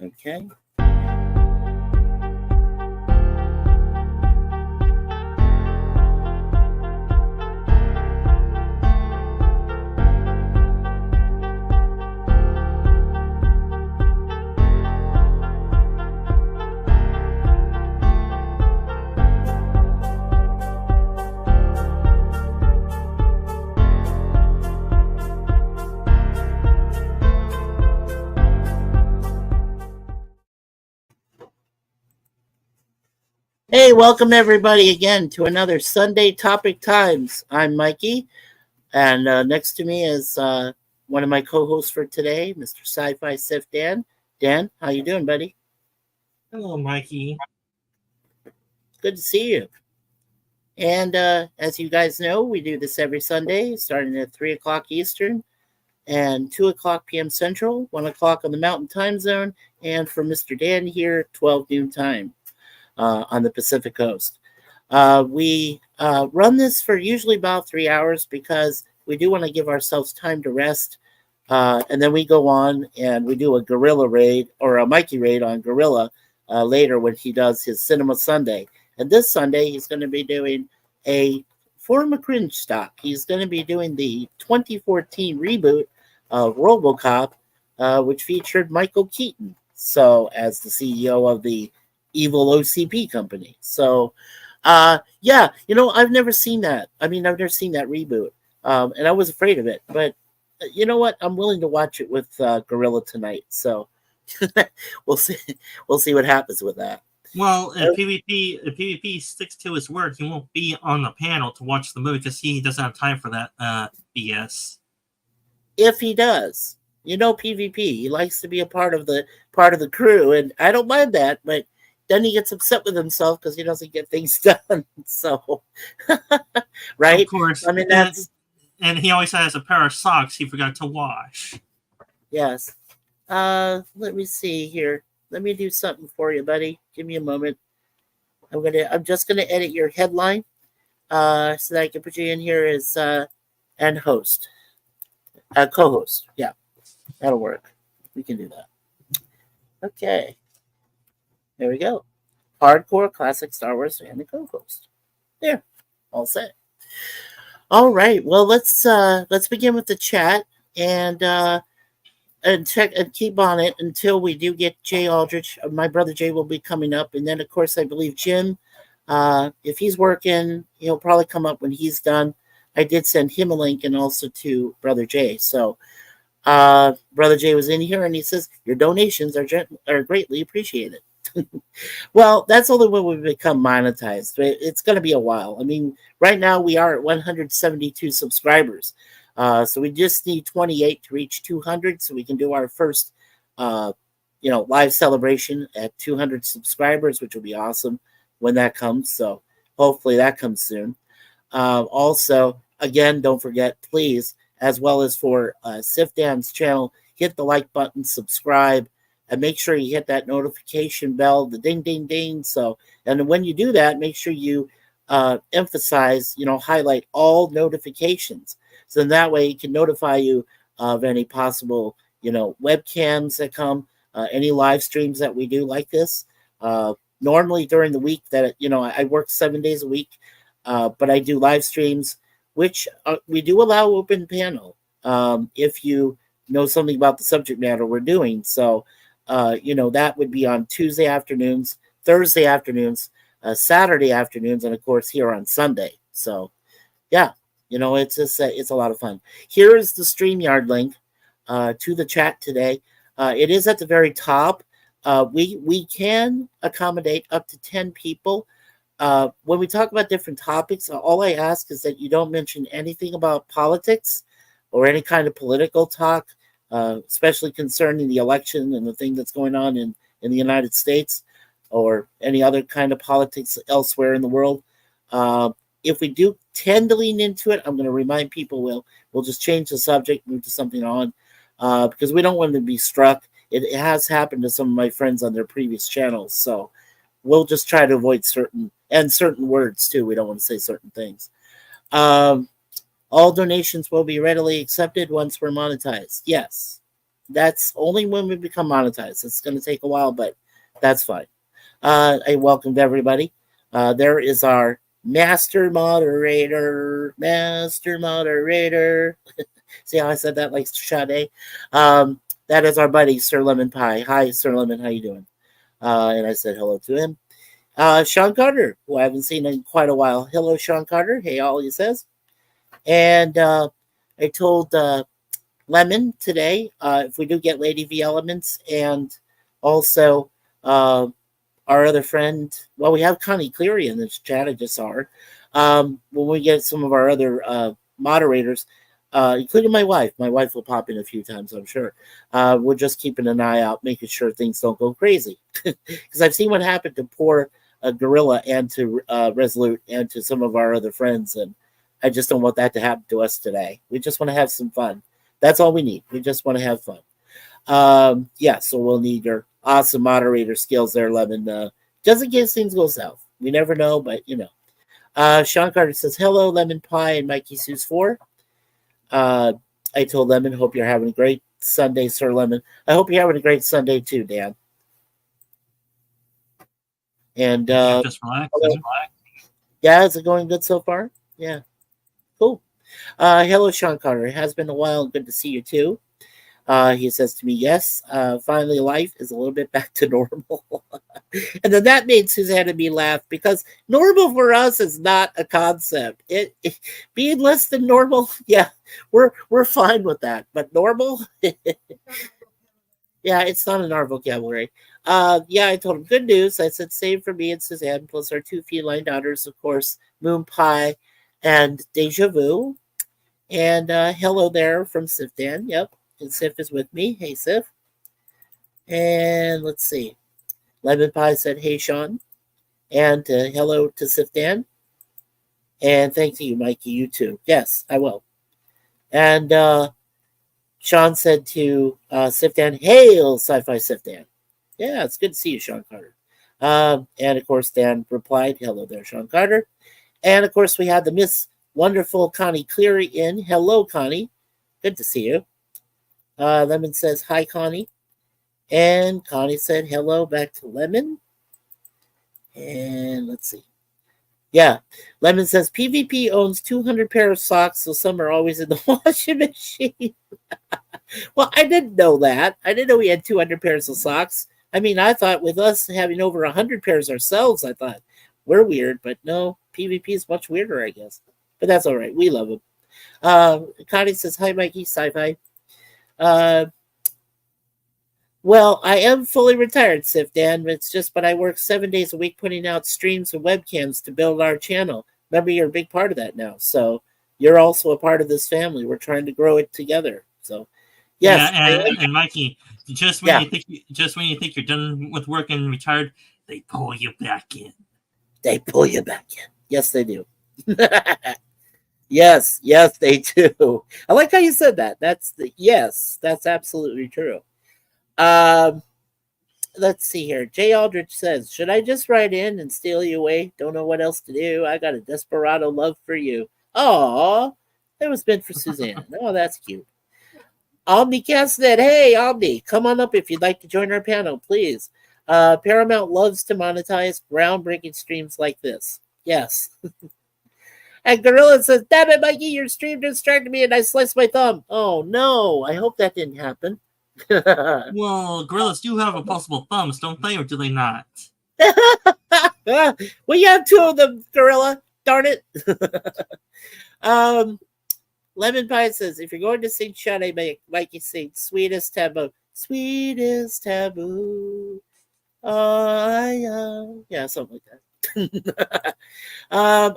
Okay. Hey, welcome everybody again to another Sunday Topic Times. I'm Mikey, and next to me is one of my co-hosts for today, Mr. Sci-Fi Sif Dan. Dan, how you doing, buddy? Hello, Mikey. Good to see you. And as you guys know, we do this every Sunday, starting at 3 o'clock Eastern and 2 o'clock p.m. Central, 1 o'clock on the Mountain Time Zone, and for Mr. Dan here, 12 noon time on the Pacific Coast. We run this for usually about 3 hours because we do want to give ourselves time to rest. And then we go on and we do a Gorilla raid or a Mikey raid on Gorilla later when he does his Cinema Sunday. And this Sunday, he's going to be doing a for McCringe stock. He's going to be doing the 2014 reboot of RoboCop, which featured Michael Keaton. So, as the CEO of the evil OCP company. So, yeah, I've never seen that. I mean, I've never seen that reboot, and I was afraid of it. But you know what? I'm willing to watch it with Gorilla tonight. So we'll see. We'll see what happens with that. Well, if PvP sticks to his word, he won't be on the panel to watch the movie because he doesn't have time for that BS. If he does, PvP, he likes to be a part of the crew, and I don't mind that. But then he gets upset with himself because he doesn't get things done. So, right? Of course. I mean, that's and he always has a pair of socks he forgot to wash. yes. Let me see here. Let me do something for you, buddy. Give me a moment. I'm just gonna edit your headline, so that I can put you in here as and host, co-host. Yeah, that'll work. We can do that. Okay, there we go. Hardcore classic Star Wars and the co-host. There, all set. All right. Well, let's begin with the chat and check and keep on it until we do get Jay Aldrich. My brother Jay will be coming up, and then of course I believe Jim. If he's working, he'll probably come up when he's done. I did send him a link and also to brother Jay. So brother Jay was in here and he says your donations are greatly appreciated. Well, that's only when we become monetized. It's going to be a while. I mean, right now we are at 172 subscribers. So we just need 28 to reach 200 so we can do our first, live celebration at 200 subscribers, which will be awesome when that comes. So hopefully that comes soon. Also, again, don't forget, please, as well as for Sif Dan's channel, hit the like button, subscribe, and make sure you hit that notification bell, the ding, ding, ding. So, and when you do that, make sure you emphasize, highlight all notifications. So that way it can notify you of any possible, webcams that come, any live streams that we do like this. Normally during the week that, I work 7 days a week, but I do live streams, which we do allow open panel if you know something about the subject matter we're doing. So, that would be on Tuesday afternoons, Thursday afternoons, Saturday afternoons, and of course here on Sunday. So, yeah, it's a lot of fun. Here is the StreamYard link to the chat today. It is at the very top. We can accommodate up to 10 people. When we talk about different topics, all I ask is that you don't mention anything about politics or any kind of political talk, especially concerning the election and the thing that's going on in the United States or any other kind of politics elsewhere in the world. If we do tend to lean into it, I'm going to remind people we'll just change the subject, move to something on, because we don't want to be struck. It has happened to some of my friends on their previous channels, so we'll just try to avoid certain words too. We don't want to say certain things. All donations will be readily accepted once we're monetized. Yes. That's only when we become monetized. It's going to take a while, but that's fine. I welcomed everybody. There is our master moderator. Master moderator. See how I said that like Sade? That is our buddy, Sir Lemon Pie. Hi, Sir Lemon. How you doing? And I said hello to him. Sean Carter, who I haven't seen in quite a while. Hello, Sean Carter. Hey, all he says. And I told Lemon today if we do get Lady V Elements, and also our other friend. Well, we have Connie Cleary in this chat. I just saw her. When we get some of our other moderators, including my wife will pop in a few times, I'm sure. We're just keeping an eye out, making sure things don't go crazy. Because I've seen what happened to poor Gorilla and to Resolute and to some of our other friends, and I just don't want that to happen to us today. We just want to have some fun. That's all we need. We just want to have fun. So we'll need your awesome moderator skills there, Lemon. Just in case things go south. We never know, but you know. Sean Carter says, hello, Lemon Pie and Mikey Sue's 4. I told Lemon, hope you're having a great Sunday, Sir Lemon. I hope you're having a great Sunday too, Dan. And just relax. Yeah, is it going good so far? Yeah. Cool. Hello, Sean Carter. It has been a while. Good to see you too. He says to me, yes, finally life is a little bit back to normal. And then that made Suzanne and me laugh because normal for us is not a concept. It being less than normal, yeah, we're fine with that. But normal, yeah, it's not in our vocabulary. I told him good news. I said same for me and Suzanne, plus our 2 feline daughters, of course, Moon Pie and Deja Vu. And hello there from Sifdan. Yep. And Sif is with me. Hey, Sif. And let's see. Lemon Pie said, hey, Sean. And hello to Sifdan. And thank you, Mikey. You too. Yes, I will. And Sean said to Sifdan, hail, Sci-Fi Sifdan. Yeah, it's good to see you, Sean Carter. And, of course, Dan replied, hello there, Sean Carter. And, of course, we had the Miss Wonderful Connie Cleary in. Hello, Connie. Good to see you. Lemon says, hi, Connie. And Connie said, hello back to Lemon. And let's see. Yeah. Lemon says, PvP owns 200 pair of socks, so some are always in the washing machine. Well, I didn't know that. I didn't know we had 200 pairs of socks. I mean, I thought with us having over 100 pairs ourselves, I thought we're weird. But no, PvP is much weirder, I guess. But that's all right. We love them. Connie says, hi, Mikey, Sci-Fi. Well, I am fully retired, Sif Dan. But I work 7 days a week putting out streams and webcams to build our channel. Remember, you're a big part of that now. So you're also a part of this family. We're trying to grow it together. So, yes. Yeah, and Mikey, just when you think you're done with work and retired, they pull you back in. They pull you back in. Yes, they do. Yes, they do. I like how you said that. That's absolutely true. Let's see here. Jay Aldrich says, should I just write in and steal you away? Don't know what else to do. I got a desperado love for you. Aw, that was meant for Suzanne. Oh, that's cute. Omnicast said, hey, Omni, come on up if you'd like to join our panel, please. Paramount loves to monetize groundbreaking streams like this. Yes. And Gorilla says, damn it, Mikey, your stream distracted me and I sliced my thumb. Oh, no. I hope that didn't happen. Well, gorillas do have opposable thumbs, don't they, or do they not? Well, you have 2 of them, Gorilla. Darn it. Lemon Pie says, if you're going to sing Sade, Mikey sing Sweetest Taboo. Sweetest Taboo. Yeah, something like that.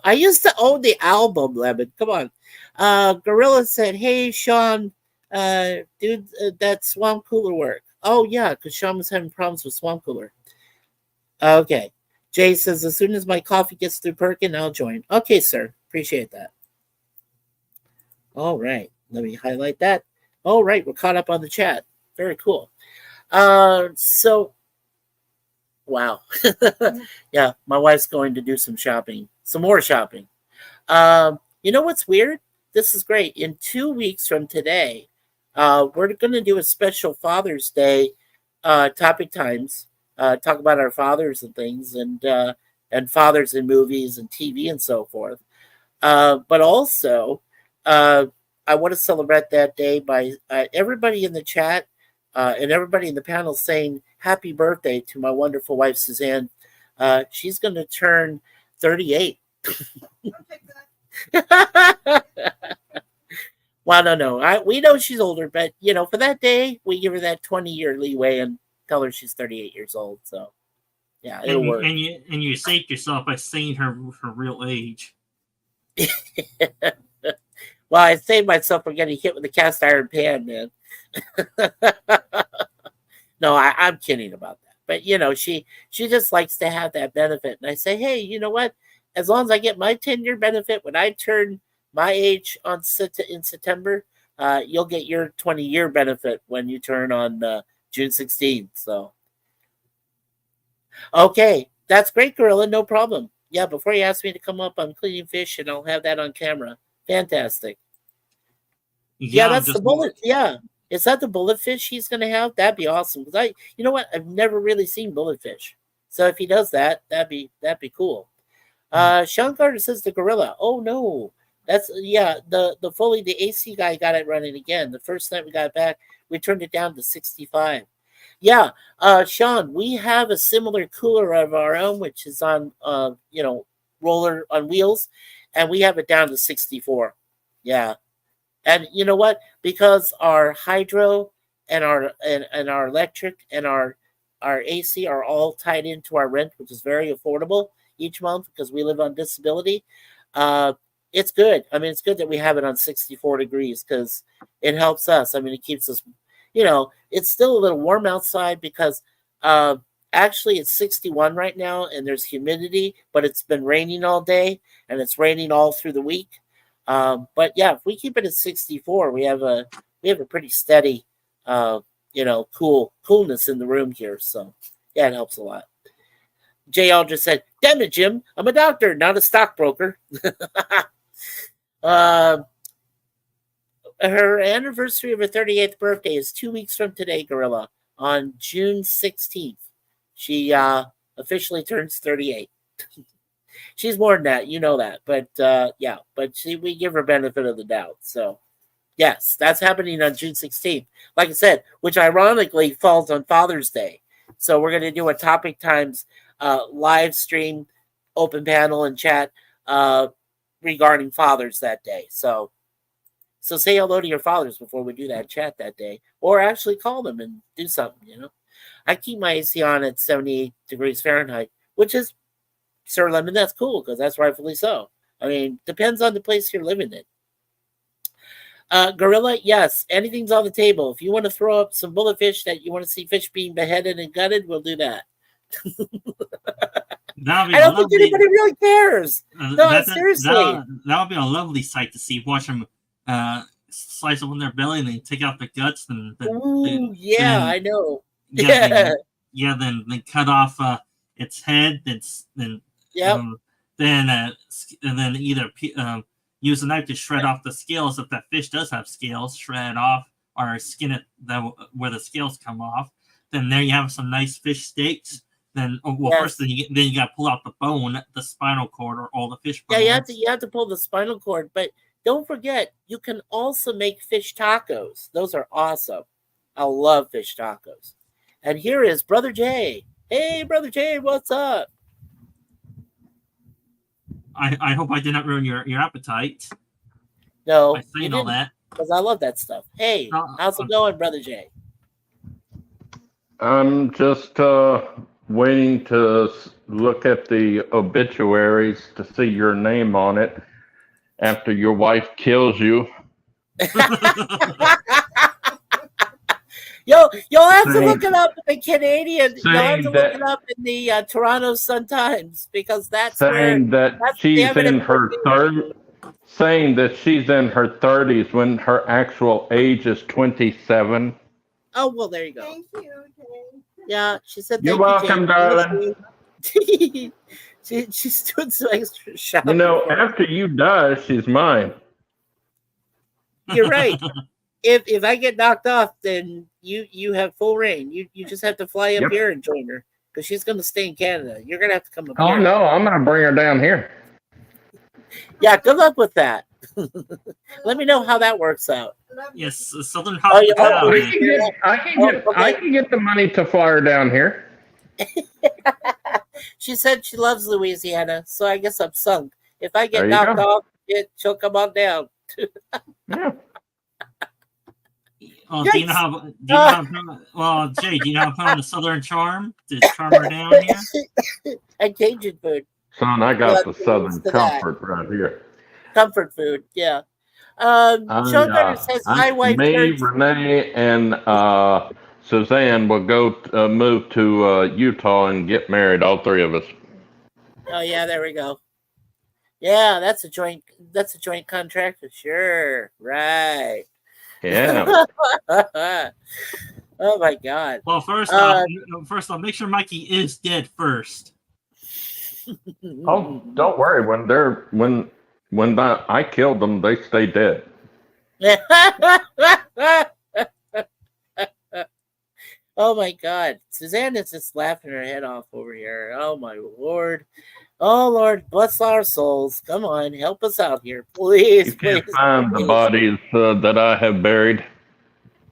I used to own the album, Lemon. Come on. Gorilla said, hey, Sean, dude, that Swamp Cooler work. Oh, yeah, because Sean was having problems with Swamp Cooler. Okay. Jay says, as soon as my coffee gets through perking, I'll join. Okay, sir. Appreciate that. All right. Let me highlight that. All right. We're caught up on the chat. Very cool. So, wow. Yeah, my wife's going to do some shopping. Some more shopping. You know what's weird? This is great. In 2 weeks from today, we're going to do a special Father's Day topic times. Talk about our fathers and things, and fathers in movies and TV and so forth. But also, I want to celebrate that day by everybody in the chat and everybody in the panel saying happy birthday to my wonderful wife, Suzanne. She's going to turn 38. Well, no. We know she's older, but, for that day, we give her that 20-year leeway and tell her she's 38 years old. So, yeah, it'll work. And you saved yourself by saying her real age. Well, I saved myself from getting hit with a cast iron pan, man. No, I'm kidding about that. But, she just likes to have that benefit. And I say, hey, you know what? As long as I get my 10-year benefit when I turn my age in September, you'll get your 20-year benefit when you turn on June 16th. So, okay, that's great, Gorilla. No problem. Yeah, before you ask me to come up, I'm cleaning fish, and I'll have that on camera. Fantastic. Yeah, that's the bullet. Yeah, is that the bullet fish he's going to have? That'd be awesome. Because you know what? I've never really seen bullet fish. So if he does that, that'd be cool. Sean Carter says the Gorilla. Oh no, that's the Foley, the AC guy got it running again. The first night we got it back, we turned it down to 65. Yeah, Sean, we have a similar cooler of our own, which is on, roller on wheels, and we have it down to 64. Yeah, and you know what? Because our hydro and our electric and our AC are all tied into our rent, which is very affordable each month because we live on disability. It's good. I mean, it's good that we have it on 64 degrees because it helps us. I mean, it keeps us. It's still a little warm outside because actually it's 61 right now and there's humidity, but it's been raining all day and it's raining all through the week. But yeah, if we keep it at 64, we have a pretty steady, coolness in the room here. So yeah, it helps a lot. Jay Aldrich said, "Damn it, Jim! I'm a doctor, not a stockbroker." Her anniversary of her 38th birthday is 2 weeks from today, Gorilla, on June 16th. She officially turns 38. She's more than that, you know that. But we give her benefit of the doubt. So, yes, that's happening on June 16th. Like I said, which ironically falls on Father's Day. So we're going to do a Topic Times live stream, open panel and chat regarding fathers that day. So say hello to your fathers before we do that chat that day, or actually call them and do something, I keep my AC on at 78 degrees Fahrenheit, which is, Sir Lemon, that's cool because that's rightfully so. I mean, depends on the place you're living in. Gorilla, yes, anything's on the table. If you want to throw up some bullet fish that you want to see fish being beheaded and gutted, we'll do that. I don't think anybody really cares. No, seriously. That would be a lovely sight to see. Watch them slice open their belly and then take out the guts. I know. Then cut off its head. And then either use a knife to shred off the scales if that fish does have scales. Shred it off or skin it where the scales come off. Then there you have some nice fish steaks. Then first you got to pull out the bone, the spinal cord, or all the fish bones. Yeah, you have to pull the spinal cord, but don't forget you can also make fish tacos. Those are awesome. I love fish tacos. And here is Brother Jay. Hey, Brother Jay, what's up? I hope I did not ruin your appetite. No, by saying all that, because I love that stuff. Hey, how's it going, Brother Jay? I'm just waiting to look at the obituaries to see your name on it after your wife kills you. You'll have to look it up in the Canadian. You'll have to look it up in the Toronto Sun-Times because that's saying that she's in her saying that she's in her 30s when her actual age is 27. Oh well, there you go. Thank you. Yeah, she said. You're welcome, darling. She's doing some extra shopping. After you die, she's mine. You're right. if I get knocked off, then you have full reign. You just have to fly up Yep. here and join her because she's going to stay in Canada. You're going to have to come up Oh here. no, I'm gonna bring her down here. Yeah, good luck with that. Let me know how that works out. Yes, Southern Oh, you want Oh, Hospitality. I can get the money to fly her down here. She said she loves Louisiana, so I guess I'm sunk. If I get There you knocked go. off, she'll come on down. Yeah. Oh, do you know how? Do you know how? Well, Jay, do you know how to put on the Southern Charm to charm her down here? And Cajun food, Son, I Yeah, got the let's Southern do that. comfort right here. comfort food. Yeah. Sean Carter says, "My wife Me, turns." Renee, and Suzanne will go move to Utah and get married. All three of us. Oh yeah, there we go. Yeah, that's a joint. That's a joint contract. Sure, right. Yeah. Oh my God. Well, first Uh, off, make sure Mikey is dead first. Oh, don't worry. When I killed them, they stay dead. Oh my God. Suzanne is just laughing her head off over here. Oh my Lord. Oh Lord, bless our souls. Come on, help us out here, please. You can't Please. find the bodies that I have buried.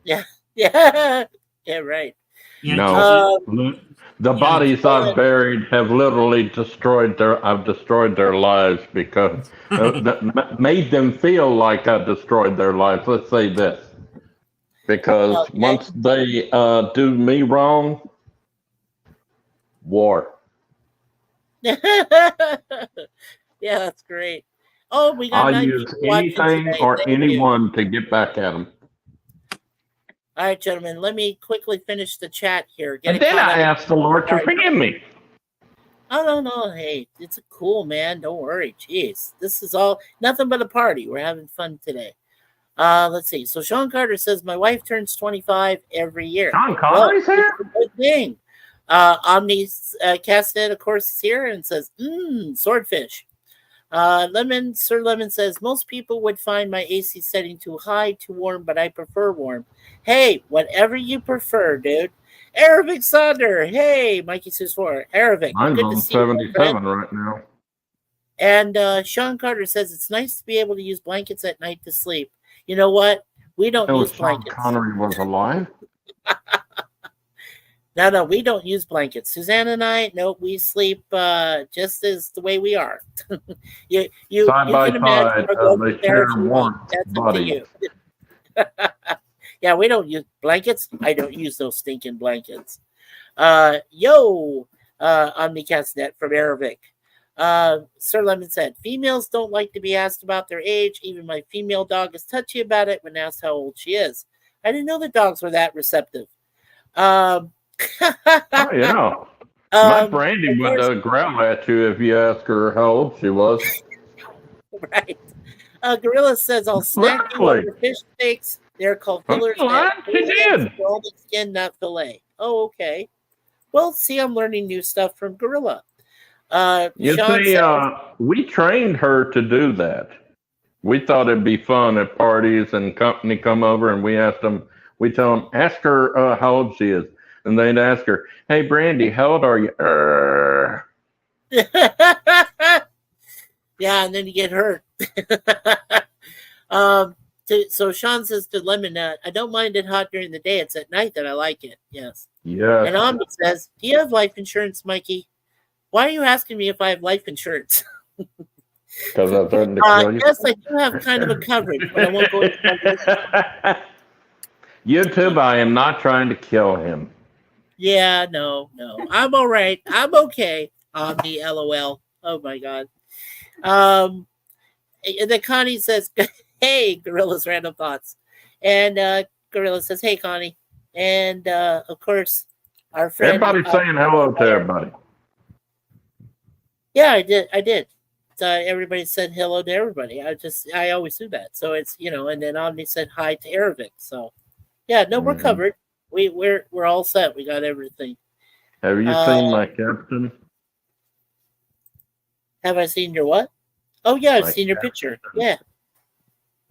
Yeah. Yeah, right. Yeah, No. The Yeah, bodies go I've ahead. buried have literally destroyed their lives because that made them feel like I destroyed their lives. Let's say this. Because Okay. once they do me wrong, war. Yeah, that's great. Oh, we got I'll 9 use people watching anything today. or Thank you. anyone to get back at them. All right, gentlemen, let me quickly finish the chat here. Get And it then caught I up. asked the Lord to forgive me. Oh no, hey, it's a cool, man. Don't worry. Jeez. This is all nothing but a party. We're having fun today. Let's see. So Sean Carter says my wife turns 25 every year. Sean Connery's Well, here? it's a good thing. Omni Castanet, of course, is here and says, swordfish. Sir Lemon says, most people would find my AC setting too high, too warm, but I prefer warm. Hey, whatever you prefer, dude. Arabic Sonder. Hey, Mikey says for Arabic. Mine's Good on to see you, my friend. 77 right now. And Sean Carter says it's nice to be able to use blankets at night to sleep. You know what? We don't No, use Sean blankets. Connery was alive. No, we don't use blankets. Suzanne and I, no, we sleep just as the way we are. you Side by can imagine side, our go they from there if share you want. warm That's up to bodies. you. Yeah, we don't use blankets. I don't use those stinking blankets. Omnicastnet from Arabic. Sir Lemon said, females don't like to be asked about their age. Even my female dog is touchy about it when asked how old she is. I didn't know that dogs were that receptive. Oh, yeah. My Brandy of would course, growl at you if you asked her how old she was. right. Gorilla says, I'll snack you on Really? your fish steaks. They're called fillers. Oh, that she did. Golden skin, not fillet. Oh, okay. Well, see, I'm learning new stuff from Gorilla. You Sean see, says, we trained her to do that. We thought it'd be fun at parties and company come over and we tell them, ask her how old she is. And they'd ask her, hey, Brandy, how old are you? yeah, and then you get hurt. So Sean says to Lemon, I don't mind it hot during the day. It's at night that I like it. Yes. Yes. And Omni says, do you have life insurance, Mikey? Why are you asking me if I have life insurance? Because I threatened to kill you. Yes, I do have kind of a coverage, but I won't go into my YouTube, I am not trying to kill him. Yeah, no. I'm all right. I'm okay. Omni, LOL. Oh my God. And then Connie says, hey, Gorilla's random thoughts. And Gorilla says, hey, Connie. And of course, our friend. Everybody's saying hello to everybody. Yeah, I did. So everybody said hello to everybody. I always do that. So it's, and then Omni said hi to Arabic. So yeah, no, we're covered. We're all set. We got everything. Have you seen my captain? Have I seen your what? Oh yeah, I've My seen your caption. picture. Yeah.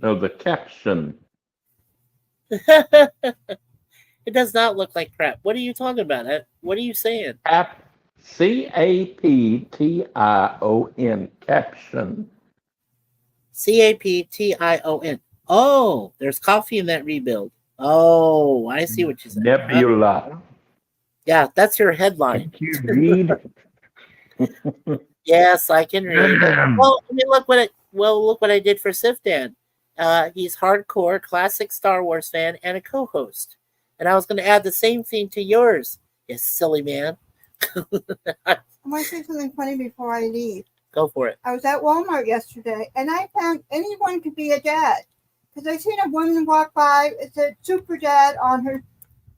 No, the caption. It does not look like crap. What are you talking about? What are you saying? Caption. Caption. Caption. Oh, there's coffee in that rebuild. Oh, I see what you said. Nebula. Yeah, that's your headline. Can you read? Yes, I can read. Well, I mean, look what I did for Sifdan. He's hardcore, classic Star Wars fan, and a co-host. And I was going to add the same thing to yours, you silly man. I want to say something funny before I leave. Go for it. I was at Walmart yesterday, and I found anyone could be a dad. Because I seen a woman walk by, it said Super Dad on her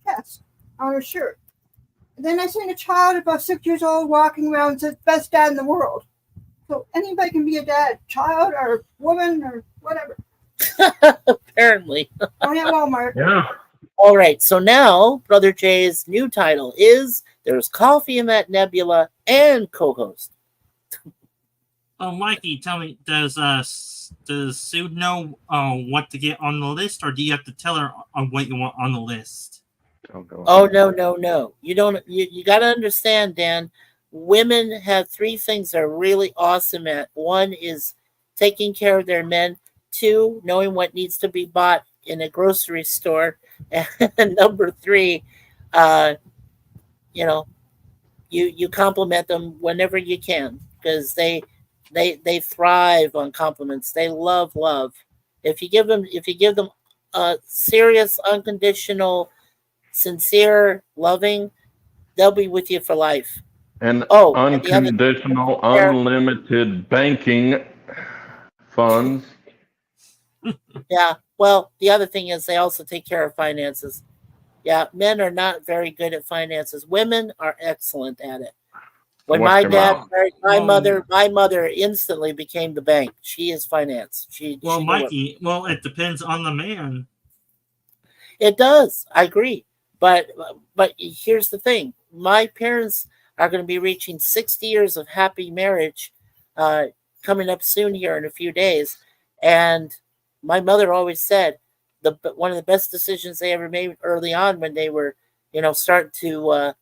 chest, on her shirt. And then I seen a child about 6 years old walking around and said, best dad in the world. So anybody can be a dad, child or woman or whatever. Apparently. Only at Walmart. Yeah. All right, so now Brother Jay's new title is There's Coffee in That Nebula and co-host. Oh, Mikey, tell me, does Sue know what to get on the list, or do you have to tell her on what you want on the list? Oh, no. You don't. You got to understand, Dan. Women have three things they're really awesome at. One is taking care of their men. Two, knowing what needs to be bought in a grocery store. And number three, you compliment them whenever you can, because they thrive on compliments. They love. If you give them serious, unconditional, sincere, loving, they'll be with you for life. And and the other- unconditional, unlimited banking funds. Yeah. Well, the other thing is they also take care of finances. Yeah, men are not very good at finances. Women are excellent at it. When What's my your dad mom? married my mother instantly became the bank. She is finance. Well, she knew Mikey, well, it depends on the man. it does. I agree. But here's the thing. My parents are going to be reaching 60 years of happy marriage coming up soon here in a few days. And my mother always said one of the best decisions they ever made early on when they were, starting to,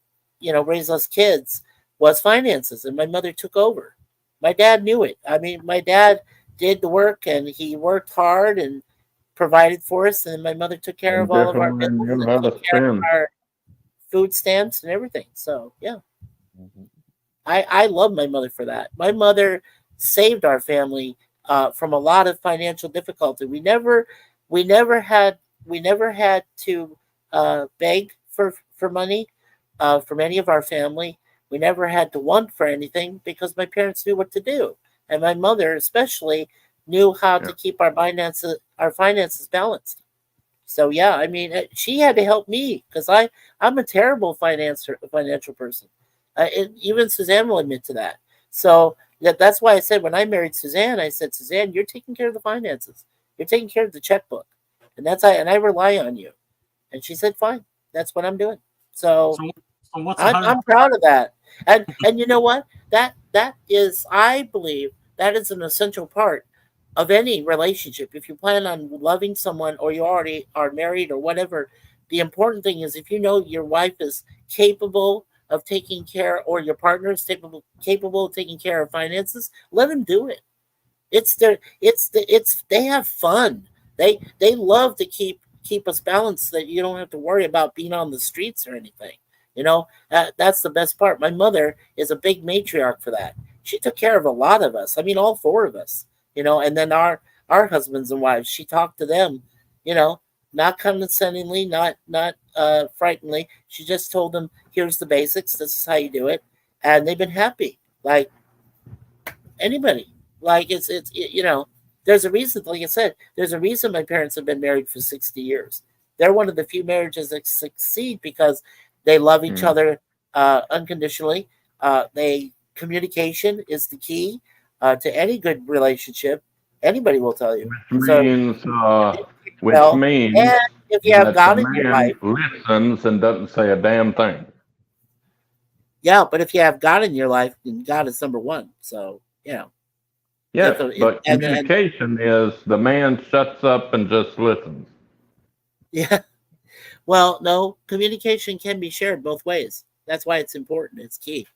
raise us kids was finances. And my mother took over. My dad knew it. I mean, my dad did the work and he worked hard and provided for us. And my mother took care of all of our bills Definitely and knew how to took care of spend. our food stamps and everything. So, yeah. I love my mother for that. My mother saved our family from a lot of financial difficulty. We never had to beg for money from any of our family. We never had to want for anything because my parents knew what to do, and my mother especially knew how to keep our finances balanced. So yeah, I mean, she had to help me because I'm a terrible financial person. Even Suzanne will admit to that. So that's why I said when I married Suzanne, I said, Suzanne, you're taking care of the finances. You're taking care of the checkbook, and I rely on you. And she said, fine, that's what I'm doing. So what's I'm proud of that. And you know what? That is, I believe, that is an essential part of any relationship. If you plan on loving someone or you already are married or whatever, the important thing is if you know your wife is capable of taking care, or your partner is capable of taking care of finances, let them do it. They have fun. They love to keep us balanced, that you don't have to worry about being on the streets or anything. That's the best part. My mother is a big matriarch for that. She took care of a lot of us. I mean, all four of us. And then our husbands and wives. She talked to them. Not condescendingly, not frighteningly. She just told them, "Here's the basics. This is how you do it," and they've been happy. Like anybody. Like it's there's a reason. Like I said, there's a reason my parents have been married for 60 years. They're one of the few marriages that succeed because they love each other unconditionally. Communication is the key to any good relationship. Anybody will tell you. Which means and if you have that God the in your man life, listens and doesn't say a damn thing. yeah. But if you have God in your life, then God is number one. So Yes, So but communication is the man shuts up and just listens. Yeah. Well, no, communication can be shared both ways. That's why it's important. It's key.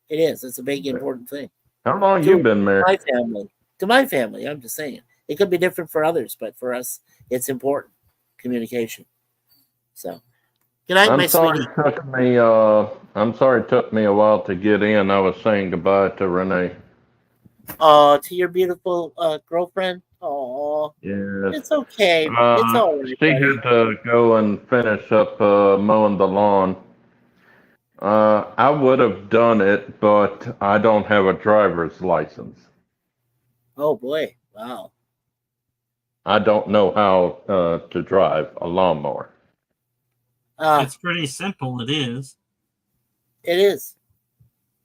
It is. It's a big important thing. How long To you been married? my family. To my family, I'm just saying. It could be different for others, but for us, it's important. Communication. So, good night, my I'm sorry sweetie. it took me. I'm sorry it took me a while to get in. I was saying goodbye to Renee. To your beautiful girlfriend. Oh, Yes. it's okay. It's all right, She buddy. had to go and finish up mowing the lawn. I would have done it, but I don't have a driver's license. Oh boy. Wow. I don't know how to drive a lawnmower. It's pretty simple. It is. It is.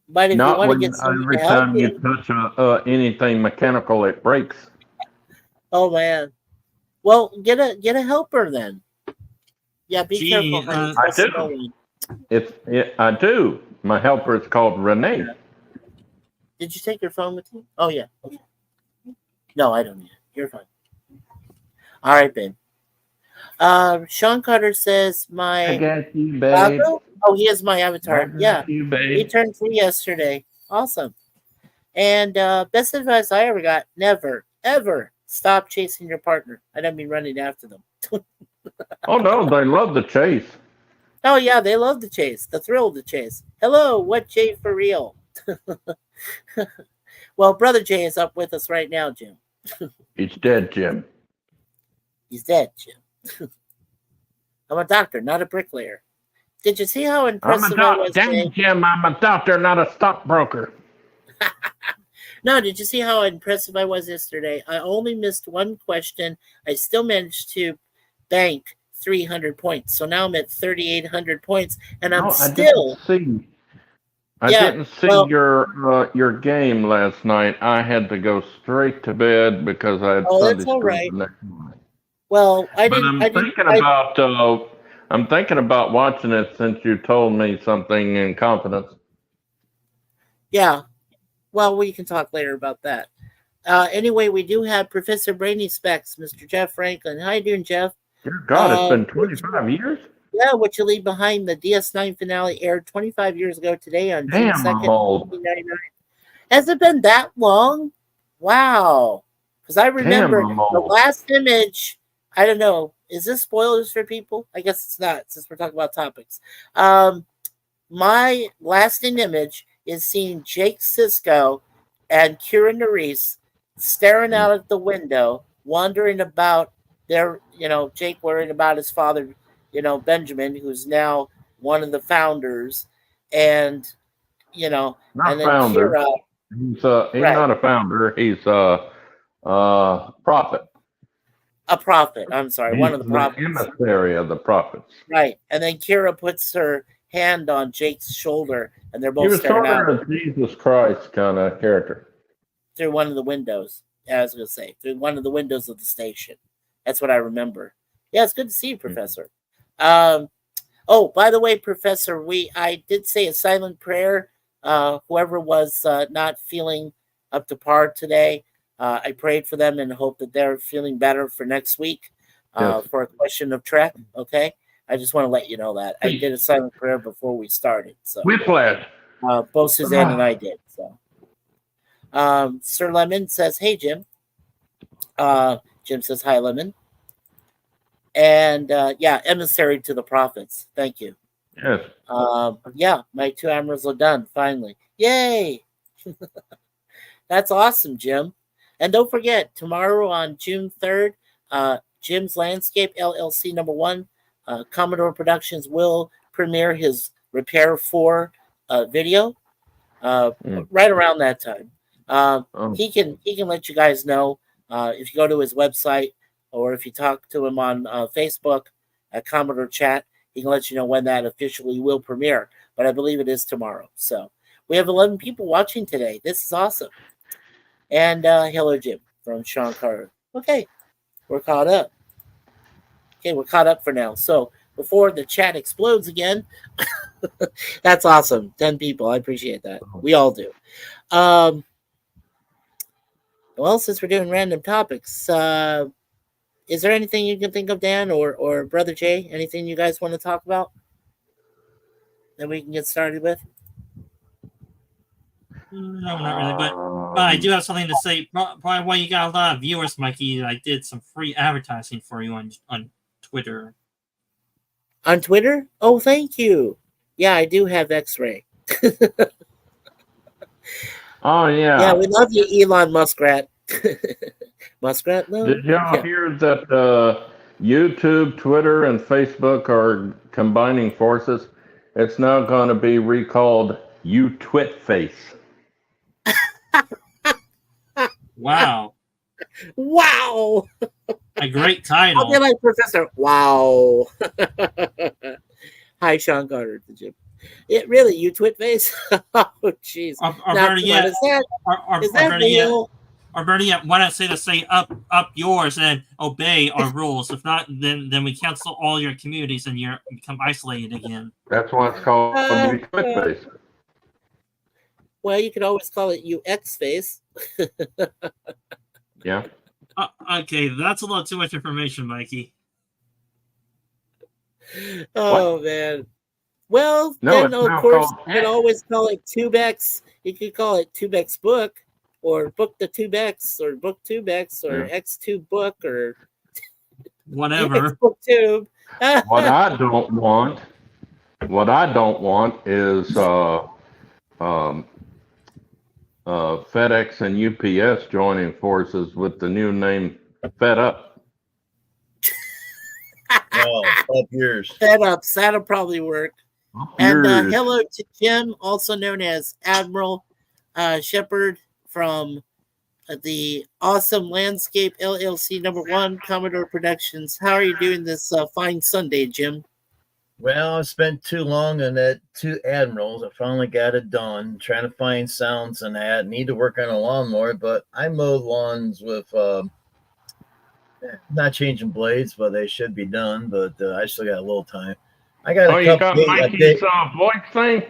But if you Not want to when get somebody every to help time you touch anything mechanical, it breaks. oh man. Well, get a helper then. Yeah, be Gee, careful how you I trust do. no one. I do. My helper is called Renee. Did you take your phone with you? Oh yeah. Okay. No, I don't need it. You're fine. All right, babe. Sean Carter says I my got you, babe. Rocco? Oh, he is my avatar. I got Yeah. you, He babe. turned 3 yesterday. Awesome. And best advice I ever got: never, ever stop chasing your partner. I don't mean running after them. Oh no, they love the chase. Oh yeah, they love the chase, the thrill of the chase. Hello, what Jay for real? Well, brother Jay is up with us right now, Jim. He's dead, Jim. He's dead, Jim. I'm a doctor, not a bricklayer. Did you see how I'm a impressive I doctor. was? Damn Jay? it, Jim. I'm a doctor, not a stockbroker. No, did you see how impressive I was yesterday? I only missed one question. I still managed to bank 300 points. So now I'm at 3,800 points, and I'm No, still. I Yeah, didn't see well- your game last night. I had to go straight to bed because I had Oh, Sunday that's all school right. the next morning. Well, I But didn't. I'm thinking about watching it since you told me something in confidence. Yeah. Well, we can talk later about that. Anyway, we do have Professor Brainy Specs, Mr. Jeff Franklin. How you doing, Jeff? Dear God, it's been 25 years. Yeah, What You Leave Behind, the DS9 finale aired 25 years ago today on June Damn, 2nd, I'm old. 1999. Has it been that long? Wow. Because I remember I'm the old. last image, I don't know, is this spoilers for people? I guess it's not, since we're talking about topics. My lasting image is seeing Jake Sisko and Kira Nerys staring out at the window, wondering about Jake worried about his father, Benjamin, who's now one of the founders, and Not and then founder. Kira, He's Right. not a founder. He's a prophet. a prophet. I'm sorry, He's one of the the prophets. emissary of the prophets. Right. And then Kira puts her hand on Jake's shoulder, and they're He both was staring sort out of a Jesus Christ kind of character. through one of the windows. I was going to say, through one of the windows of the station. That's what I remember. Yeah, it's good to see you, Professor. Oh, by the way, Professor, I did say a silent prayer. Whoever was not feeling up to par today, I prayed for them and hope that they're feeling better for next week Yes. for a question of Trek. Okay, I just want to let you know that I did a silent prayer before we started. So Whiplash. both Suzanne and I did. So Sir Lemon says, "Hey, Jim." Jim says, "Hi, Lemon." And yeah, emissary to the prophets. Thank you. Yes. Yeah, my 2 emeralds are done finally. Yay! That's awesome, Jim. And don't forget, tomorrow on June 3rd, Jim's Landscape LLC #1, Commodore Productions will premiere his Repair 4 video right around that time. He can let you guys know if you go to his website or if you talk to him on Facebook at Commodore Chat. He can let you know when that officially will premiere, but I believe it is tomorrow. So we have 11 people watching today. This is awesome. And hello, Jim, from Sean Carter. Okay, we're caught up. Okay, we're caught up for now. So before the chat explodes again, that's awesome. 10 people. I appreciate that. We all do. Well, since we're doing random topics, is there anything you can think of, Dan or Brother Jay? Anything you guys want to talk about that we can get started with? No, not really, but I do have something to say. Probably why you got a lot of viewers, Mikey. I did some free advertising for you on Twitter. On Twitter? Oh, thank you. Yeah, I do have X-Ray. Oh yeah. Yeah, we love you, Elon Muskrat. Muskrat, no. Did y'all hear that YouTube, Twitter, and Facebook are combining forces? It's now going to be recalled UTwitface. Wow, Wow. a great I'll be title. like Professor. Wow. Hi, Sean Carter, the gym. It really, you twit face? Oh, jeez. Or Now, better come yet, on, or is that better yet, real? or better yet, why not say up yours and obey our rules? If not, then we cancel all your communities and you become isolated again. That's why it's called Uh, UTwitface. Well, you could always call it UX face. Yeah. Okay, that's a little too much information, Mikey. Oh, man. Well, No, then, it's of now course, called you could always call it Tubex. You could call it Tubex Book, or Book the Tubex, or Book Tubex, or Yeah. X2 Book, or Whatever. BooktUbe. What I don't want is FedEx and UPS joining forces with the new name Fed Up. Oh, up yours. Fed Ups, that'll probably work. And Yours. hello to Jim, also known as Admiral Shepard from the Awesome Landscape LLC #1 Commodore Productions. How are you doing this fine Sunday, Jim? Well, I spent too long on that 2 Admirals. I finally got it done. Trying to find sounds and that. Need to work on a lawnmower, but I mowed lawns with not changing blades, but they should be done. But I still got a little time. I got Oh, a you cup. got Mikey's voice thing?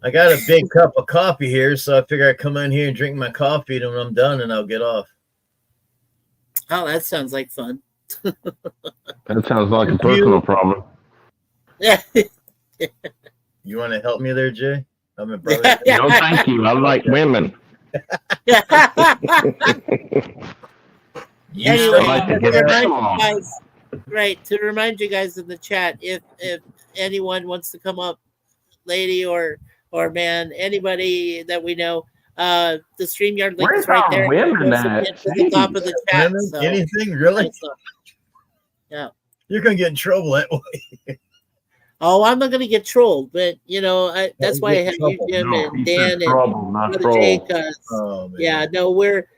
I got a big cup of coffee here, so I figure I'd come in here and drink my coffee, and when I'm done, and I'll get off. Oh, that sounds like fun. That sounds like a personal problem. Yeah. You want to help me there, Jay? I'm a brother. No, thank you. I like women. You Anyway, I'd like to to get remind some. you guys, right, to remind you guys in the chat, if anyone wants to come up, lady or man, anybody that we know, the StreamYard link Where's is right our there. women Post it at? at the top of the chat. Women? So, Anything really? yeah. You're gonna get in trouble that way. Oh, I'm not going to get trolled, but that's why I have you, Jim, No, and he Dan, said and trouble, not Brother troll. Jay, 'cause, Oh man. yeah, no, we're.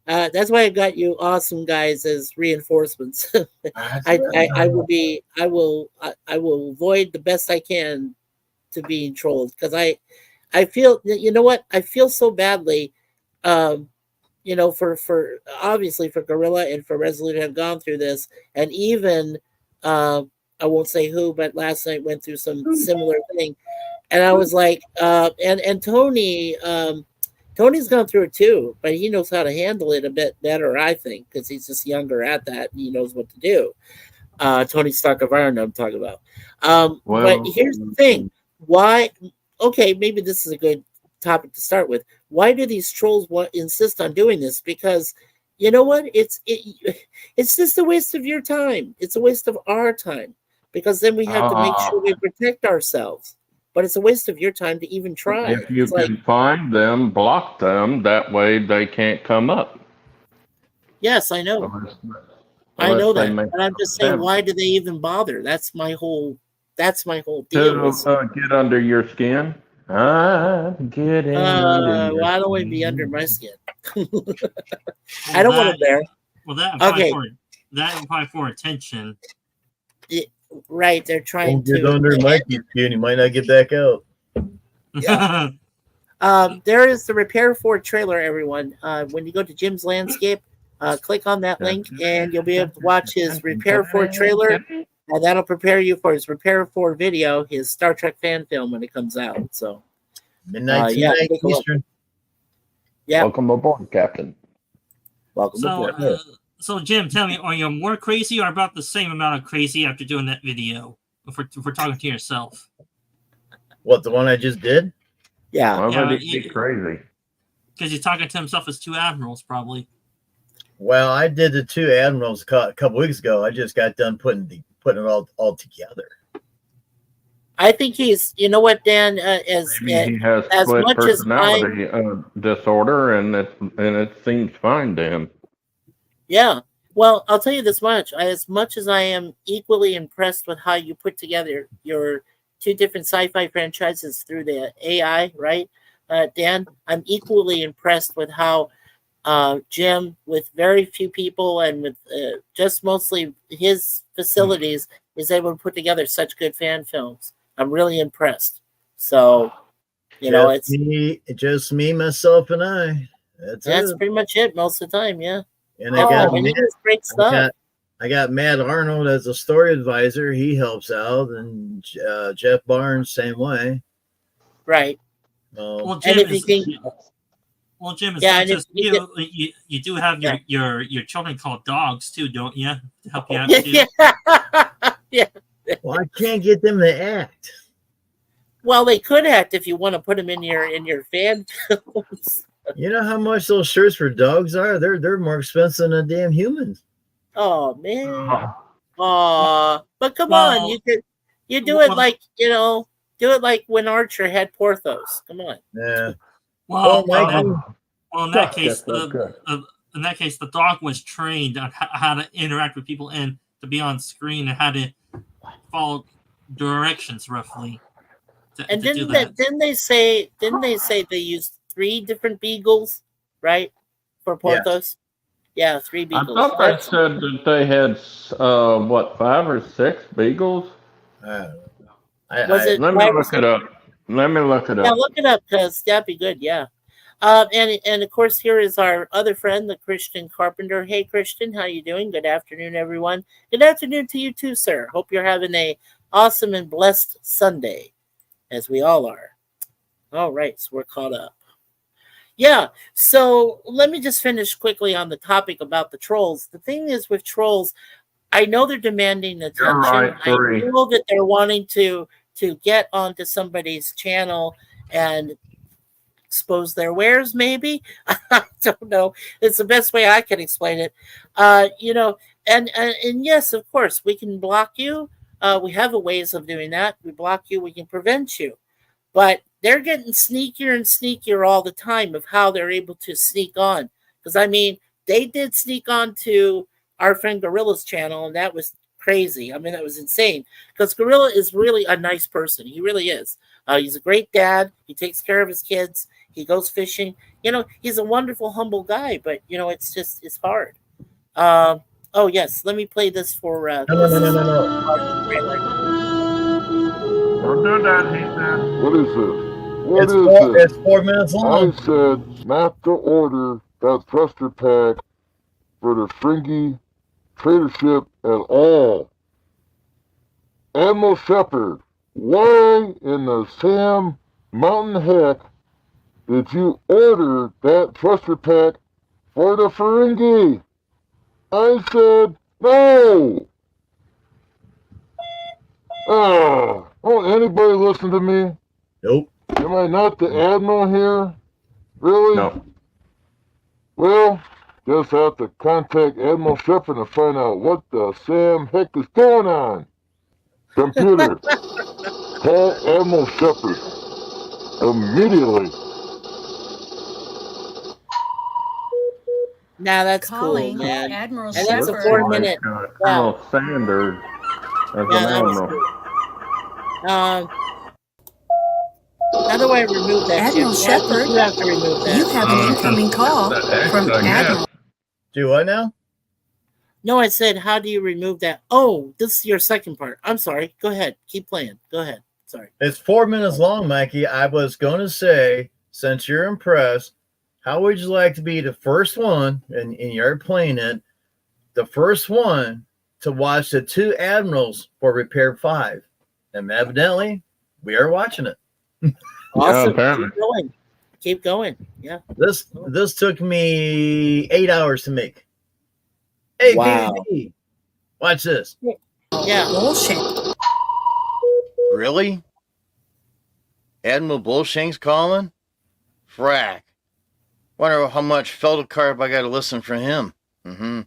That's why I got you awesome guys as reinforcements. I will avoid the best I can to being trolled, because I feel, you know what, I feel so badly, for obviously for Gorilla and for Resolute have gone through this, and even I won't say who, but last night went through some similar thing, and I was like, and Tony. Tony's gone through it too, but he knows how to handle it a bit better, I think, because he's just younger at that and he knows what to do. Tony Stark of Iron, I'm talking about. But here's the thing: why? Okay, maybe this is a good topic to start with. Why do these trolls insist on doing this? Because you know what? It's just a waste of your time. It's a waste of our time, because then we have to make sure we protect ourselves. But it's a waste of your time to even try. If you It's can find them, block them. That way they can't come up. Yes, I know. I know that. But I'm just saying, why do they even bother? That's my whole deal. To get under your skin. Get in under your Well, I don't want to be under my skin. I don't want to bear. Well, that Okay. probably for attention. Right, they're trying Don't get to. under Mikey's skin. You might not get back out. Yeah. There is the Repair 4 trailer, everyone. When you go to Jim's Landscape, click on that link and you'll be able to watch his Repair 4 trailer, and that'll prepare you for his Repair 4 video, his Star Trek fan film when it comes out. So, Midnight yeah, tonight, take a look. Eastern. Yeah. Welcome aboard, Captain. Welcome So, aboard. So Jim, tell me, are you more crazy or about the same amount of crazy after doing that video? If we're talking to yourself, What, the one I just did? Yeah. Why Yeah, would he be crazy? because he's talking to himself as two admirals, probably. Well, I did the two admirals a couple weeks ago. I just got done putting it all together. I think he's, you know what, Dan, as Maybe he has as split much as personality disorder, and it seems fine to him. yeah. Well, I'll tell you this much. As much as I am equally impressed with how you put together your two different sci-fi franchises through the AI, right, Dan, I'm equally impressed with how Jim, with very few people and with just mostly his facilities, is able to put together such good fan films. I'm really impressed. So, you know, it's just me, myself, and I. that's pretty much it most of the time. Yeah. And I got and he does great stuff. I got Matt Arnold as a story advisor. He helps out, and Jeff Barnes same way. Right. Well, and if you think, Jim, it's Yeah, not and if just you you. You do have your children called dogs too, don't you? To help you out too. yeah. Well, I can't get them to act. Well, they could act if you want to put them in your fan films. You know how much those shirts for dogs are? They're more expensive than damn humans. Oh man. But come Well, on, you do it like, you know, do it like when Archer had Porthos. Come on. Yeah. Well, Mikey, in that case, Good. in that case, the dog was trained on how to interact with people and to be on screen and how to follow directions roughly. And didn't they say they used 3 different beagles, right, for Porthos? Yeah, 3 I beagles. thought they said that they had 5 or 6 beagles. Was it? Let me look it up. Yeah, look it up because that'd be good. Yeah. And of course, here is our other friend, the Christian Carpenter. Hey, Christian, how you doing? Good afternoon, everyone. Good afternoon to you too, sir. Hope you're having a awesome and blessed Sunday, as we all are. All right, so we're caught up. Yeah, so let me just finish quickly on the topic about the trolls. The thing is with trolls, I know they're demanding attention. You're right, I know that they're wanting to get onto somebody's channel and expose their wares, maybe. I don't know. It's the best way I can explain it. You know, and yes, of course, we can block you. We have a ways of doing that. We block you, we can prevent you. But they're getting sneakier and sneakier all the time of how they're able to sneak on. Because, I mean, they did sneak on to our friend Gorilla's channel, and that was crazy. I mean, that was insane. Because Gorilla is really a nice person. He really is. He's a great dad. He takes care of his kids. He goes fishing. You know, he's a wonderful, humble guy. But, you know, it's hard. Oh, yes. Let me play this for... No. Don't do that, he said. What is this? It's 4 minutes long. I said not to order that thruster pack for the Fringy tradership at all. Admiral Shepard, why in the Sam Mountain heck did you order that thruster pack for the Ferengi? I said no. Won't anybody listen to me? Nope. Am I not the admiral here? Really? No. Well, just have to contact Admiral Shepard and find out what the Sam heck is going on. Computer, call Admiral Shepard immediately. Now that's Calling cool, man. Admiral And that's a Shepard. 4-minute. Colonel Sanders as Yeah, an that was admiral. cool. How do I remove that? Admiral Jim? Shepard, You have to remove that. You have an incoming call from Admiral. Do what now? No, I said, how do you remove that? Oh, this is your second part. I'm sorry. Go ahead. Keep playing. Go ahead. Sorry. It's 4 minutes long, Mikey. I was going to say, since you're impressed, how would you like to be the first one, and you're playing it, the first one to watch the 2 admirals for Repair 5? And evidently, we are watching it. Awesome. apparently. Keep going. Yeah. This took me 8 hours to make. Hey, Wow. PvP, watch this. Yeah. Bullshit. Really? Admiral Bullshank's calling? Frack. Wonder how much Feldekarp I gotta listen from him. Mm-hmm.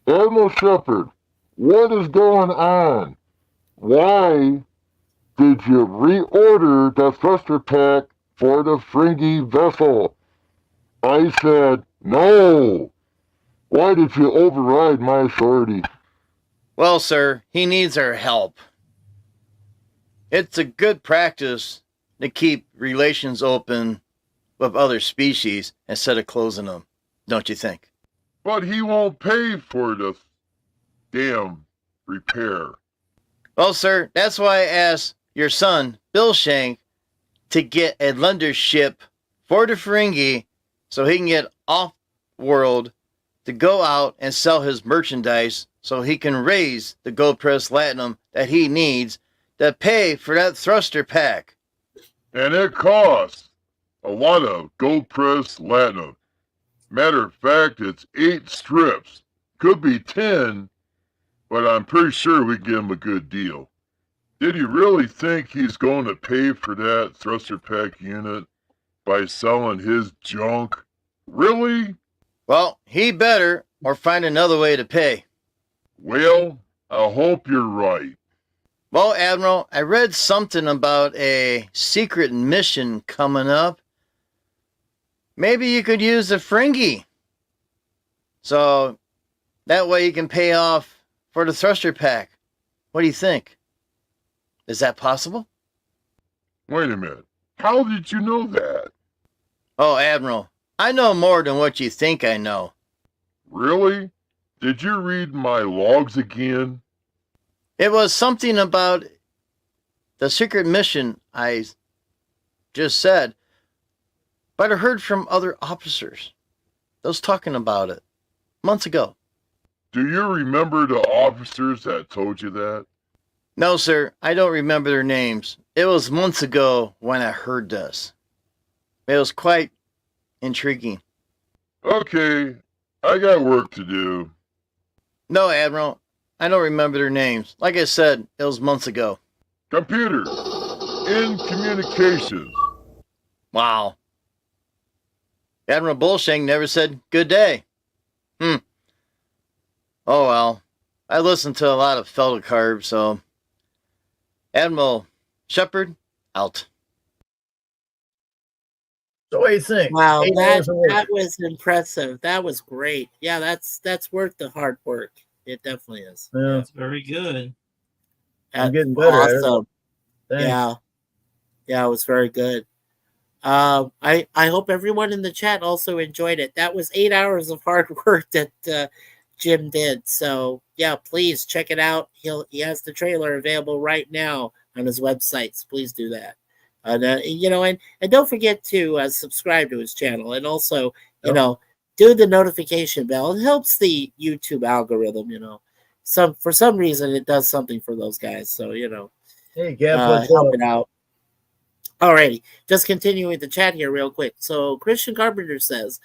Admiral Shepard, what is going on? Why did you reorder the thruster pack for the Fringy vessel? I said no. Why did you override my authority? Well, sir, he needs our help. It's a good practice to keep relations open with other species instead of closing them, don't you think? But he won't pay for the damn repair. Well, sir, that's why I asked your son, Bill Shank, to get a lender ship for the Ferengi so he can get off-world to go out and sell his merchandise so he can raise the gold press platinum that he needs to pay for that thruster pack. And it costs a lot of gold press latinum. Matter of fact, it's 8 strips. Could be 10, but I'm pretty sure we give him a good deal. Did you really think he's going to pay for that thruster pack unit by selling his junk? Really? Well, he better or find another way to pay. Well, I hope you're right. Well, Admiral, I read something about a secret mission coming up. Maybe you could use the Ferengi. So that way you can pay off for the thruster pack. What do you think? Is that possible? Wait a minute. How did you know that? Oh, Admiral, I know more than what you think I know. Really? Did you read my logs again? It was something about the secret mission I just said, but I heard from other officers. Those talking about it months ago. Do you remember the officers that told you that? No, sir, I don't remember their names. It was months ago when I heard this. It was quite intriguing. Okay, I got work to do. No, Admiral, I don't remember their names. Like I said, it was months ago. Computer, in communications. Wow. Admiral Bullshank never said good day. Oh well. I listened to a lot of Feldekarp, so Admiral Shepard, out. So what do you think? Wow, 8 that hours of work. that was impressive. That was great. Yeah, that's worth the hard work. It definitely is. Yeah, That's very good. I'm That's getting better at it. awesome. thanks. Yeah, it was very good. I hope everyone in the chat also enjoyed it. That was 8 hours of hard work that Jim did. So yeah, please check it out. He has the trailer available right now on his websites. Please do that. And and don't forget to subscribe to his channel, and also do the notification bell. It helps the YouTube algorithm. For some reason it does something for those guys. So Hey, Gab, help it out. Alrighty, just continuing the chat here real quick. So Christian Carpenter says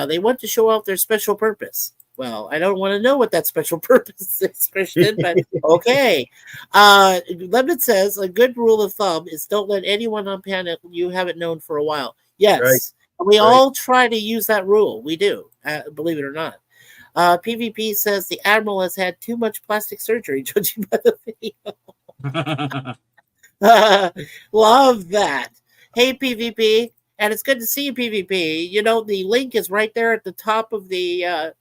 they want to show off their special purpose. Well, I don't want to know what that special purpose is, Christian, but okay. Lemon says a good rule of thumb is don't let anyone on panel you haven't known for a while. Yes, Right. we all try to use that rule. We do, believe it or not. PvP says the Admiral has had too much plastic surgery, judging by the video. Love that. Hey, PvP, and it's good to see you, PvP. The link is right there at the top of the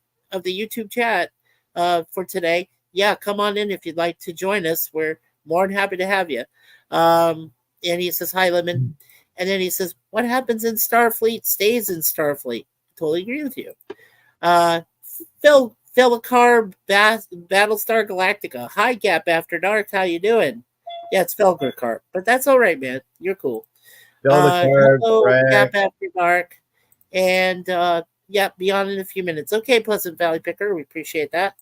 YouTube chat for today. Yeah, come on in if you'd like to join us. We're more than happy to have you. And he says, hi, Lemon. And then he says, what happens in Starfleet stays in Starfleet. Totally agree with you. Feldekarp, Battlestar Galactica. Hi, Gap After Dark. How you doing? Yeah, it's Feldekarp, but that's all right, man. You're cool. Hello, Gap After Dark. And be on in a few minutes. Okay, Pleasant Valley Picker, we appreciate that.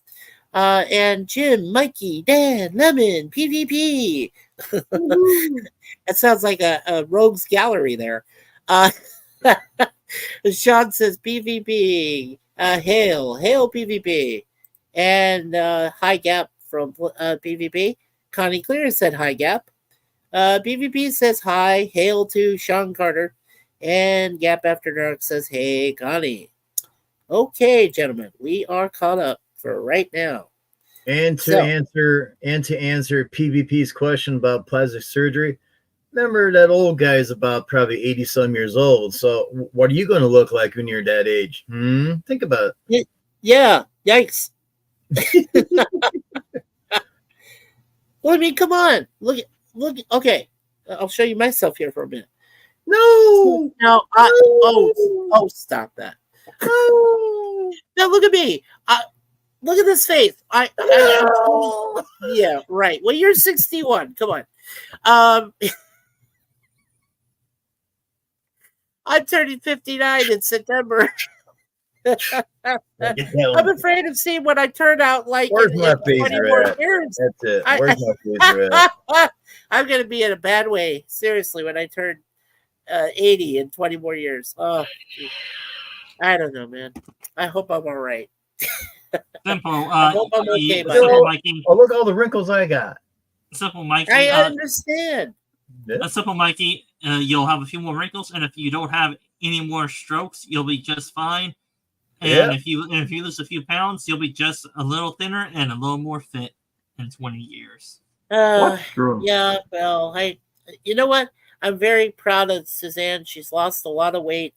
And Jim, Mikey, Dan, Lemon, PvP. That sounds like a rogues gallery there. Sean says PvP. Hail PvP. And High Gap from PvP. Connie Clear said hi, Gap. PvP says hi, hail to Sean Carter. And Gap After Dark says, hey, Connie. Okay, gentlemen, we are caught up for right now. And to answer PvP's question about plastic surgery, remember that old guy is about probably 80 some years old. So what are you going to look like when you're that age? Think about it. Yeah, yikes. Well, I mean, come on. Look. Okay, I'll show you myself here for a minute. No. No. Oh, stop that. Now look at me. Look at this face. Yeah, right. Well, you're 61. Come on. I'm turning 59 in September. I'm afraid of seeing what I turn out like Where's in my 20 more phaser at? years. That's it. Where's my phaser at? I'm going to be in a bad way, seriously, when I turn 80 in 20 more years. Oh, geez. I don't know, man. I hope I'm all right. Simple. I hope I'm okay, buddy. Simple Mikey. Oh, look at all the wrinkles I got. Simple Mikey. I understand. A Simple Mikey, you'll have a few more wrinkles, and if you don't have any more strokes, you'll be just fine. And if you lose a few pounds, you'll be just a little thinner and a little more fit in 20 years. Yeah, well, you know what? I'm very proud of Suzanne. She's lost a lot of weight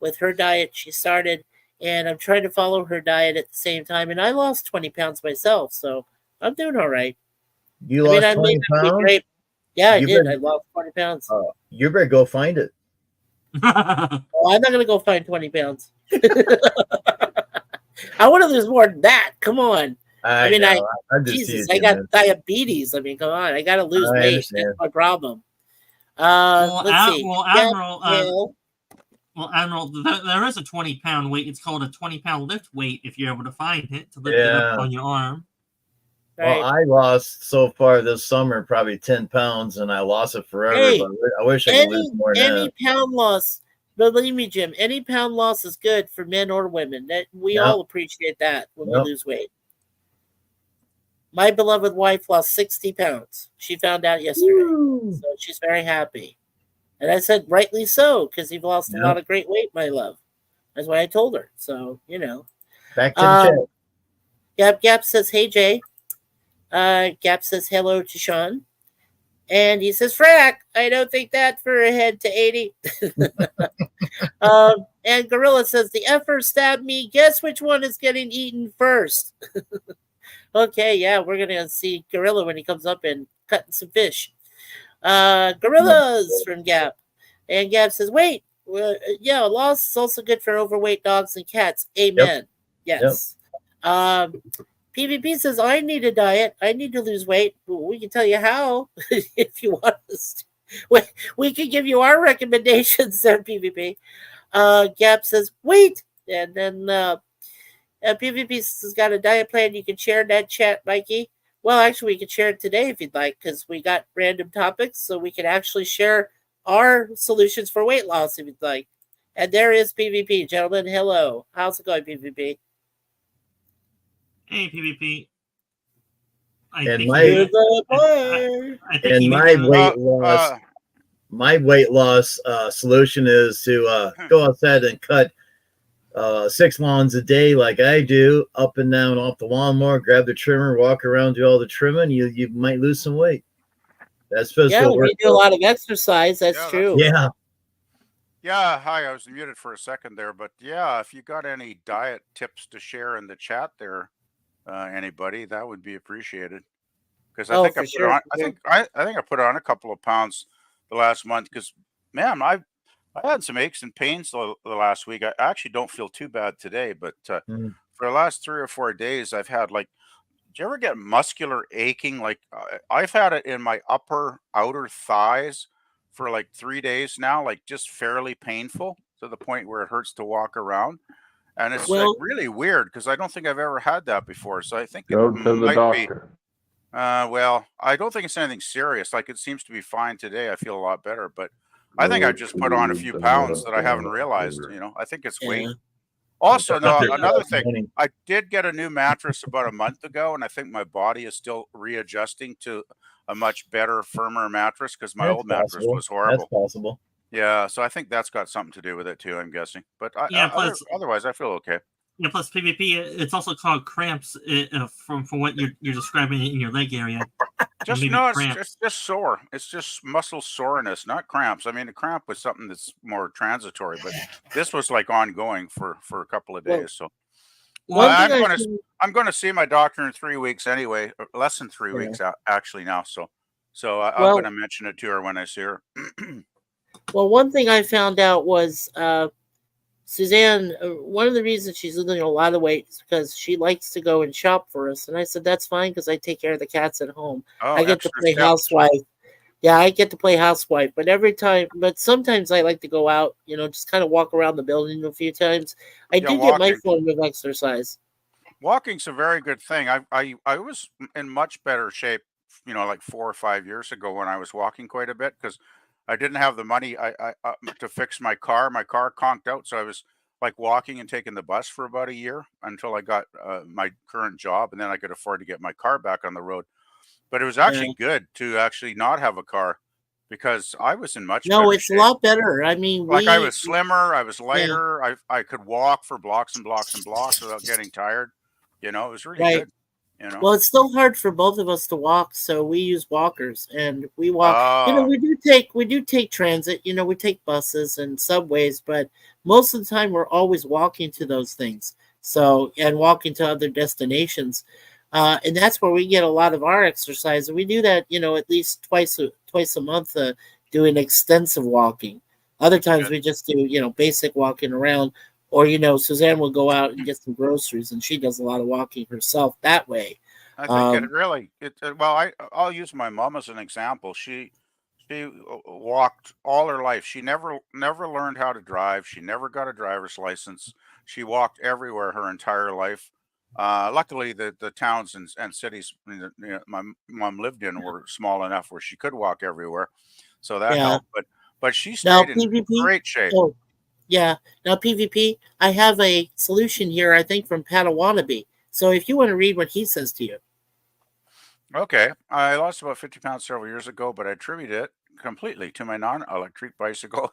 with her diet she started, and I'm trying to follow her diet at the same time. And I lost 20 pounds myself, so I'm doing all right. You lost 20 pounds? Great. Yeah, I did. I lost 20 pounds. You better go find it. Well, I'm not going to go find 20 pounds. I want to lose more than that. Come on. I got diabetes. I mean, come on. I got to lose weight. Understand. That's my problem. Let's see. Admiral, there is a 20-pound weight. It's called a 20-pound lift weight if you're able to find it to lift it up on your arm. Right. Well, I lost so far this summer probably 10 pounds, and I lost it forever. Hey, but I wish I could lose more now. Any pound loss, believe me, Jim, any pound loss is good for men or women. That we all appreciate that when we lose weight. My beloved wife lost 60 pounds. She found out yesterday. So she's very happy. And I said, rightly so, because you've lost a lot of great weight, my love. That's what I told her. So, you know. Back to the chat. Gap says, hey, Jay. Gap says hello to Sean. And he says, Frack, I don't think that for a head to 80. And Gorilla says, the effer stabbed me. Guess which one is getting eaten first? Okay, yeah, we're going to see Gorilla when he comes up and cutting some fish. Gorillas from Gap. And Gap says, wait, loss is also good for overweight dogs and cats. Amen. Yes. PvP says, I need a diet. I need to lose weight. We can tell you how if you want us to. We can give you our recommendations there, PvP. Gap says, wait. And then PvP has got a diet plan. You can share in that chat, Mikey. Well, actually, we can share it today if you'd like, because we got random topics, so we can actually share our solutions for weight loss if you'd like. And there is PvP, gentlemen. Hello. How's it going, PvP? Hey, PvP. My weight loss solution is to go outside and cut 6 lawns a day like I do, up and down off the lawnmower, grab the trimmer, walk around, do all the trimming. You might lose some weight. That's physical work. We do a lot of exercise. That's true. Yeah. Yeah, hi. I was muted for a second there, but yeah, if you got any diet tips to share in the chat there, anybody, that would be appreciated. Because I think I think I put on a couple of pounds the last month. Because man, I had some aches and pains the last week. I actually don't feel too bad today, but for the last 3 or 4 days, I've had do you ever get muscular aching? Like I've had it in my outer thighs for 3 days now, just fairly painful to the point where it hurts to walk around. And it's really weird because I don't think I've ever had that before. So I think go to the doctor. Well, I don't think it's anything serious. It seems to be fine today. I feel a lot better, but I think I just put on a few pounds that I haven't realized. I think it's weight. Also, no, That's another thing, Money. I did get a new mattress about a month ago, and I think my body is still readjusting to a much better, firmer mattress because my That's old mattress possible. was That's horrible. possible. Yeah, so I think that's got something to do with it too, I'm guessing. But Yeah, plus otherwise, I feel okay. Yeah, plus PvP, it's also called cramps from what you're describing in your leg area. Just Maybe no, cramps. it's just sore. It's just muscle soreness, not cramps. I mean, a cramp was something that's more transitory, but this was like ongoing for a couple of Well, days. So one I'm thing I going to can, I'm going to see my doctor in 3 weeks anyway, or less than 3 weeks actually now. So I'm well, going to mention it to her when I see her. well, one thing I found out was Suzanne. One of the reasons she's losing a lot of weight is because she likes to go and shop for us, and I said that's fine because I take care of the cats at home. Oh, I get to extra play steps. housewife. Yeah, I get to play housewife, but sometimes I like to go out, just kind of walk around the building a few times. I Yeah, do get my walking. form of exercise. Walking's a very good thing. I was in much better shape, like 4 or 5 years ago when I was walking quite a bit because I didn't have the money to fix my car. My car conked out, so I was like walking and taking the bus for about a year until I got my current job, and then I could afford to get my car back on the road. But it was Yeah. actually good to actually not have a car because I was in much No, better it's a shape. lot better. I mean, Like I was slimmer, I was yeah, lighter, I could walk for blocks and blocks and blocks without getting tired. It was really right. good. Well, it's still hard for both of us to walk, so we use walkers, and we walk. Oh, We do take transit. We take buses and subways, but most of the time we're always walking to those things. So and walking to other destinations, and that's where we get a lot of our exercise. And we do that, at least twice a month, doing extensive walking. Other times good. we just do basic walking around. Or Suzanne will go out and get some groceries, and she does a lot of walking herself that way. I think it really well, I'll use my mom as an example. She walked all her life. She never learned how to drive. She never got a driver's license. She walked everywhere her entire life. Luckily, the towns and cities my mom lived in were small enough where she could walk everywhere, so that Yeah. helped. But she Now stayed in PvP. great shape. Oh, yeah. Now PvP. I have a solution here. I think from Patawannabe. So if you want to read what he says to you. Okay, I lost about 50 pounds several years ago, but I attribute it completely to my non-electric bicycle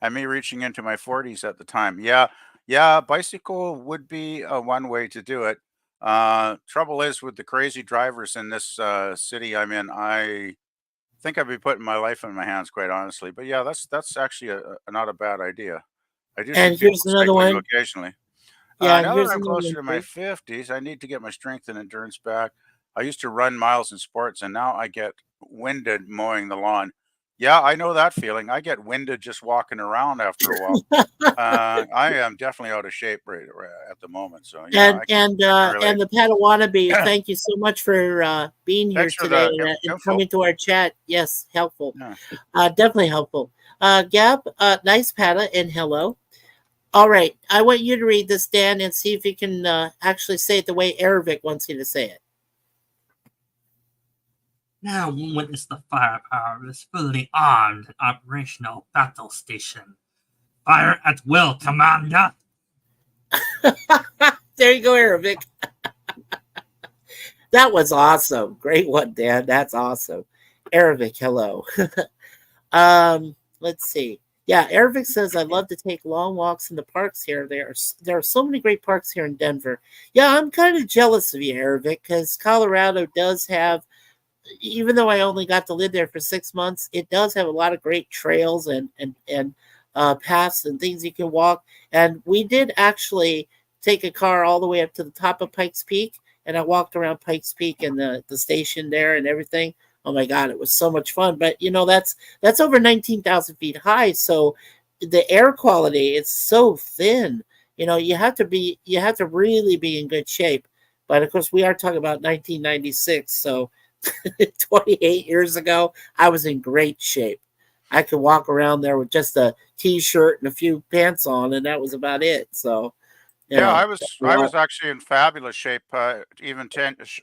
and me reaching into my 40s at the time. Yeah, bicycle would be one way to do it. Trouble is with the crazy drivers in this city I'm in, I think I'd be putting my life in my hands, quite honestly. But yeah, that's actually not a bad idea. I do see And people here's another cycling one. occasionally. Yeah, and Now that here's I'm another closer one to for my you. 50s, I need to get my strength and endurance back. I used to run miles in sports, and now I get winded mowing the lawn. Yeah, I know that feeling. I get winded just walking around after a while. I am definitely out of shape right at the moment. So yeah, And I can relate. the Patawannabe, thank you so much for being here Thanks for today the and info. coming to our chat. Yes, helpful. Yeah. Definitely helpful. Gab, nice Pata, and hello. All right, I want you to read this, Dan, and see if you can actually say it the way Aravic wants you to say it. Now witness the firepower of this fully armed and operational battle station. Fire at will, Commander. There you go, Aravic. That was awesome. Great one, Dan. That's awesome. Aravic, hello. Let's see. Yeah, Aravic says, I love to take long walks in the parks here. There are so many great parks here in Denver. Yeah, I'm kind of jealous of you, Aravic, because Colorado does have, even though I only got to live there for 6 months, it does have a lot of great trails and paths and things you can walk. And we did actually take a car all the way up to the top of Pikes Peak, and I walked around Pikes Peak and the station there and everything. Oh my God, it was so much fun. But that's over 19,000 feet high. So the air quality is so thin. You have to really be in good shape. But of course, we are talking about 1996. So 28 years ago, I was in great shape. I could walk around there with just a t-shirt and a few pants on, and that was about it. So yeah, I was actually in fabulous shape, even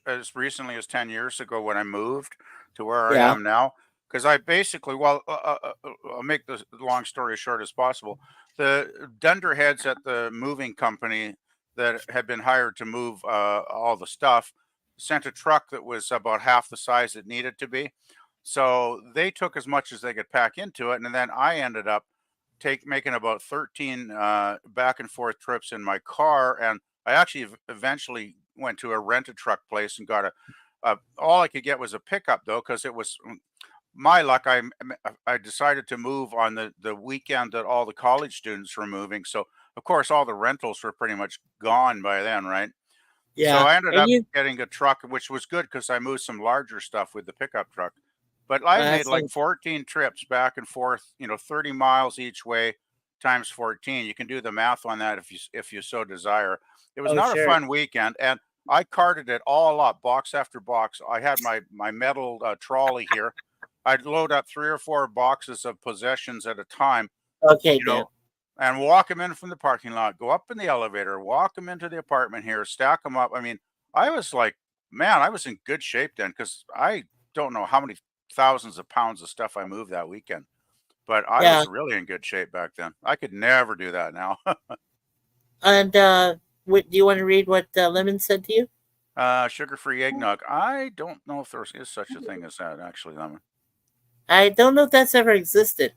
as recently as 10 years ago when I moved to where I am now. because I basically, I'll make this long story as short as possible. The dunderheads at the moving company that had been hired to move all the stuff sent a truck that was about half the size it needed to be. So they took as much as they could pack into it, and then I ended up making about 13 back and forth trips in my car, and I actually eventually went to a rented truck place and got all I could get was a pickup though, because it was my luck. I decided to move on the weekend that all the college students were moving, so of course all the rentals were pretty much gone by then, right? So Yeah. I ended And up you, getting a truck, which was good because I moved some larger stuff with the pickup truck. But I made like awesome. 14 trips back and forth, 30 miles each way times 14. You can do the math on that if you so desire. It was Oh, not a sure. fun weekend, and I carted it all up, box after box. I had my metal trolley here. I'd load up 3 or 4 boxes of possessions at a time, Okay, you Dan. know, and walk them in from the parking lot, go up in the elevator, walk them into the apartment here, stack them up. I mean, I was like, man, I was in good shape then because I don't know how many thousands of pounds of stuff I moved that weekend, but I Yeah. was really in good shape back then. I could never do that now. And do you want to read what Lemon said to you? Sugar-free eggnog. I don't know if there is such a thing as that, actually, Lemon. I don't know if that's ever existed.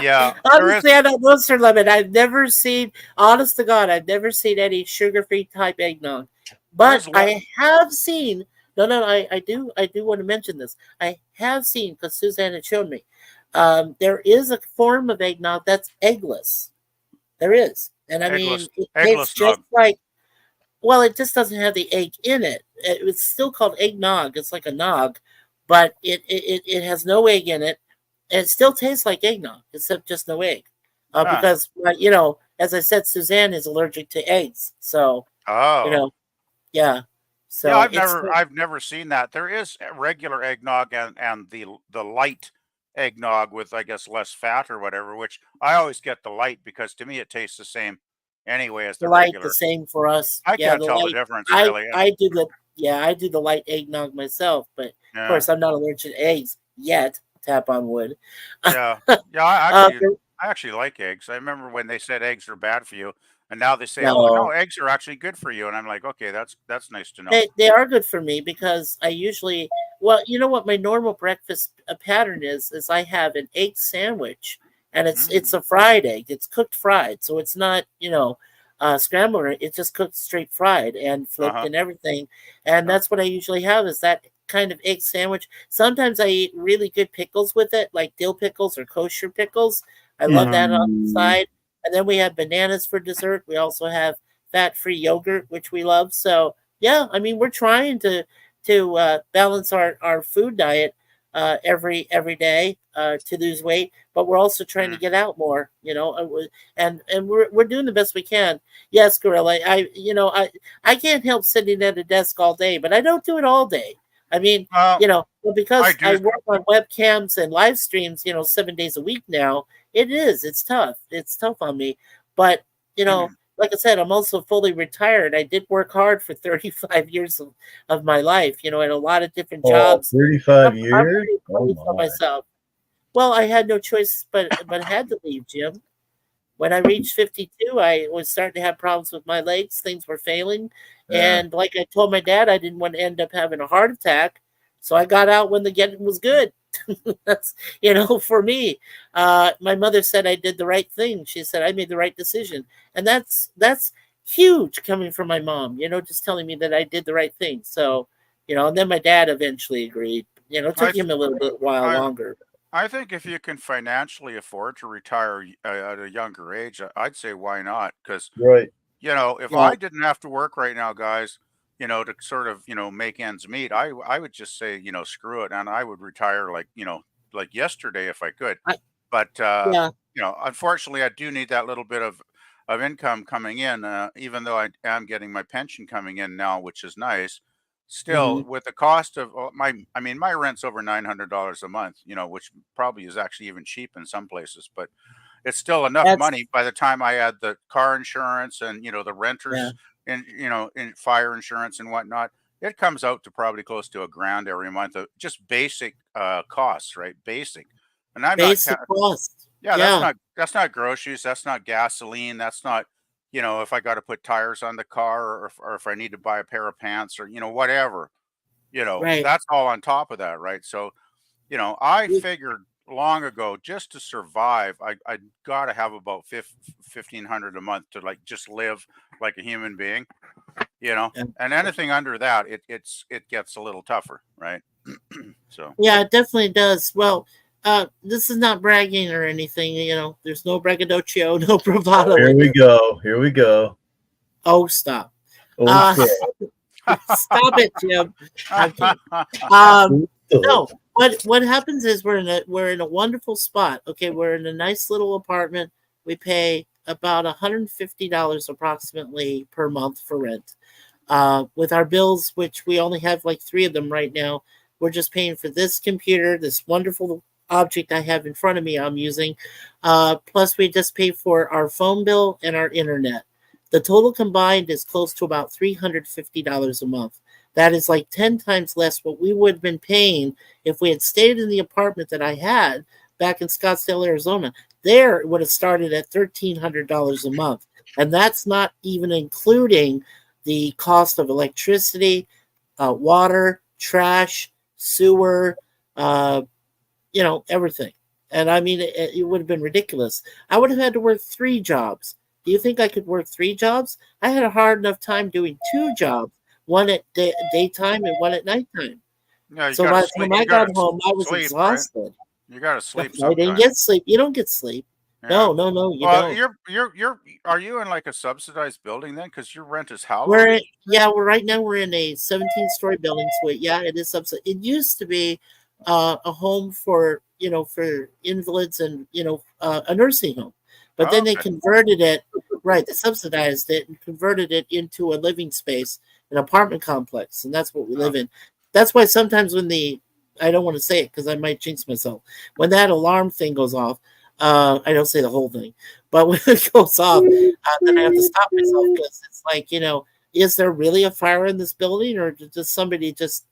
Yeah, there is. Honestly, I don't know, Sir Lemon. I've never seen, honest to God, I've never seen any sugar-free type eggnog. But There's I have seen. No, I do want to mention this. I have seen because Suzanne had shown me. There is a form of eggnog that's eggless. There is, and I mean, Eggless, it tastes eggless just nog. like. Well, it just doesn't have the egg in it. It's still called eggnog. It's like a nog, but it has no egg in it, and it still tastes like eggnog, except just no egg. Huh. Because as I said, Suzanne is allergic to eggs, so Oh. yeah. So Yeah, it's I've never seen that. There is a regular eggnog and the light eggnog with, I guess, less fat or whatever, which I always get the light because to me it tastes the same anyway as the the light the regular. same for us. I Yeah, can't the tell the light. difference I really. I do the I do the light eggnog myself, but of Yeah, course I'm not allergic to eggs yet. Tap on wood. yeah, yeah. Uh, I actually like eggs. I remember when they said eggs are bad for you, and now they say, oh no, no. eggs are actually good for you, and I'm like, okay, that's nice to know. They are good for me because I usually, well, you know what my normal breakfast pattern is I have an egg sandwich, and it's a fried egg. It's cooked fried, so it's not scrambled. It's just cooked straight fried and flipped Uh-huh. and everything, and that's what I usually have is that kind of egg sandwich. Sometimes I eat really good pickles with it, like dill pickles or kosher pickles. I love that on the side, and then we have bananas for dessert. We also have fat-free yogurt, which we love. So yeah, I mean, we're trying to balance our food diet every day to lose weight, but we're also trying to get out more. And we're doing the best we can. Yes, Gorilla. I can't help sitting at a desk all day, but I don't do it all day. I mean, Well, because I I do. work on webcams and live streams, 7 days a week now. It's tough. It's tough on me, but like I said, I'm also fully retired. I did work hard for 35 years of my life, at a lot of different jobs. 35 I'm years? pretty Oh pleased with my. myself. Well, I had no choice but had to leave, Jim. When I reached 52, I was starting to have problems with my legs. Things were failing. Yeah. And like I told my dad, I didn't want to end up having a heart attack. So I got out when the getting was good. That's, for me. My mother said I did the right thing. She said I made the right decision. And that's huge coming from my mom, just telling me that I did the right thing. So, and then my dad eventually agreed. It I took th- him a little bit while I longer. I think if you can financially afford to retire at a younger age, I'd say why not? Because Right. if Yeah. I didn't have to work right now, guys, to sort of make ends meet, I would just say screw it, and I would retire like yesterday if I could. I, But yeah. unfortunately, I do need that little bit of income coming in, even though I am getting my pension coming in now, which is nice. Still, Mhm. with the cost of my rent's over $900 a month, which probably is actually even cheap in some places, but it's still enough That's money by the time I add the car insurance and the yeah. renters and in fire insurance and whatnot. it comes out to probably close to $1,000 every month of just basic costs, right? Basic. And I'm Basic not cost. yeah, Yeah. that's not groceries, that's not gasoline, that's not, if I got to put tires on the car, or if I need to buy a pair of pants, or whatever, Right. that's all on top of that, right? So, I figured long ago, just to survive, I got to have about 1,500 a month to like just live like a human being, Yeah. and anything under that, it gets a little tougher, right? So Yeah, it definitely does. Well, this is not bragging or anything. There's no braggadocio, no bravado. Here we go. Here we go. Oh, stop. Okay. Stop it, Jim. I'm kidding. No, what happens is we're in a wonderful spot. Okay, we're in a nice little apartment. We pay about $150 approximately per month for rent. With our bills, which we only have like 3 of them right now, we're just paying for this computer, this wonderful object I have in front of me I'm using. Plus, we just pay for our phone bill and our internet. The total combined is close to about $350 a month. That is like 10 times less what we would have been paying if we had stayed in the apartment that I had back in Scottsdale, Arizona. There, it would have started at $1,300 a month. And that's not even including the cost of electricity, water, trash, sewer, everything. And I mean, it would have been ridiculous. I would have had to work 3 jobs. Do you think I could work 3 jobs? I had a hard enough time doing 2 jobs, one at daytime and one at nighttime. yeah, So by the time I got home, I was exhausted. Right? You got to sleep. I didn't get sleep. You don't get sleep. Yeah. No, you don't. Are you in like a subsidized building then? Because your rent is how? We're right now we're in a 17-story building. So yeah, it is subsidized. It used to be a home for for invalids and a nursing home, but then they converted it. Right, they subsidized it and converted it into a living space, an apartment complex, and that's what we live in. That's why sometimes when I don't want to say it because I might jinx myself. When that alarm thing goes off, I don't say the whole thing, but when it goes off, then I have to stop myself because it's like, is there really a fire in this building, or does somebody just,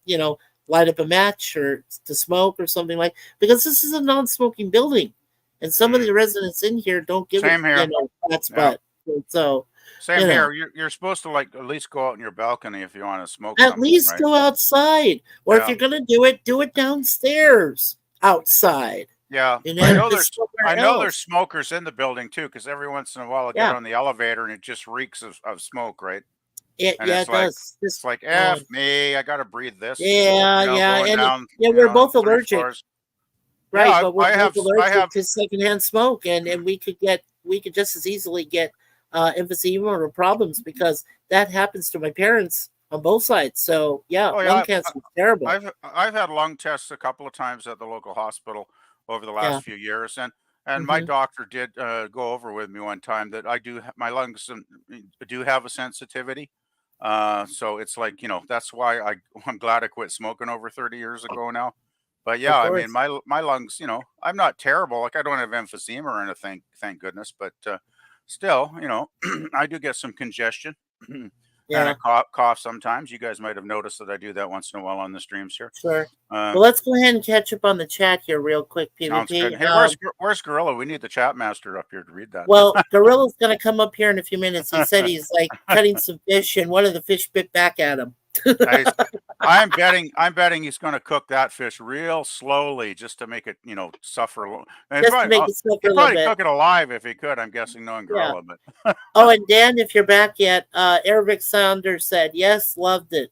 light up a match or to smoke or something like? Because this is a non-smoking building, and some of the residents in here don't give Same here. that's butt. So same here. You're supposed to like at least go out on your balcony if you want to smoke. At least right? go outside, or if you're gonna do it downstairs outside. Yeah, I know there's smokers in the building too, because every once in a while I get on the elevator and it just reeks of smoke, right? It does. It's like F me, I gotta breathe this. Yeah, and down, we're both allergic, right? Yeah, but we're both allergic to secondhand smoke, and we could just as easily get emphysema or problems because that happens to my parents on both sides. So lung cancer is terrible. I've had lung tests a couple of times at the local hospital over the last few years, and my doctor did go over with me one time that my lungs do have a sensitivity. So it's like, that's why I'm glad I quit smoking over 30 years ago now. But yeah, I mean, my lungs, I'm not terrible. Like I don't have emphysema or anything, thank goodness. But still, I do get some congestion. And I cough sometimes. You guys might have noticed that I do that once in a while on the streams here. Sure. Well, let's go ahead and catch up on the chat here real quick, PvP. Sounds good. Hey, where's Gorilla? We need the chat master up here to read that. Well, Gorilla's going to come up here in a few minutes. He said he's like cutting some fish, and one of the fish bit back at him. Nice. I'm betting he's going to cook that fish real slowly just to make it, suffer a little. And he'd probably cook it alive if he could. I'm guessing, knowing Gorilla. But oh, and Dan, if you're back yet, Eric Saunders said yes, loved it.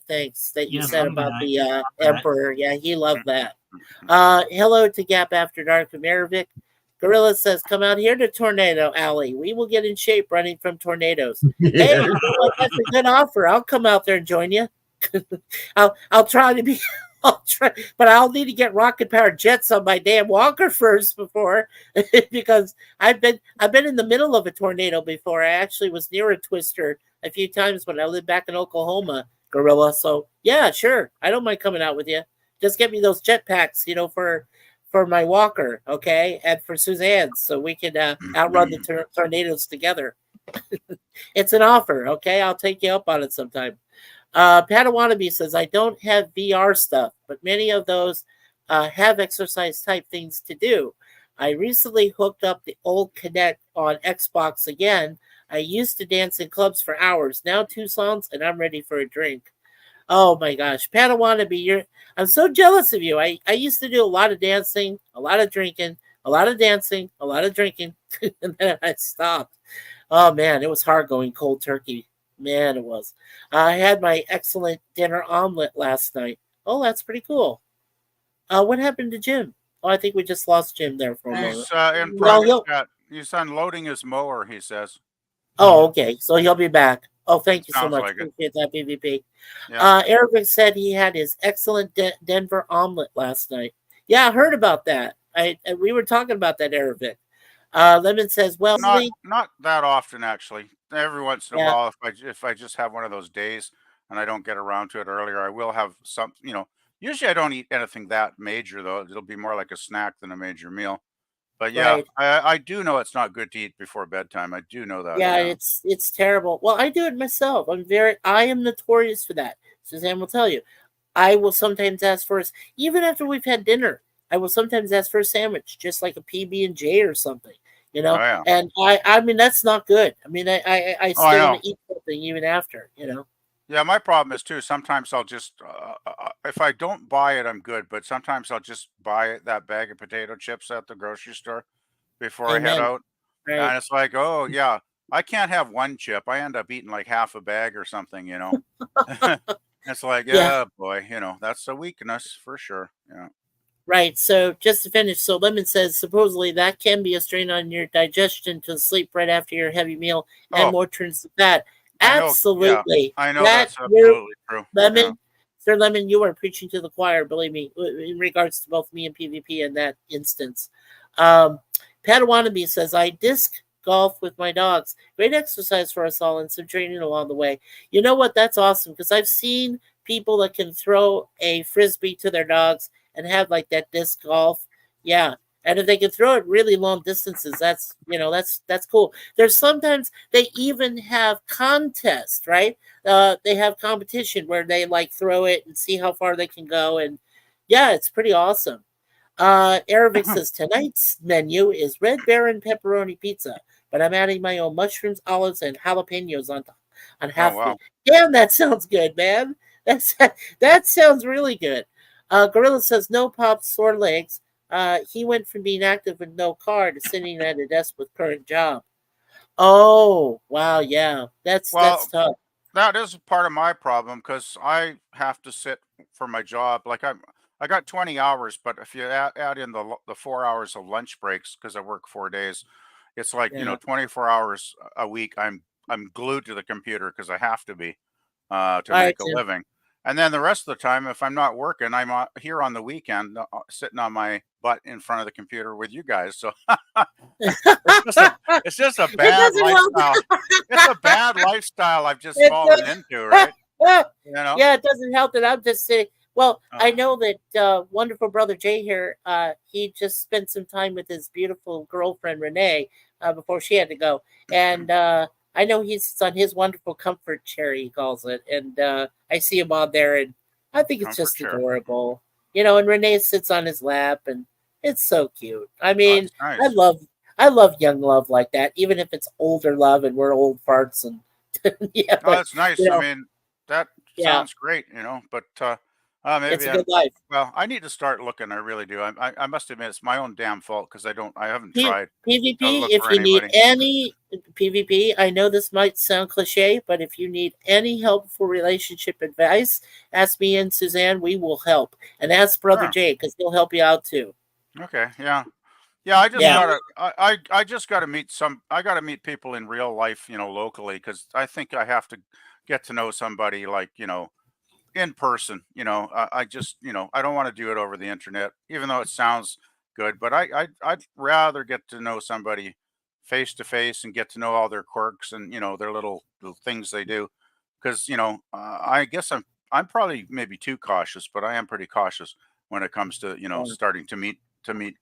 Thanks that you said about the Emperor. Yeah, he loved that. Hello to Gap After Dark from Ervik. Gorilla says, come out here to Tornado Alley. We will get in shape running from tornadoes. Hey, that's a good offer. I'll come out there and join you. I'll try to be, but I'll need to get rocket powered jets on my damn walker first before, because I've been in the middle of a tornado before. I actually was near a twister a few times when I lived back in Oklahoma, Gorilla. So yeah, sure. I don't mind coming out with you. Just get me those jetpacks, for my walker, okay, and for Suzanne, so we can outrun the tornadoes together. It's an offer, okay? I'll take you up on it sometime. Padawannabe says, I don't have VR stuff, but many of those have exercise type things to do. I recently hooked up the old Kinect on Xbox again. I used to dance in clubs for hours. Now 2 songs and I'm ready for a drink. Oh my gosh, Padawannabe, I'm so jealous of you. I used to do a lot of dancing, a lot of drinking, a lot of dancing, a lot of drinking, and then I stopped. Oh man, it was hard going cold turkey. Man, it was. I had my excellent dinner omelet last night. Oh, that's pretty cool. What happened to Jim? Oh, I think we just lost Jim there for a moment. He's in private chat. He's unloading his mower, he says. Oh, okay. So he'll be back. Oh, thank you so Sounds much. like it. Appreciate that, PvP. Yeah. Arabic said he had his excellent Denver omelet last night. Yeah, I heard about that. We were talking about that, Arabic. Lemon says, well, not that often actually. Every once in a while, if I just have one of those days and I don't get around to it earlier, I will have some. Usually I don't eat anything that major though. It'll be more like a snack than a major meal. But yeah, Right. I do know it's not good to eat before bedtime. I do know that. Yeah, it's terrible. Well, I do it myself. I am notorious for that. Suzanne will tell you. I will sometimes ask for even after we've had dinner. I will sometimes ask for a sandwich, just like a PB&J or something, Oh, yeah. And I mean that's not good. I mean I still I know. want to eat something even after, Yeah, my problem is too. Sometimes I'll just, if I don't buy it, I'm good. But sometimes I'll just buy that bag of potato chips at the grocery store before I head Amen. out, Right. and it's like, oh yeah, I can't have one chip. I end up eating like half a bag or something. It's like, Yeah. boy, that's a weakness for sure. Yeah. Right. So just to finish, so Lemon says supposedly that can be a strain on your digestion to sleep right after your heavy meal and Oh. more turns to fat. I know, yeah, Absolutely. I know That that's absolutely true. Lemon, Yeah. Sir Lemon, you are preaching to the choir, believe me, in regards to both me and PvP in that instance. Padawannabe says, I disc golf with my dogs. Great exercise for us all and some training along the way. You know what? That's awesome because I've seen people that can throw a frisbee to their dogs and have like that disc golf. Yeah. And if they can throw it really long distances, that's cool. There's sometimes they even have contests, right? They have competition where they like throw it and see how far they can go. And yeah, it's pretty awesome. Arabic says tonight's menu is Red Baron pepperoni pizza, but I'm adding my own mushrooms, olives, and jalapenos on half. Oh, wow. Damn, that sounds good, man. That sounds really good. Gorilla says no pops, sore legs. He went from being active with no car to sitting at a desk with current job. Oh, wow, yeah, that's tough. That is part of my problem because I have to sit for my job. Like I got 20 hours, but if you add in the 4 hours of lunch breaks because I work 4 days, it's like Yeah. 24 hours a week. I'm glued to the computer because I have to be to All make right, a Jim. living. And then the rest of the time, if I'm not working, I'm here on the weekend, sitting on my butt in front of the computer with you guys. So it's just a bad doesn't help. lifestyle. It's a bad lifestyle I've just It fallen does- into, right? Yeah, it doesn't help that I'm just saying. Well, I Oh. know that wonderful brother Jay here. He just spent some time with his beautiful girlfriend Renee before she had to go, and I know he's on his wonderful comfort chair. He calls it, and I see him on there, and I think it's Comfort just chair. adorable. And Renee sits on his lap, and it's so cute. I mean, That's I nice. I love young love like that, even if it's older love and we're old farts and yeah, Oh, but that's nice. you know, I mean, that yeah, sounds great, but it's maybe a good life. I need to start looking. I really do. I must admit it's my own damn fault because I haven't P- tried to PvP, look if for you need anybody. any PvP, I know this might sound cliche, but if you need any helpful relationship advice, ask me and Suzanne. We will help. And ask Brother Sure. Jay because he'll help you out too. Okay, yeah. Yeah, I just Yeah. I just gotta meet I gotta meet people in real life, locally, because I think I have to get to know somebody like, in person. I just, I don't want to do it over the internet, even though it sounds good, but I'd rather get to know somebody face to face and get to know all their quirks and, their little things they do. Because, I guess I'm probably maybe too cautious, but I am pretty cautious when it comes to, Yeah. starting to meet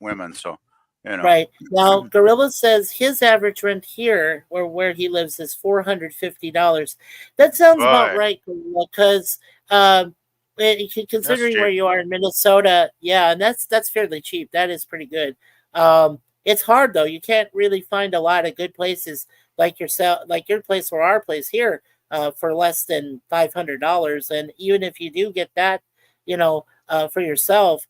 women. So You know. Right. Now, Gorilla says his average rent here, or where he lives, is $450. That sounds about right, because considering where you are in Minnesota, yeah, and that's fairly cheap. That is pretty good. It's hard though. You can't really find a lot of good places like your place or our place here, for less than $500. And even if you do get that, for yourself,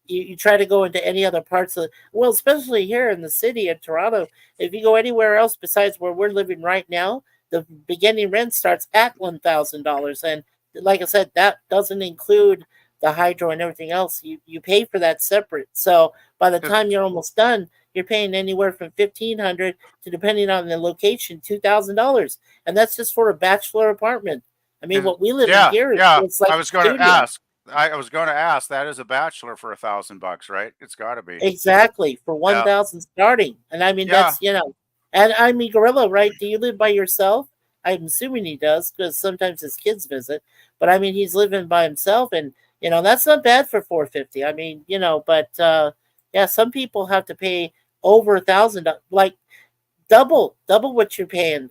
you try to go into any other parts of well, especially here in the city of Toronto. If you go anywhere else besides where we're living right now, the beginning rent starts at $1,000, and like I said, that doesn't include the hydro and everything else. You pay for that separate. So by the time you're almost done, you're paying anywhere from $1,500 to, depending on the location, $2,000, and that's just for a bachelor apartment. I mean, what we live in here, it's like I was going to ask. I was going to ask. That is a bachelor for $1,000, right? It's got to be exactly for 1,000 starting, and I mean that's and I mean Gorilla, right? Do you live by yourself? I'm assuming he does because sometimes his kids visit, but I mean he's living by himself, and that's not bad for $450. I mean but some people have to pay over $1,000, like double what you're paying,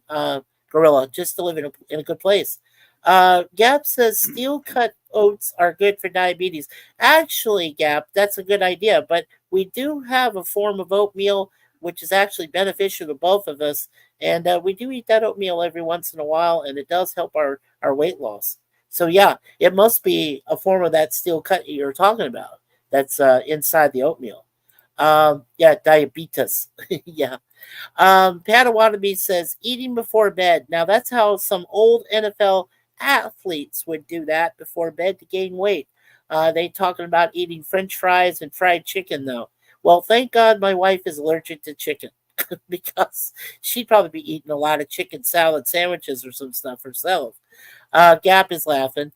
Gorilla, just to live in a good place. Gap says steel cut oats are good for diabetes. Actually, Gap, that's a good idea, but we do have a form of oatmeal which is actually beneficial to both of us, and we do eat that oatmeal every once in a while, and it does help our weight loss. So yeah, it must be a form of that steel cut you're talking about that's inside the oatmeal. Diabetes. Yeah. Padawannabe says eating before bed. Now that's how some old NFL athletes would do that before bed to gain weight. They talking about eating French fries and fried chicken though. Well, thank God my wife is allergic to chicken because she'd probably be eating a lot of chicken salad sandwiches or some stuff herself. Gap is laughing.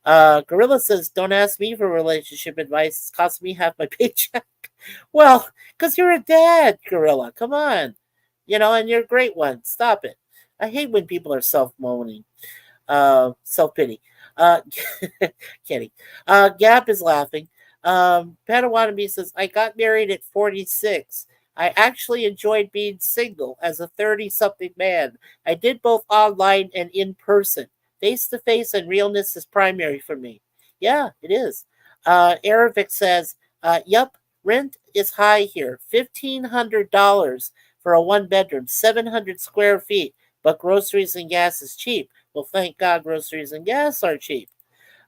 Gorilla says, don't ask me for relationship advice. It's costing me half my paycheck. Well, because you're a dad, Gorilla. Come on. And you're a great one. Stop it. I hate when people are self-moaning. Self-pity. Kidding. Gap is laughing. Padawannabe says, I got married at 46. I actually enjoyed being single as a 30-something man. I did both online and in person. Face-to-face and realness is primary for me. Yeah, it is. Aravic says, yep, rent is high here. $1,500 for a one-bedroom, 700 square feet, but groceries and gas is cheap. Well, thank God groceries and gas are cheap.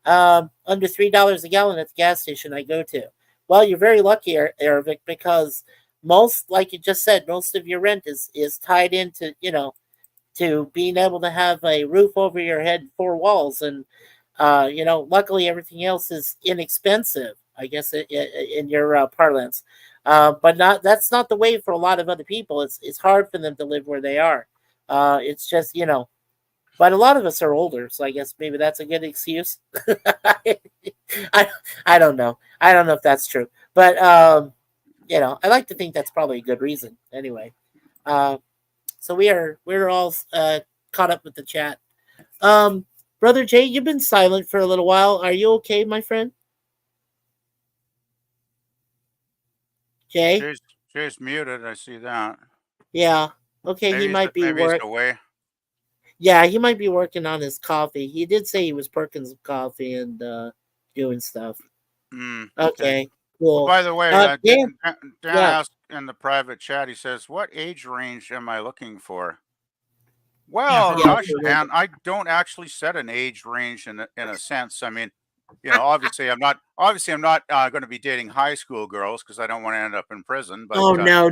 Under $3 a gallon at the gas station I go to. Well, you're very lucky, Aravic, because most, like you just said, most of your rent is tied into, to being able to have a roof over your head, 4 walls, and luckily everything else is inexpensive, I guess, in your parlance. But that's not the way for a lot of other people. It's hard for them to live where they are. It's just but a lot of us are older, so I guess maybe that's a good excuse. I don't know. I don't know if that's true, but I like to think that's probably a good reason. Anyway, so we're all caught up with the chat. Brother Jay, you've been silent for a little while. Are you okay, my friend? Jay? Jay's muted. I see that. Yeah. Okay, maybe he might be he's away. Yeah, he might be working on his coffee. He did say he was perking some coffee and doing stuff. Okay, cool. By the way, Dan asked in the private chat, he says, what age range am I looking for? Well, Dan, I don't actually set an age range in a sense. I mean, obviously I'm not going to be dating high school girls because I don't want to end up in prison. But no.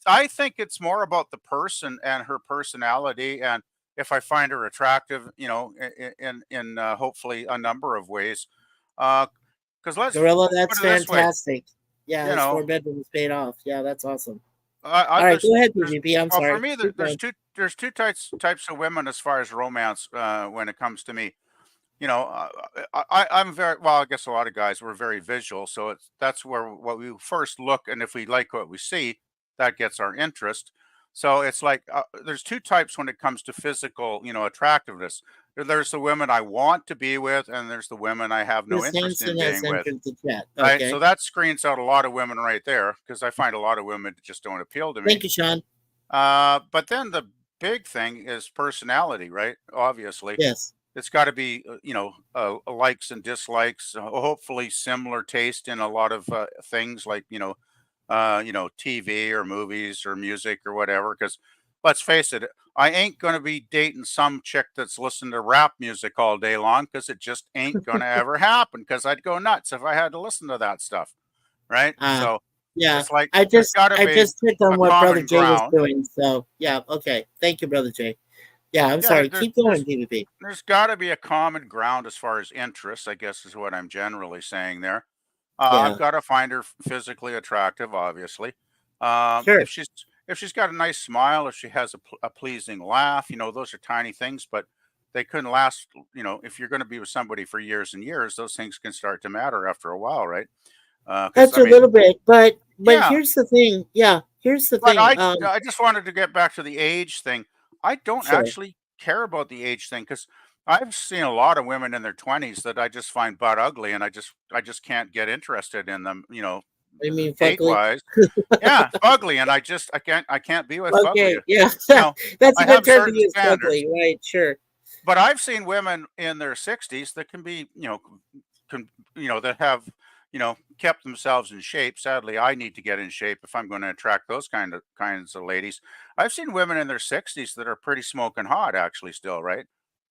I think it's more about the person and her personality, and if I find her attractive, in hopefully a number of ways. Because Gorilla, that's fantastic. Yeah, his 4 bedrooms paid off. Yeah, that's awesome. All right, go ahead, PvP. I'm sorry. For me, there's two types of women as far as romance when it comes to me. I'm very well. I guess a lot of guys were very visual, so that's where what we first look, and if we like what we see, that gets our interest. So it's like there's two types when it comes to physical, attractiveness. There's the women I want to be with, and there's the women I have no Miss interest in Hanson has being with. entered the chat. Right. Okay. So that screens out a lot of women right there because I find a lot of women that just don't appeal to me. Thank you, Sean. But then the big thing is personality, right? Obviously. Yes. It's got to be, likes and dislikes, hopefully similar taste in a lot of things like, TV or movies or music or whatever. Because let's face it, I ain't going to be dating some chick that's listening to rap music all day long because it just ain't going to ever happen because I'd go nuts if I had to listen to that stuff. Right. So yeah, it's like I just clicked on a what Brother common Jay was ground. doing. So yeah, okay. Thank you, Brother Jay. Yeah, I'm sorry. Keep going, PvP. There's got to be a common ground as far as interests, I guess is what I'm generally saying there. I've got to find her physically attractive, obviously. Sure. If she's got a nice smile, if she has a pleasing laugh, those are tiny things, but they couldn't last. If you're going to be with somebody for years and years, those things can start to matter after a while, right? That's a little bit, but yeah. Here's the thing. Yeah, here's the thing. I just wanted to get back to the age thing. I don't actually care about the age thing because I've seen a lot of women in their 20s that I just find butt ugly, and I just can't get interested in them. I mean, date wise, yeah, fugly, and I can't be with fugly. Yeah, that's a good term to use, fugly, right? Sure. But I've seen women in their 60s that can be, that have, kept themselves in shape. Sadly, I need to get in shape if I'm going to attract those kinds of ladies. I've seen women in their 60s that are pretty smoking hot, actually, still, right?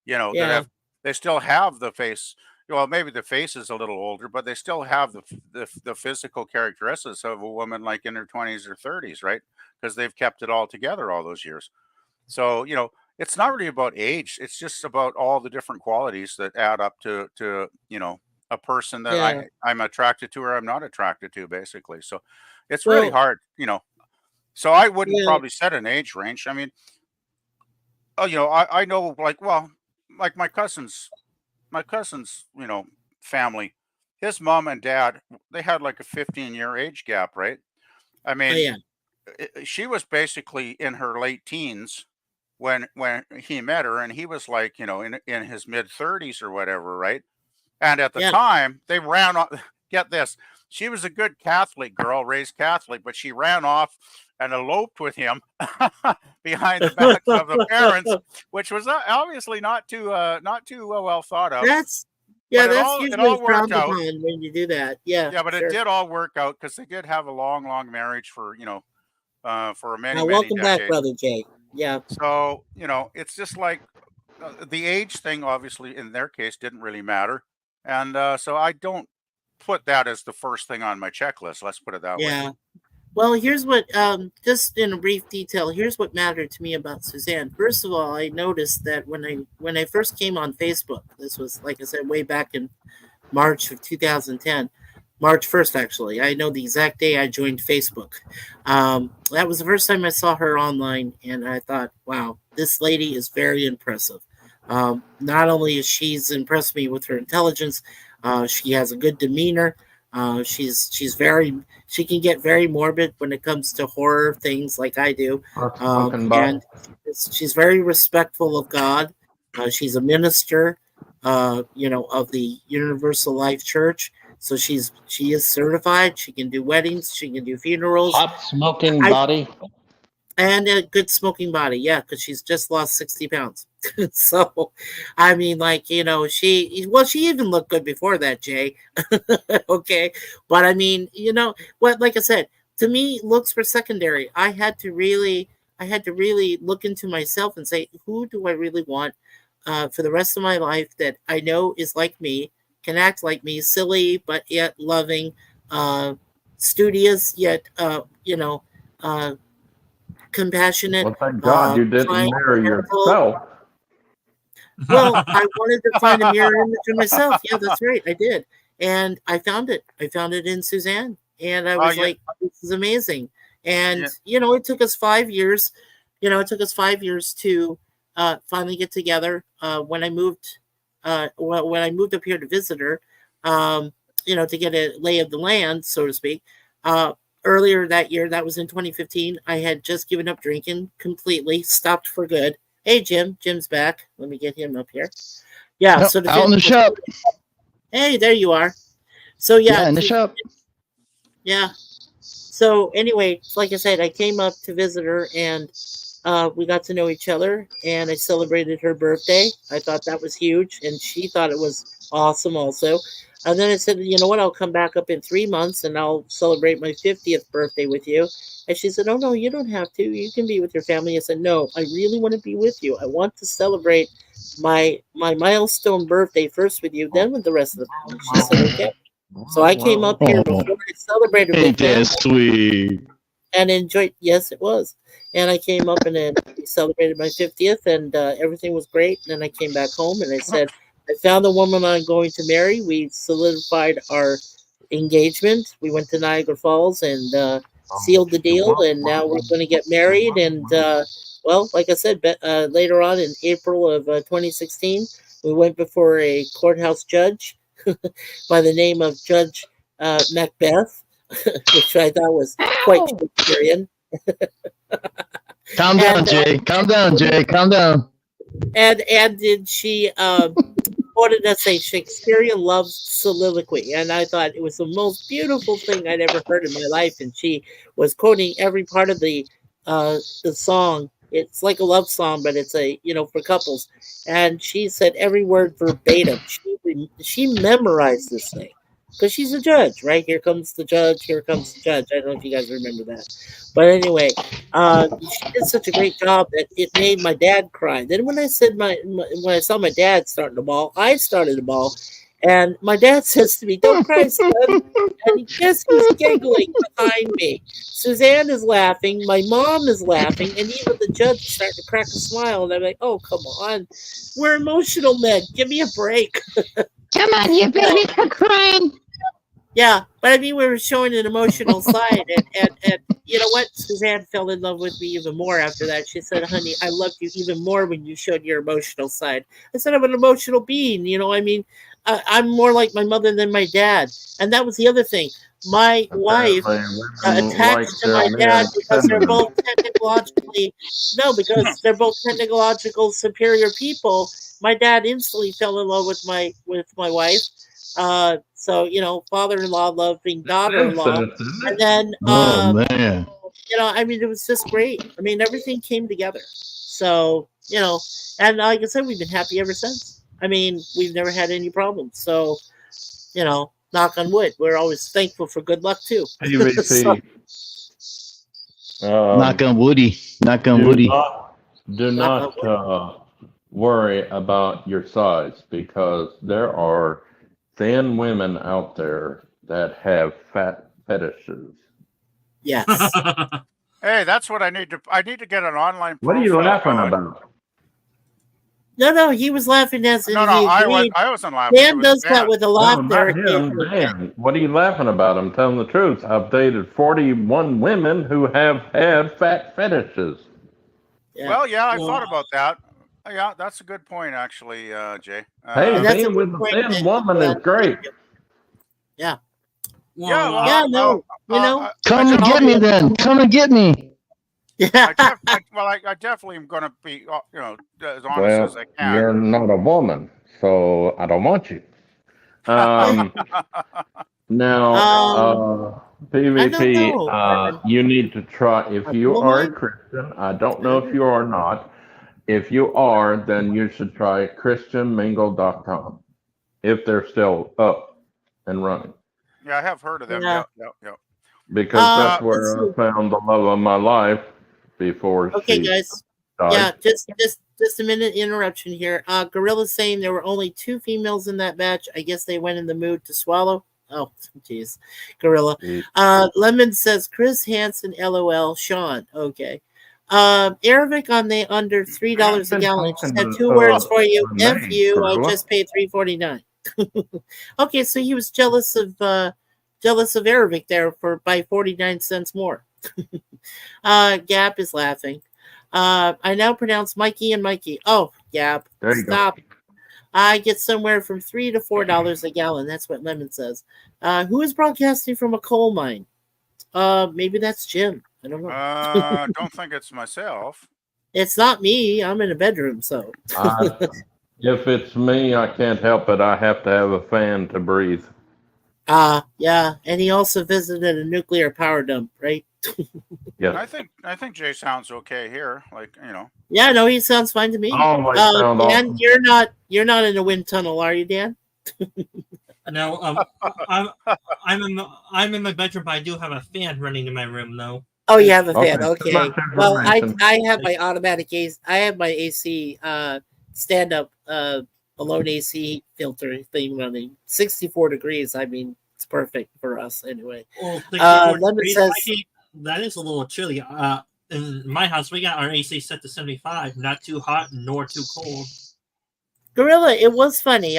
They still have the face. Well, maybe the face is a little older, but they still have the physical characteristics of a woman like in her 20s or 30s, right? Because they've kept it all together all those years. So, it's not really about age. It's just about all the different qualities that add up to a person that I'm attracted to or I'm not attracted to, basically. So it's really hard, So I wouldn't probably set an age range. I mean, I know like my cousin's, family, his mom and dad, they had like a 15-year age gap, right? I mean, she was basically in her late teens when he met her, and he was like, in his mid 30s or whatever, right? And at the time, they ran off. Get this. She was a good Catholic girl, raised Catholic, but she ran off and eloped with him behind the backs of the parents, which was obviously not too well thought of. That's usually frowned upon when you do that. Yeah, but it did all work out because they did have a long marriage for for many welcome decades. back, Brother Jay. Yeah. So it's just like the age thing, obviously, in their case, didn't really matter. And so I don't put that as the first thing on my checklist. Let's put it that way. Yeah. Well, here's what, just in a brief detail, here's what mattered to me about Suzanne. First of all, I noticed that when I first came on Facebook, this was, like I said, way back in March of 2010, March 1st, actually. I know the exact day I joined Facebook. That was the first time I saw her online, and I thought, wow, this lady is very impressive. Not only is she's impressed me with her intelligence, she has a good demeanor. She can get very morbid when it comes to horror things like I do. And she's very respectful of God. She's a minister, of the Universal Life Church. So she is certified. She can do weddings. She can do funerals. Hot smoking body. And a good smoking body, yeah, because she's just lost 60 pounds. So, I mean, like, she even looked good before that, Jay. Okay. But I mean, like I said, to me, looks were secondary. I had to really look into myself and say, who do I really want for the rest of my life that I know is like me, can act like me, silly, but yet loving, studious, yet, compassionate. Well, thank God you didn't marry yourself. Well, I wanted to find a mirror image of myself. Yeah, that's right. I did. And I found it. I found it in Suzanne. And I was like, this is amazing. And, it took us 5 years. It took us 5 years to finally get together. When I moved up here to visit her, to get a lay of the land, so to speak, earlier that year, that was in 2015, I had just given up drinking completely, stopped for good. Hey, Jim. Jim's back. Let me get him up here. Yeah. Nope, So the out in the shop. Hey, there you are. So Yeah, in the shop. Yeah. So anyway, like I said, I came up to visit her, and we got to know each other, and I celebrated her birthday. I thought that was huge, and she thought it was awesome also. And then I said, you know what, I'll come back up in 3 months and I'll celebrate my 50th birthday with you. And she said, oh, no, you don't have to. You can be with your family. I said, no, I really want to be with you. I want to celebrate my milestone birthday first with you, then with the rest of the family. She said, okay. So I came up here before I celebrated with her. That's sweet. And enjoyed. Yes, it was. And I came up and then we celebrated my 50th, and everything was great. And then I came back home and I said, I found the woman I'm going to marry. We solidified our engagement. We went to Niagara Falls and sealed the deal, and now we're going to get married. And well, like I said, later on in April of 2016, we went before a courthouse judge by the name of Judge Macbeth, which I thought was quite Shakespearean. Calm down, Jay. Calm down, Jay. Calm down. And did she quoted us a Shakespearean love soliloquy, and I thought it was the most beautiful thing I'd ever heard in my life. And she was quoting every part of the song. It's like a love song, but it's for couples. And she said every word verbatim. She memorized this thing because she's a judge, right? Here comes the judge. Here comes the judge. I don't know if you guys remember that, but anyway, she did such a great job that it made my dad cry. Then when I said when I saw my dad starting to bawl, I started to bawl. And my dad says to me, "Don't cry, son." And guess who's giggling behind me? Suzanne is laughing. My mom is laughing. And even the judge started to crack a smile. And I'm like, oh, come on. We're emotional men. Give me a break. Come on, you baby, quit crying. Yeah, but I mean, we were showing an emotional side. And you know what? Suzanne fell in love with me even more after that. She said, honey, I loved you even more when you showed your emotional side. I said, I'm an emotional being. I mean, I'm more like my mother than my dad. And that was the other thing. My wife attached to my dad because they're both technological superior people. My dad instantly fell in love with my wife. So, father-in-law loving daughter-in-law. And then, man. I mean, it was just great. I mean, everything came together. So, and like I said, we've been happy ever since. I mean, we've never had any problems. So, knock on wood. We're always thankful for good luck, too. PVP. Knock on woody. Knock on woody. Do not worry about your size, because there are thin women out there that have fat fetishes. Yes. Hey, that's what I need to get an online. What are you laughing about? No, he was laughing as No, I wasn't laughing. Dan does that with a laughter. Dan, what are you laughing about? I'm telling the truth. I've dated 41 women who have had fat fetishes. Yeah. Well, yeah, I thought about that. Yeah, that's a good point, actually, Jay. Hey, being with a thin woman is great. Yeah. Come and get me then. Come and get me. Yeah. I definitely am going to be, as honest as I can. You're not a woman, so I don't want you. Now, PVP, you need to try, if you are a Christian, I don't know if you are or not. If you are, then you should try ChristianMingle.com if they're still up and running. Yeah, I have heard of them. Yeah. Because that's where I found the love of my life before Okay, she guys. died. Yeah, just a minute interruption here. Gorilla's saying there were only 2 females in that match. I guess they went in the mood to swallow. Oh, jeez. Gorilla. Lemon says Chris Hansen, LOL. Sean. Okay. Arabic on the under $3 a gallon. Just had 2 words for you. F you. I just paid $3.49. Okay, so he was jealous of Arabic there by 49 cents more. Gap is laughing. I now pronounce Mikey and Mikey. Oh, Gap. Stop. I get somewhere from $3 to $4 a gallon. That's what Lemon says. Who is broadcasting from a coal mine? Maybe that's Jim. I don't know. Don't think it's myself. It's not me. I'm in a bedroom, so. If it's me, I can't help it. I have to have a fan to breathe. Yeah, and he also visited a nuclear power dump, right? Yeah. I think Jay sounds okay here. Like, Yeah, no, he sounds fine to me. Always sound Dan, awesome. you're not in a wind tunnel, are you, Dan? No, I'm in my bedroom, but I do have a fan running in my room, though. Oh, you have a fan. Okay. Well, information. I have my automatic AC. I have my AC stand up alone AC filter thing running 64 degrees. I mean, it's perfect for us anyway. Well, Lemon says that is a little chilly. In my house, we got our AC set to 75, not too hot nor too cold. Gorilla, it was funny.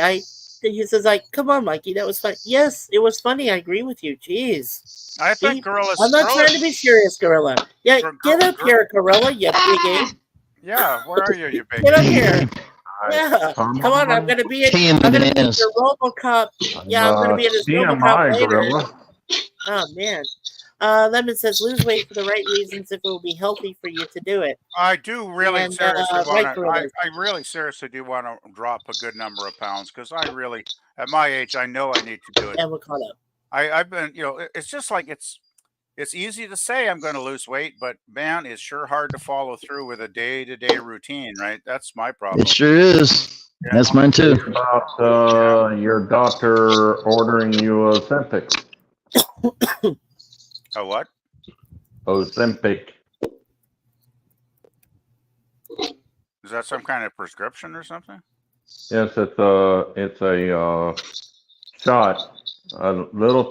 He says, like, come on, Mikey, that was funny. Yes, it was funny. I agree with you. Jeez. I think Gorilla's. I'm not trying to be serious, Gorilla. Yeah, get up here, Gorilla, you big ape. Yeah, where are you big Get up ape? here. Yeah, come on. I'm gonna be in your RoboCop. Yeah, I'm gonna be in his RoboCop later. Gorilla. Oh man. Lemon says lose weight for the right reasons if it will be healthy for you to do it. I do really seriously right, want to. I really seriously do want to drop a good number of pounds because I really, at my age, I know I need to do it. And we're caught up. I've been, it's just like it's easy to say I'm going to lose weight, but man, it's sure hard to follow through with a day-to-day routine, right? That's my problem. It sure is. Yeah. That's mine too. About your doctor ordering you Ozempic. A what? Ozempic. Is that some kind of prescription or something? Yes, it's a shot, a little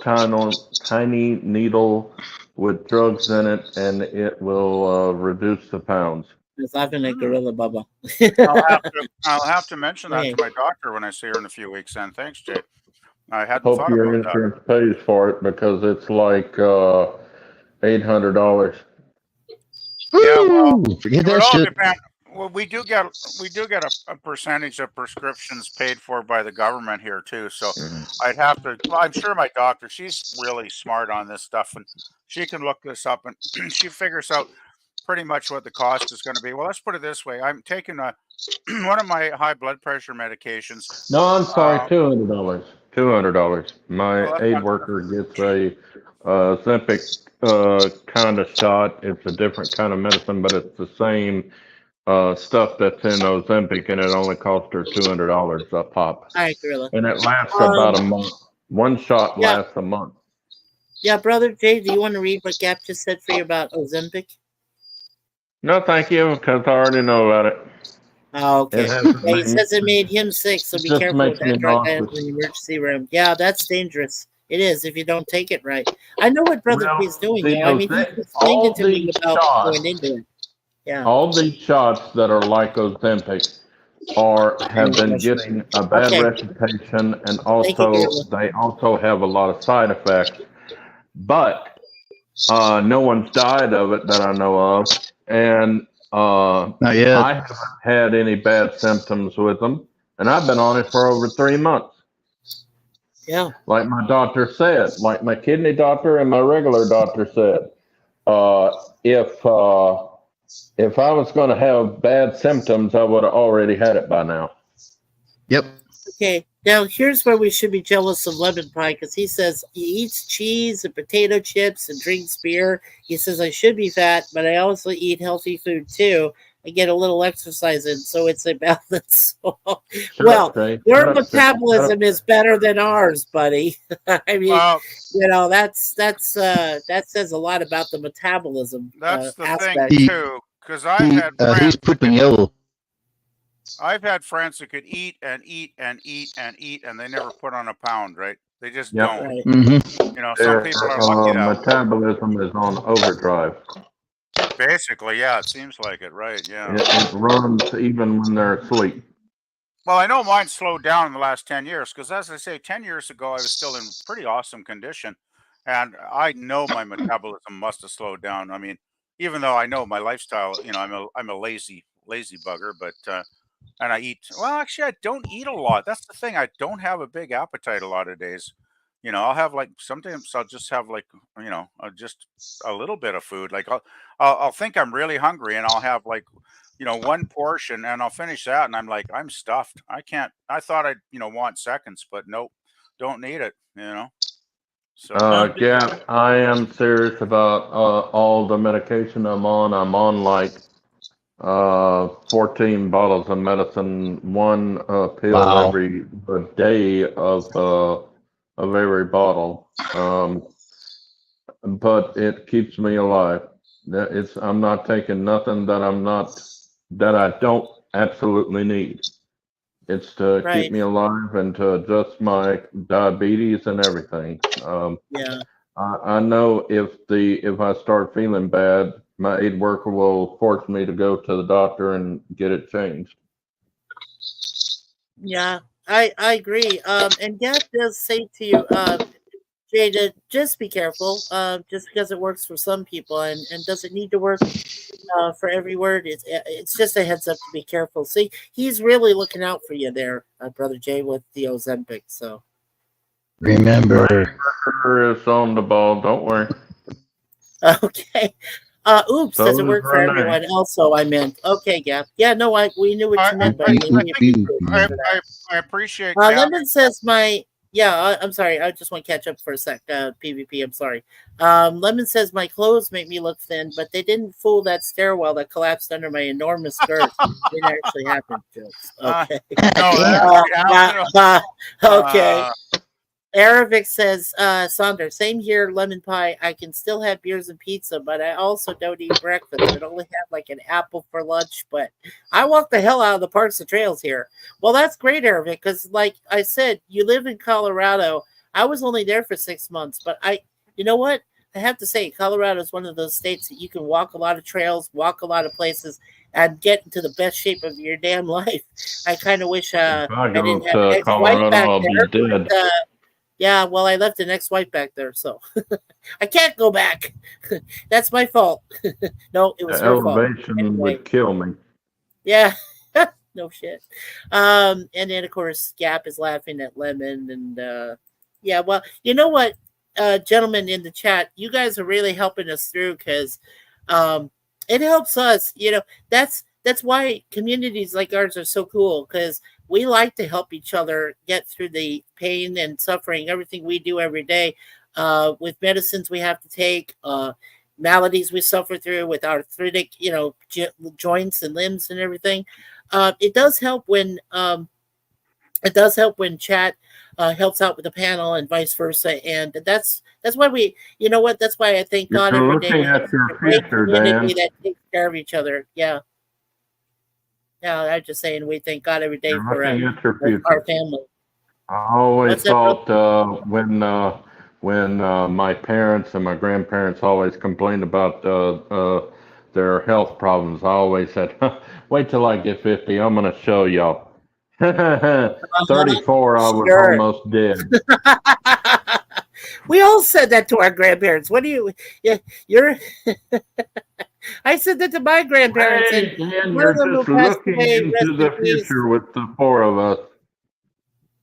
tiny needle with drugs in it, and it will reduce the pounds. It's not gonna Gorilla Bubba. I'll have to mention that to my doctor when I see her in a few weeks. Then thanks, Jay. I hadn't Hope thought your about insurance pays for it because it's like $800. Yeah, well, forget it that all shit. depends. Well, we do get a percentage of prescriptions paid for by the government here too. So I'd have to. Well, I'm sure my doctor. She's really smart on this stuff, and she can look this up, and she figures out pretty much what the cost is going to be. Well, let's put it this way: I'm taking one of my high blood pressure medications. No, I'm sorry, $200. $200. My aid worker gets a Ozempic kind of shot. It's a different kind of medicine, but it's the same stuff that's in Ozempic, and it only costs her $200 a pop. All right, Gorilla. And it lasts about a month. One shot lasts a month. Yeah, brother Jay, do you want to read what Gap just said for you about Ozempic? No, thank you, because I already know about it. Oh, okay. He says it made him sick, so be careful with that drug in the emergency room. Yeah, that's dangerous. It is if you don't take it right. I know what Brother P's doing. I mean, he's explaining to me about going into it. Yeah. All these shots that are like Ozempic have been getting a bad reputation, and also they also have a lot of side effects. But no one's died of it that I know of, and not yet. I haven't had any bad symptoms with them, and I've been on it for over 3 months. Yeah. Like my doctor said, like my kidney doctor and my regular doctor said, if I was going to have bad symptoms, I would have already had it by now. Yep. Okay. Now here's where we should be jealous of Lemon Pie, because he says he eats cheese and potato chips and drinks beer. He says I should be fat, but I also eat healthy food too. I get a little exercise in, so it's a balance. Well, your metabolism is better than ours, buddy. I mean, that says a lot about the metabolism. That's the aspect. thing too, because he's pooping yellow. I've had friends who could eat and eat and eat and eat, and they never put on a pound. Right? They just don't. Right. Some people are lucky that metabolism is on overdrive. Basically, yeah, it seems like it, right? Yeah. It runs even when they're asleep. Well, I know mine slowed down in the last 10 years because, as I say, 10 years ago, I was still in pretty awesome condition. And I know my metabolism must have slowed down. I mean, even though I know my lifestyle, I'm a lazy bugger, but, and I eat, well, actually, I don't eat a lot. That's the thing. I don't have a big appetite a lot of days. I'll have like sometimes I'll just have like just a little bit of food. Like I'll think I'm really hungry and I'll have like one portion and I'll finish that and I'm like I'm stuffed. I can't. I thought I'd want seconds, but nope, don't need it. So yeah, I am serious about all the medication I'm on. I'm on like 14 bottles of medicine, one pill every day of every bottle. But it keeps me alive. I'm not taking nothing that I don't absolutely need. It's to keep me alive and to adjust my diabetes and everything. Yeah. I know if I start feeling bad, my aide worker will force me to go to the doctor and get it changed. Yeah, I agree. And Gap does say to you, Jay, to just be careful. Just because it works for some people and does it need to work for every word? It's just a heads up to be careful. See, he's really looking out for you there, Brother Jay, with the Ozempic. So remember, is on the ball. Don't worry. Okay. Oops, does it work for everyone? Also, I meant. Okay, Gap. Yeah, no, we knew what you meant by I appreciate. Lemon says I'm sorry. I just want to catch up for a sec. PvP, I'm sorry. Lemon says my clothes make me look thin, but they didn't fool that stairwell that collapsed under my enormous girth. It didn't actually happen, jokes. Okay. Okay. Aravic says, Sonder, same here, lemon pie. I can still have beers and pizza, but I also don't eat breakfast. I only have like an apple for lunch, but I walk the hell out of the parks and trails here. Well, that's great, Aravic, because like I said, you live in Colorado. I was only there for 6 months, but you know what? I have to say, Colorado is one of those states that you can walk a lot of trails, walk a lot of places, and get into the best shape of your damn life. I kind of wish I didn't have an ex-wife back there. But, yeah, well, I left an ex-wife back there, so I can't go back. That's my fault. No, it was her fault. Elevation would kill me. Yeah, no shit. And then of course, Gap is laughing at Lemon, and yeah, well, you know what, gentlemen in the chat, you guys are really helping us through because it helps us. That's why communities like ours are so cool because we like to help each other get through the pain and suffering, everything we do every day with medicines we have to take, maladies we suffer through with arthritic, joints and limbs and everything. It does help when chat helps out with the panel and vice versa. And that's why that's why I thank God every day. At your future, Dan. That takes care of each other. Yeah. Yeah, I'm just saying we thank God every day for our family. I always thought when my parents and my grandparents always complained about their health problems, I always said, wait till I get 50, I'm going to show y'all. 34, I was almost dead. We all said that to our grandparents. You're... I said that to my grandparents. Hey, and you're just looking into the future with the four of us.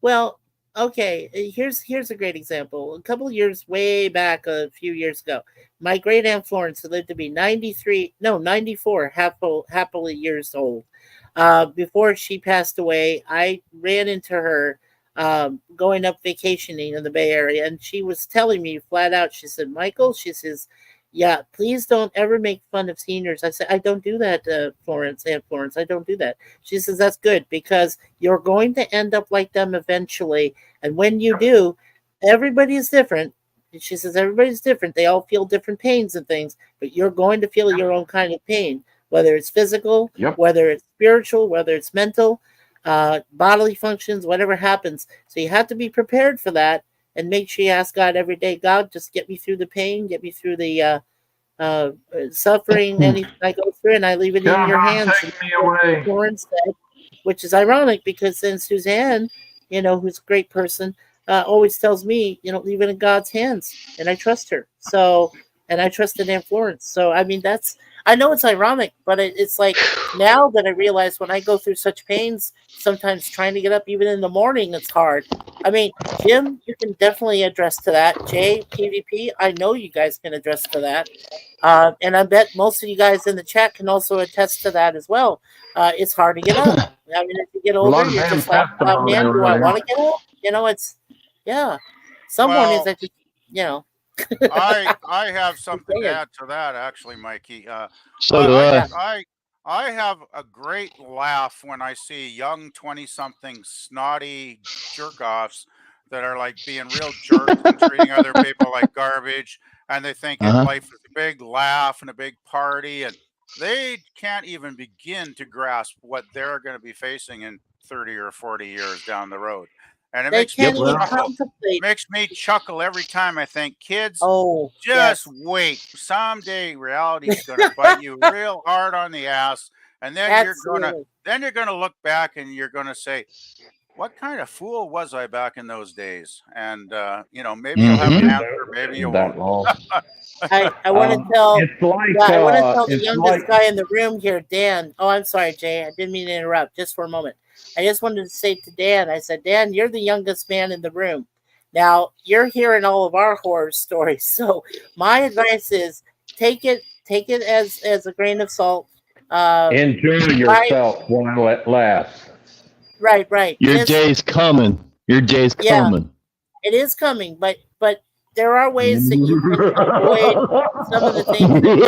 Well, okay. Here's a great example. A couple of years way back, a few years ago, my great aunt Florence, who lived to be 94, happily years old. Before she passed away, I ran into her going up vacationing in the Bay Area, and she was telling me flat out. She said, "Michael," she says, "Yeah, please don't ever make fun of seniors." I said, "I don't do that, Aunt Florence. I don't do that." She says, "That's good because you're going to end up like them eventually. And when you do, everybody is different." She says, "Everybody's different. They all feel different pains and things, but you're going to feel your own kind of pain, whether it's physical, whether it's spiritual, whether it's mental, bodily functions, whatever happens. So you have to be prepared for that. And make sure you ask God every day, God, just get me through the pain, get me through the suffering, anything I go through, and I leave it in your hands." Take me away. Florence said, which is ironic because then Suzanne, who's a great person, always tells me, leave it in God's hands, and I trust her. So, and I trusted Aunt Florence. So, I mean, I know it's ironic, but it's like now that I realize when I go through such pains, sometimes trying to get up even in the morning, it's hard. I mean, Jim, you can definitely address to that. Jay, PvP, I know you guys can address to that. And I bet most of you guys in the chat can also attest to that as well. It's hard to get up. I mean, if you get older, you're just like, oh, man, do I want to get up? You know, it's, yeah. Some mornings I just, you know. I have something to add to that, actually, Mikey. So do I. I have a great laugh when I see young 20-something snotty jerk-offs that are like being real jerks and treating other people like garbage, and they think life is a big laugh and a big party, and they can't even begin to grasp what they're going to be facing in 30 or 40 years down the road. And it makes me chuckle every time I think, kids, wait. Someday reality's going to bite you real hard on the ass, and then you're gonna look back and you're going to say, what kind of fool was I back in those days? And maybe you'll have an answer, maybe you won't. I want to tell. I want to tell the youngest guy in the room here, Dan. Oh, I'm sorry, Jay. I didn't mean to interrupt. Just for a moment. I just wanted to say to Dan. I said, Dan, you're the youngest man in the room. Now you're hearing all of our horror stories. So my advice is take it as a grain of salt. Enjoy yourself while it lasts. Right. Your day's coming. Coming. It is coming, but there are ways that you can avoid some of the things that you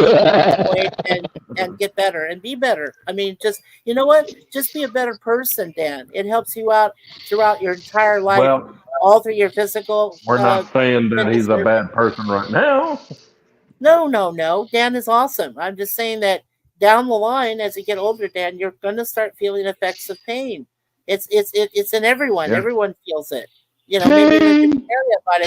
can avoid and get better and be better. I mean, just, you know what? Just be a better person, Dan. It helps you out throughout your entire life, all through your physical. We're not saying that he's a bad person right now. No. Dan is awesome. I'm just saying that down the line, as you get older, Dan, you're going to start feeling effects of pain. It's in everyone. Yeah. Everyone feels it. You know, maybe in a different area about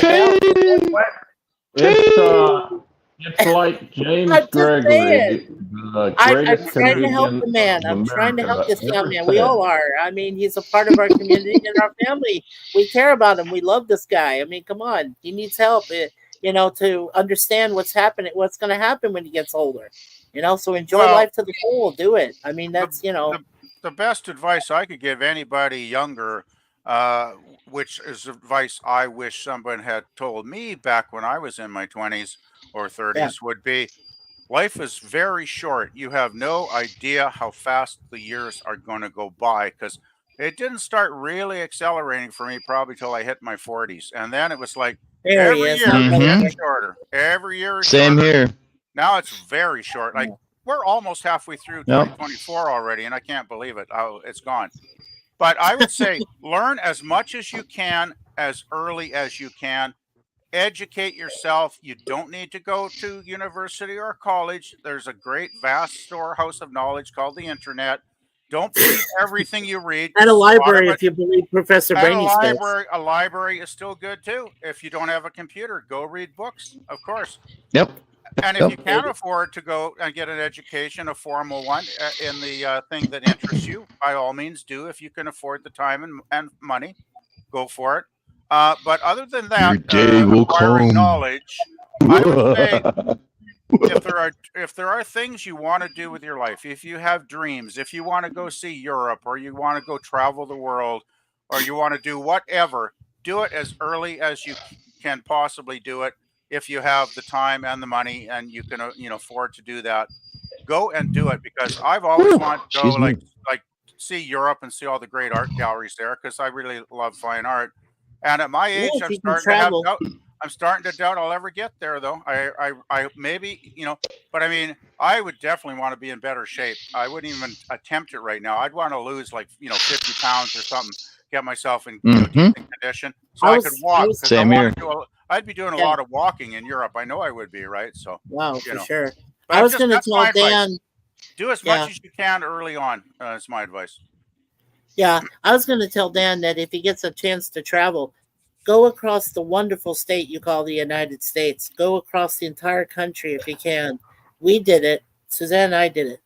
it. It's like James Gregory. I'm trying to help the man. I'm trying to help this young man. We all are. I mean, he's a part of our community and our family. We care about him. We love this guy. I mean, come on. He needs help, to understand what's happening, what's going to happen when he gets older. So enjoy life to the full. Do it. I mean, that's, The best advice I could give anybody younger, which is advice I wish someone had told me back when I was in my 20s or 30s, would be, life is very short. You have no idea how fast the years are going to go by, because it didn't start really accelerating for me probably till I hit my 40s. And then it was like every year is getting shorter. Every year is Same shorter. Here. Now it's very short. Like we're almost halfway through 2024 already, and I can't believe it. It's gone. But I would say learn as much as you can, as early as you can. Educate yourself. You don't need to go to university or college. There's a great, vast storehouse of knowledge called the internet. Don't believe everything you read. And a library, if you believe Professor Brainy says. A library is still good, too. If you don't have a computer, go read books, of course. Yep. And if you can't afford to go and get an education, a formal one, in the thing that interests you, by all means do. If you can afford the time and money, go for it. But other than that, acquiring knowledge, I would say if there are things you want to do with your life, if you have dreams, if you want to go see Europe, or you want to go travel the world, or you want to do whatever, do it as early as you can possibly do it. If you have the time and the money and you can, afford to do that, go and do it, because I've always wanted to go like see Europe and see all the great art galleries there, because I really love fine art. And at my age, I'm starting to doubt I'll ever get there, though. I maybe, but I mean, I would definitely want to be in better shape. I wouldn't even attempt it right now. I'd want to lose 50 pounds or something, get myself in decent condition so I could walk. Same here. I'd be doing a lot of walking in Europe. I know I would be, right? So for sure. I was going to tell Dan, do as much as you can early on. Is my advice. Yeah, I was going to tell Dan that if he gets a chance to travel, go across the wonderful state you call the United States. Go across the entire country if you can. We did it. Suzanne and I did it.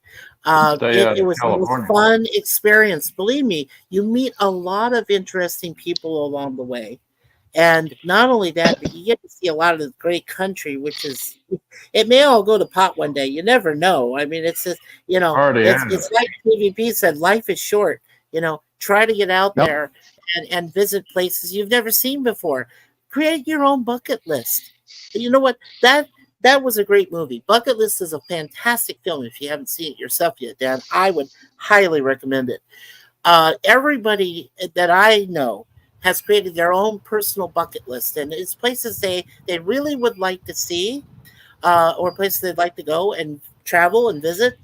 It was a fun experience. Believe me, you meet a lot of interesting people along the way. And not only that, but you get to see a lot of the great country, which is, it may all go to pot one day. You never know. I mean, it's just, it's like PvP said, life is short. Try to get out there and visit places you've never seen before. Create your own bucket list. You know what? That was a great movie. Bucket List is a fantastic film. If you haven't seen it yourself yet, Dan, I would highly recommend it. Everybody that I know has created their own personal bucket list, and it's places they really would like to see, or places they'd like to go and travel and visit.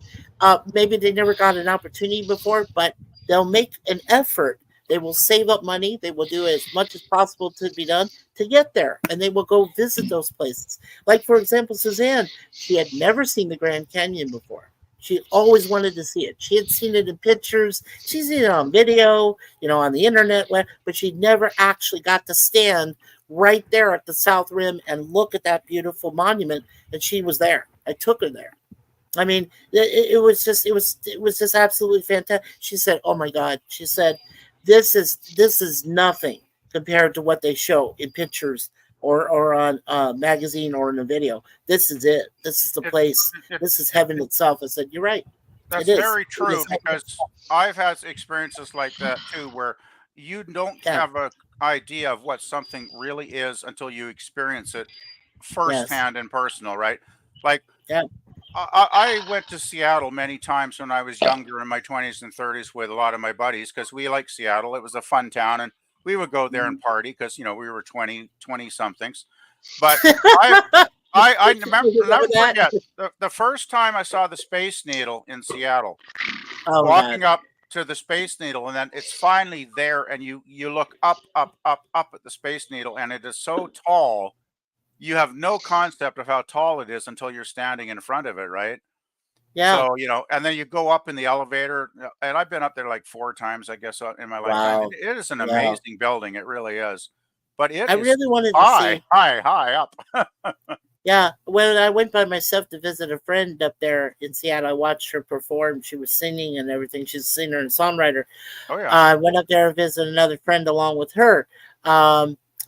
Maybe they never got an opportunity before, but they'll make an effort. They will save up money. They will do as much as possible to be done to get there, and they will go visit those places. Like, for example, Suzanne, she had never seen the Grand Canyon before. She always wanted to see it. She had seen it in pictures. She'd seen it on video, on the internet, but she never actually got to stand right there at the South Rim and look at that beautiful monument. And she was there. I took her there. I mean, it was just absolutely fantastic. She said, "Oh my God," she said, this is nothing compared to what they show in pictures or on a magazine or in a video. This is it. This is the place. This is heaven itself. I said, "You're right." That's very true, because I've had experiences like that too, where you don't have an idea of what something really is until you experience it firsthand and personal, right? Like, I went to Seattle many times when I was younger, in my 20s and 30s, with a lot of my buddies, because we liked Seattle. It was a fun town, and we would go there and party because, we were 20 somethings. But I never forget the first time I saw the Space Needle in Seattle, walking up to the Space Needle, and then it's finally there, and you look up at the Space Needle, and it is so tall. You have no concept of how tall it is until you're standing in front of it, right? Yeah. So, and then you go up in the elevator, and I've been up there like 4 times, I guess, in my lifetime. Wow. It is an amazing building. It really is. But I really wanted to see high up. Yeah. When I went by myself to visit a friend up there in Seattle, I watched her perform. She was singing and everything. She's a singer and songwriter. Oh, yeah. I went up there to visit another friend along with her.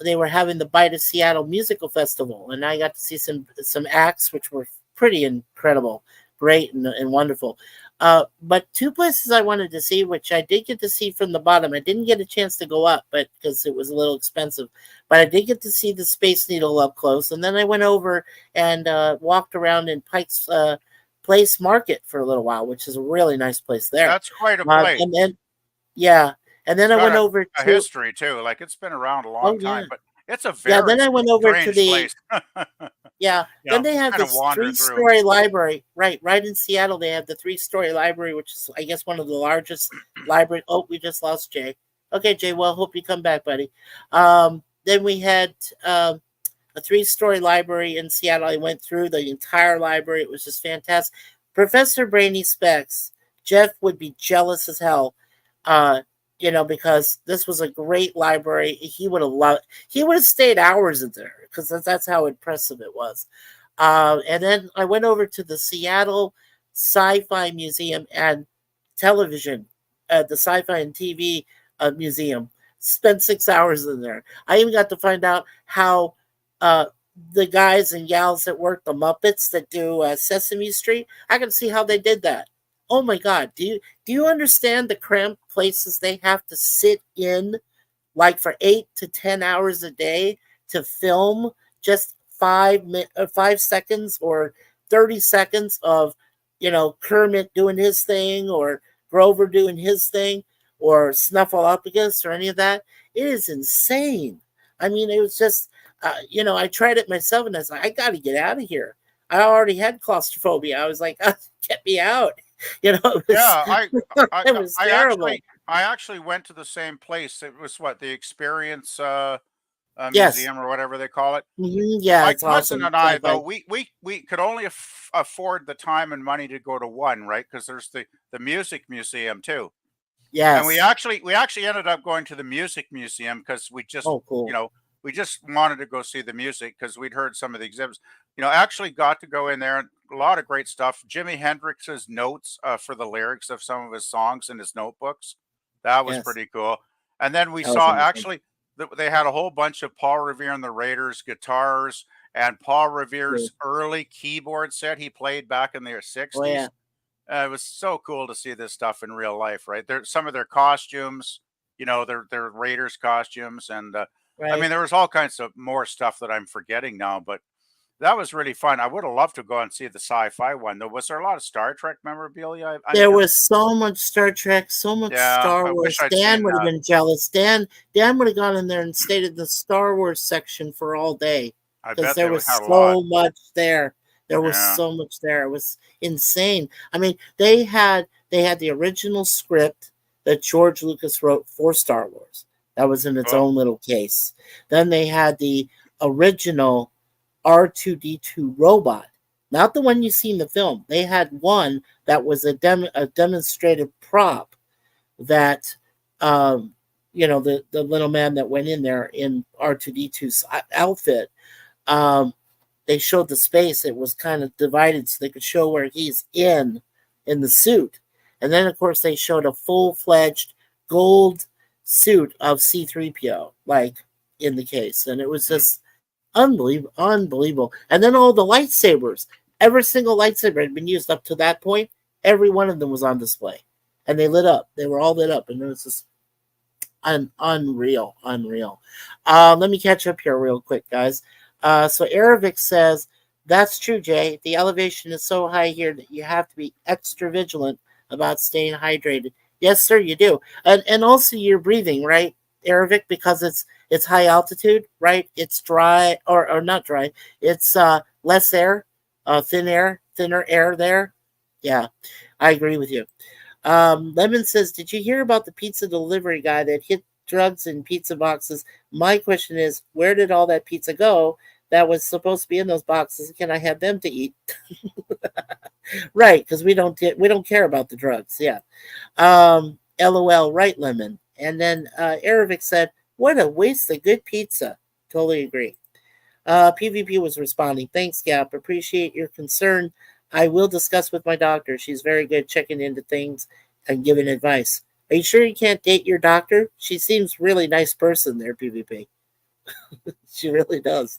They were having the Bite of Seattle Musical Festival, and I got to see some acts, which were pretty incredible, great and wonderful. But 2 places I wanted to see, which I did get to see from the bottom. I didn't get a chance to go up, but because it was a little expensive. But I did get to see the Space Needle up close, and then I went over and walked around in Pike's Place Market for a little while, which is a really nice place there. That's quite a place. And then I went over to history too. Like, it's been around a long time, but it's a very then I went over to the place. Then they have this 3-story library right in Seattle. They have the 3-story library, which is, I guess, one of the largest library. Oh, we just lost Jay. Okay, Jay. Well, hope you come back, buddy. Then we had a 3-story library in Seattle. I went through the entire library. It was just fantastic. Professor Brainy Specs, Jeff would be jealous as hell. Because this was a great library. He would have stayed hours in there, because that's how impressive it was. And then I went over to the Seattle Sci-Fi Museum and Television, the Sci-Fi and TV Museum. Spent 6 hours in there. I even got to find out how the guys and gals that work the Muppets that do Sesame Street, I got to see how they did that. Oh my God! Do you understand the cramped places they have to sit in, like for 8 to 10 hours a day to film just 5 seconds or 30 seconds of, Kermit doing his thing or Grover doing his thing or Snuffleupagus or any of that? It is insane. I mean, it was just, I tried it myself, and I was like, I got to get out of here. I already had claustrophobia. I was like, get me out. It was, it was terrible. I actually went to the same place. It was the Experience Museum or whatever they call it. Yeah, my it's cousin awesome. and I, though, we could only afford the time and money to go to one, right? Because there's the Music Museum too. Yes. And we actually ended up going to the Music Museum because we just we just wanted to go see the music because we'd heard some of the exhibits. Actually got to go in there, and a lot of great stuff. Jimi Hendrix's notes for the lyrics of some of his songs in his notebooks. That was pretty cool. And then we saw they had a whole bunch of Paul Revere and the Raiders guitars and Paul Revere's early keyboard set he played back in the 60s. Oh, yeah. It was so cool to see this stuff in real life, right? Some of their costumes, their Raiders costumes, and Right. I mean, there was all kinds of more stuff that I'm forgetting now, but that was really fun. I would have loved to go and see the sci-fi one, though. Was there a lot of Star Trek memorabilia? There was so much Star Trek, so much Star Wars. Dan would have been jealous. Dan would have gone in there and stayed in the Star Wars section for all day because there was so much there. There was so much there. It was insane. I mean, they had the original script that George Lucas wrote for Star Wars. That was in its own little case. Then they had the original R2-D2 robot, not the one you see in the film. They had one that was a demonstrative prop that, the little man that went in there in R2-D2's outfit. They showed the space. It was kind of divided so they could show where he's in the suit. And then, of course, they showed a full-fledged gold suit of C-3PO, like in the case. And it was just unbelievable. And then all the lightsabers, every single lightsaber had been used up to that point. Every one of them was on display. And they lit up. They were all lit up. And it was just unreal. Let me catch up here real quick, guys. So Aravic says, that's true, Jay. The elevation is so high here that you have to be extra vigilant about staying hydrated. Yes, sir, you do. And also your breathing, right, Aravic, because it's high altitude, right? It's dry, or not dry. It's less air, thinner air there. Yeah, I agree with you. Lemon says, did you hear about the pizza delivery guy that hit drugs in pizza boxes? My question is, where did all that pizza go that was supposed to be in those boxes? Can I have them to eat? Right, because we don't care about the drugs. Yeah. LOL, right, Lemon. And then Aravic said, what a waste of good pizza. Totally agree. PvP was responding. Thanks, Gap. Appreciate your concern. I will discuss with my doctor. She's very good checking into things and giving advice. Are you sure you can't date your doctor? She seems really nice person there, PvP. She really does.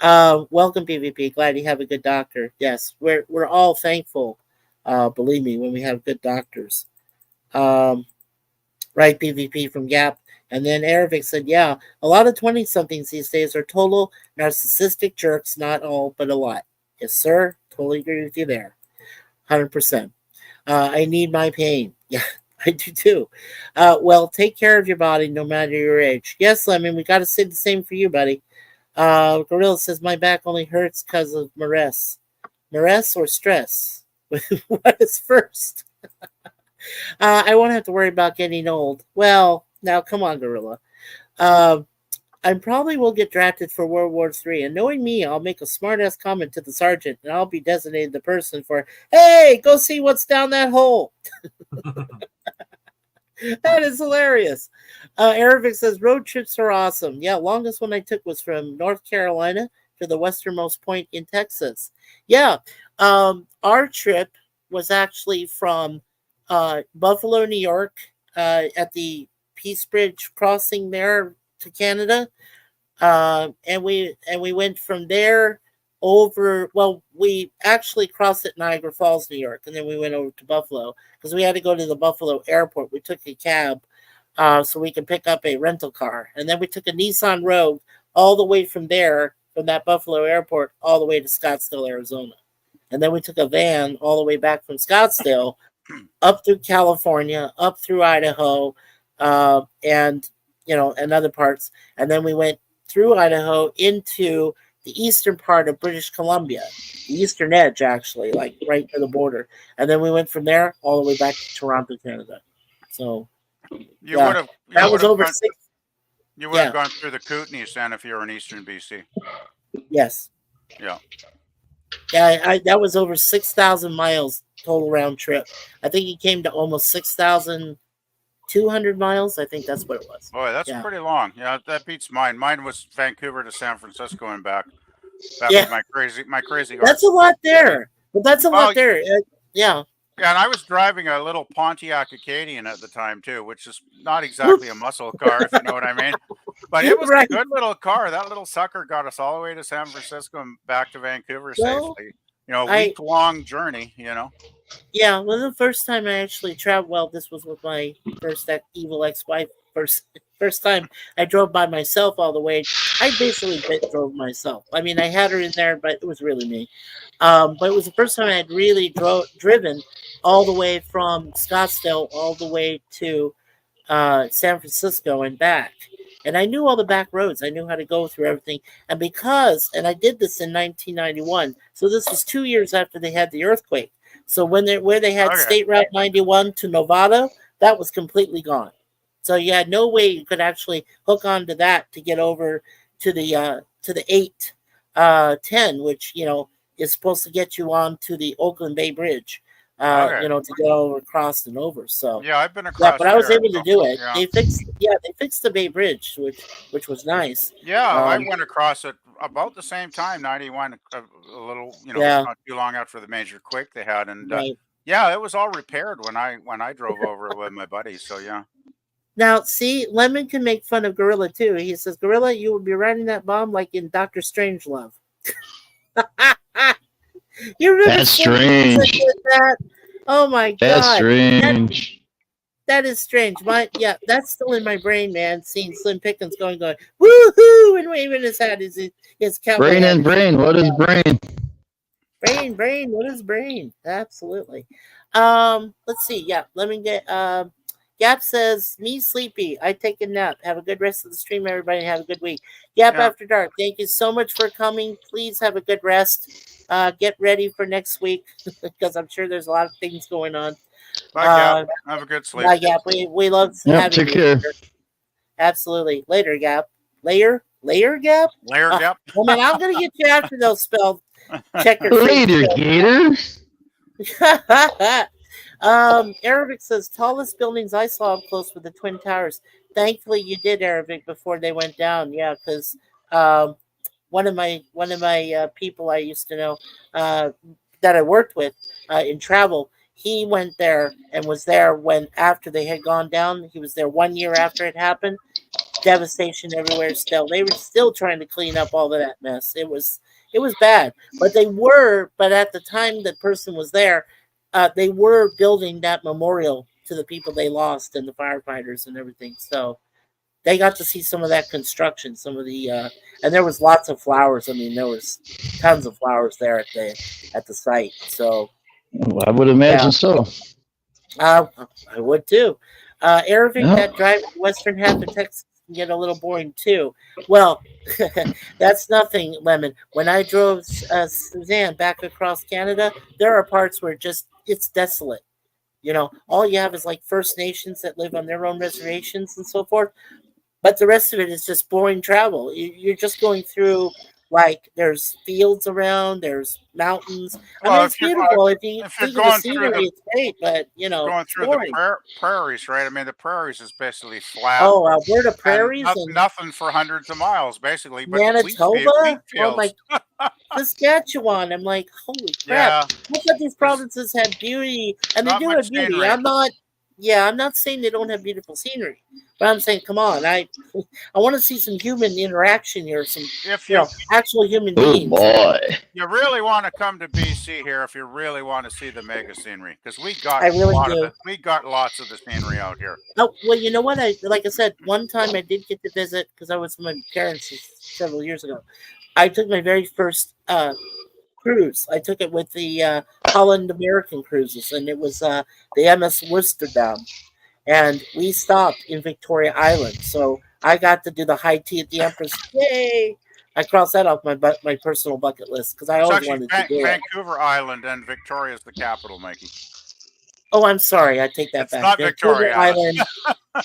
Welcome, PvP. Glad you have a good doctor. Yes, we're all thankful, believe me, when we have good doctors. Right, PvP from Gap. And then Aravic said, yeah, a lot of 20-somethings these days are total narcissistic jerks, not all, but a lot. Yes, sir. Totally agree with you there. 100%. I need my pain. Yeah, I do too. Well, take care of your body no matter your age. Yes, Lemon, we got to say the same for you, buddy. Gorilla says, my back only hurts because of Maress. Maress or stress? What is first? I won't have to worry about getting old. Well, now come on, Gorilla. I probably will get drafted for World War III, and knowing me, I'll make a smart-ass comment to the sergeant, and I'll be designated the person for, hey, go see what's down that hole. That is hilarious. Aravic says, road trips are awesome. Yeah, longest one I took was from North Carolina to the westernmost point in Texas. Yeah, our trip was actually from Buffalo, New York, at the Peace Bridge crossing there to Canada, and we went from there over. Well, we actually crossed at Niagara Falls, New York, and then we went over to Buffalo because we had to go to the Buffalo airport. We took a cab so we could pick up a rental car, and then we took a Nissan Rogue all the way from there, from that Buffalo airport, all the way to Scottsdale, Arizona, and then we took a van all the way back from Scottsdale up through California, up through Idaho, and other parts. And then we went through Idaho into the eastern part of British Columbia, the eastern edge, actually, like right to the border. And then we went from there all the way back to Toronto, Canada. So you would have Yeah. gone through the Kootenays then if you were in eastern BC. Yes. Yeah. Yeah, that was over 6,000 miles total round trip. I think it came to almost 6,200 miles. I think that's what it was. Boy, that's pretty long. Yeah, that beats mine. Mine was Vancouver to San Francisco and back. That was my crazy. That's a lot there. But that's a lot there. Yeah. Yeah, and I was driving a little Pontiac Acadian at the time too, which is not exactly a muscle car, if you know what I mean. But it was Right. a good little car. That little sucker got us all the way to San Francisco and back to Vancouver Well, safely. You know, a week-long journey, you know. Yeah, well, the first time I actually traveled, well, this was with my first evil ex-wife. First time I drove by myself all the way. I basically drove myself. I mean, I had her in there, but it was really me. But it was the first time I had really driven all the way from Scottsdale all the way to San Francisco and back. And I knew all the back roads. I knew how to go through everything. And I did this in 1991. So this was 2 years after they had the earthquake. So where they had State Route 91 to Nevada, that was completely gone. So you had no way you could actually hook onto that to get over to the 810, which is supposed to get you on to the Oakland Bay Bridge. To get over, across and over. So yeah, I've been across. Yeah, but I was able to do it. Yeah. They fixed the Bay Bridge, which was nice. Yeah, I went across it about the same time, 91, a little, not too long after the major quake they had, and yeah, it was all repaired when I drove over with my buddies. So yeah. Now, see, Lemon can make fun of Gorilla too. He says, "Gorilla, you would be riding that bomb like in Dr. Strangelove." You remember That's strange. That? Oh my God. That's strange. That is strange. That's still in my brain, man. Seeing Slim Pickens going, woohoo, and waving his hat. His cowboy Brain hat. and brain. What is brain? Brain. What is brain? Absolutely. Let's see. Yeah, let me get. Gap says, "Me sleepy. I take a nap. Have a good rest of the stream, everybody. Have a good week." Gap After Dark. Thank you so much for coming. Please have a good rest. Get ready for next week because I'm sure there's a lot of things going on. Bye, Gap. Have a good sleep. Bye, Gap. We love having take you. care. Absolutely. Later, Gap. Layer Gap. Gap. Well, man, I'm gonna get you after those spelled. Checker. Later, Gator. Arabic says tallest buildings I saw up close were the Twin Towers. Thankfully, you did, Arabic, before they went down. Yeah, because one of my people I used to know that I worked with in travel, he went there and was there after they had gone down. He was there 1 year after it happened. Devastation everywhere. Still, they were still trying to clean up all of that mess. It was bad, but at the time the person was there. They were building that memorial to the people they lost and the firefighters and everything. So they got to see some of that construction, some of the, and there was lots of flowers. I mean, there was tons of flowers there at the site. So I would imagine so. I would too. Arabic, that drive to the western half of Texas can get a little boring too. Well, that's nothing, Lemon. When I drove Suzanne back across Canada, there are parts where it's desolate. All you have is like First Nations that live on their own reservations and so forth. But the rest of it is just boring travel. You're just going through, like, there's fields around, there's mountains. I mean, it's beautiful. If you're going through it's great, but, going through the prairies, right? I mean, the prairies is basically flat. Oh, Alberta prairies? Nothing for hundreds of miles, basically. But Manitoba? Oh, my Saskatchewan. I'm like, holy crap. I thought these provinces had beauty, and they do have beauty. I'm not saying they don't have beautiful scenery, but I'm saying, come on, I want to see some human interaction here, some actual human beings. Boy. You really want to come to BC here if you really want to see the mega scenery, because we got we got lots of the scenery out here. Oh, well, you know what? Like I said, one time I did get to visit because I was with my parents several years ago. I took my very first cruise. I took it with the Holland American Cruises, and it was the MS Worcesterdam. And we stopped in Victoria Island. So I got to do the high tea at the Empress. Yay! I crossed that off my personal bucket list because I always wanted to do it. Vancouver Island and Victoria is the capital, Mikey. Oh, I'm sorry. I take that back. Not Victoria Island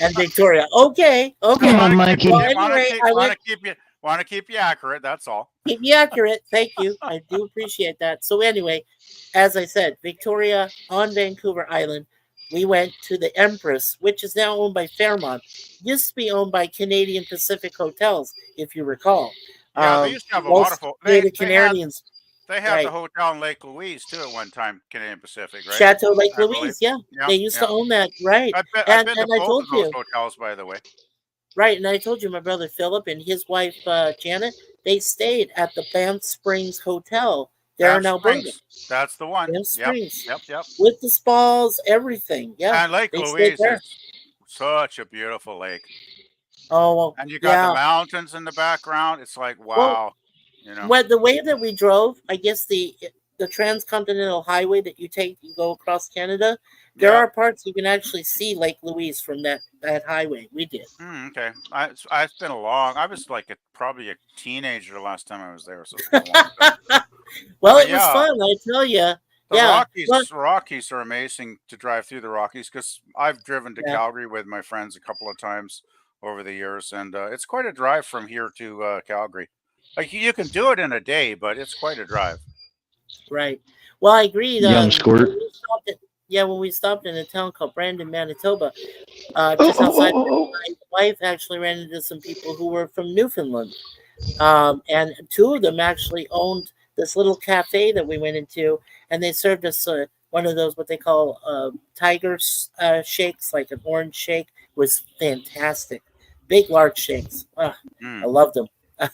and Victoria. Okay. Come on, Mikey. Well, anyway, want to keep you accurate. That's all. Keep me accurate. Thank you. I do appreciate that. So anyway, as I said, Victoria on Vancouver Island, we went to the Empress, which is now owned by Fairmont. Used to be owned by Canadian Pacific Hotels, if you recall. Yeah, they used to have a lot of Canadians. They had the hotel in Lake Louise too at one time, Canadian Pacific, right? Chateau Lake Louise, yeah. They used to own that, right? I've been to both of those hotels, by the way. Right, and I told you my brother Philip and his wife Janet, they stayed at the Banff Springs Hotel there in Alberta. Springs. That's the one. Banff Springs. Yep. With the spas, everything. Yeah. And Lake they Louise there. is such a beautiful lake. Oh, well, and you got the mountains in the background. It's like, wow. Well, Well, the way that we drove, I guess the transcontinental highway that you take, you go across Canada, there are parts you can actually see Lake Louise from that highway. We did. Okay. It's been I was like probably a teenager last time I was there. So it's been a long time. Well, it was fun, I tell you. The Rockies are amazing to drive through the Rockies because I've driven to Calgary with my friends a couple of times over the years, and it's quite a drive from here to Calgary. Like you can do it in a day, but it's quite a drive. Right. Well, I agree. Young squirt. When we stopped in a town called Brandon, Manitoba, just outside, my wife actually ran into some people who were from Newfoundland, and two of them actually owned this little cafe that we went into, and they served us one of those what they call tiger shakes, like an orange shake. It was fantastic. Big, large shakes. I loved them.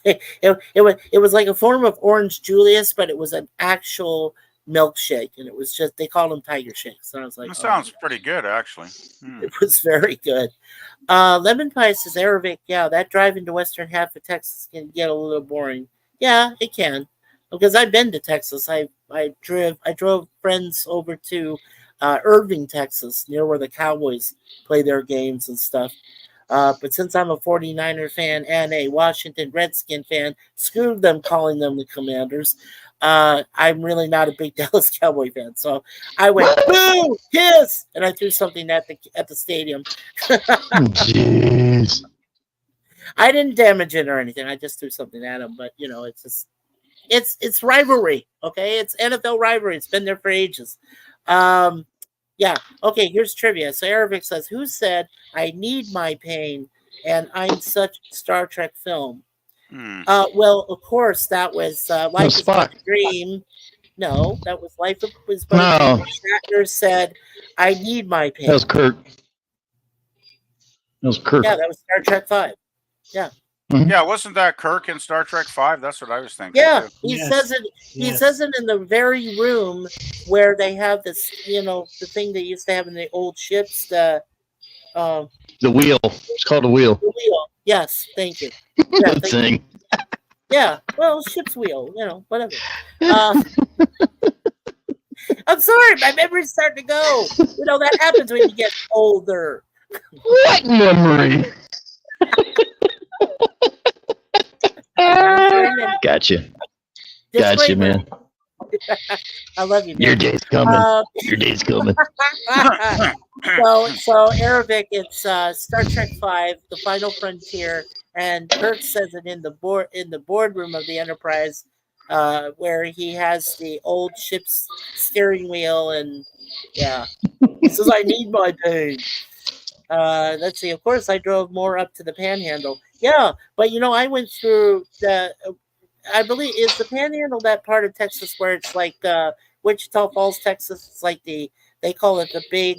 It was like a form of Orange Julius, but it was an actual milkshake, and it was just they called them tiger shakes. So I was like, that sounds pretty good, actually. It was very good. Lemon Pie says, Aravic, that drive into western half of Texas can get a little boring. Yeah, it can, because I've been to Texas. I drove friends over to Irving, Texas, near where the Cowboys play their games and stuff. But since I'm a 49er fan and a Washington Redskin fan, screw them calling them the Commanders. I'm really not a big Dallas Cowboy fan, so I went boo, kiss, and I threw something at the stadium. Jeez. I didn't damage it or anything. I just threw something at them, but it's just it's rivalry. Okay, it's NFL rivalry. It's been there for ages. Okay, here's trivia. So Aravic says, who said I need my pain and I'm such a Star Trek film? Well, of course, that was Life is But a Dream. No, that was Life was But a Dream. Shatner said, I need my pain. That was Kirk. Yeah, that was Star Trek 5. Yeah. Mm-hmm. Yeah, wasn't that Kirk in Star Trek 5? That's what I was thinking. Yeah, he says it. He says it in the very room where they have this, the thing they used to have in the old ships. The wheel. It's called a wheel. The wheel. Yes, thank you. Yeah, thing. Yeah, well, ship's wheel. Whatever. I'm sorry, my memory's starting to go. That happens when you get older. What memory? Gotcha, man. I love you, man. Your day's coming. Your day's coming. So Arabic, it's Star Trek 5, The Final Frontier, and Kirk says it in the boardroom of the Enterprise, where he has the old ship's steering wheel, and he says, "I need my pain." Let's see. Of course, I drove more up to the Panhandle. Yeah, but I went through I believe is the Panhandle that part of Texas where it's like Wichita Falls, Texas. It's like they call it the big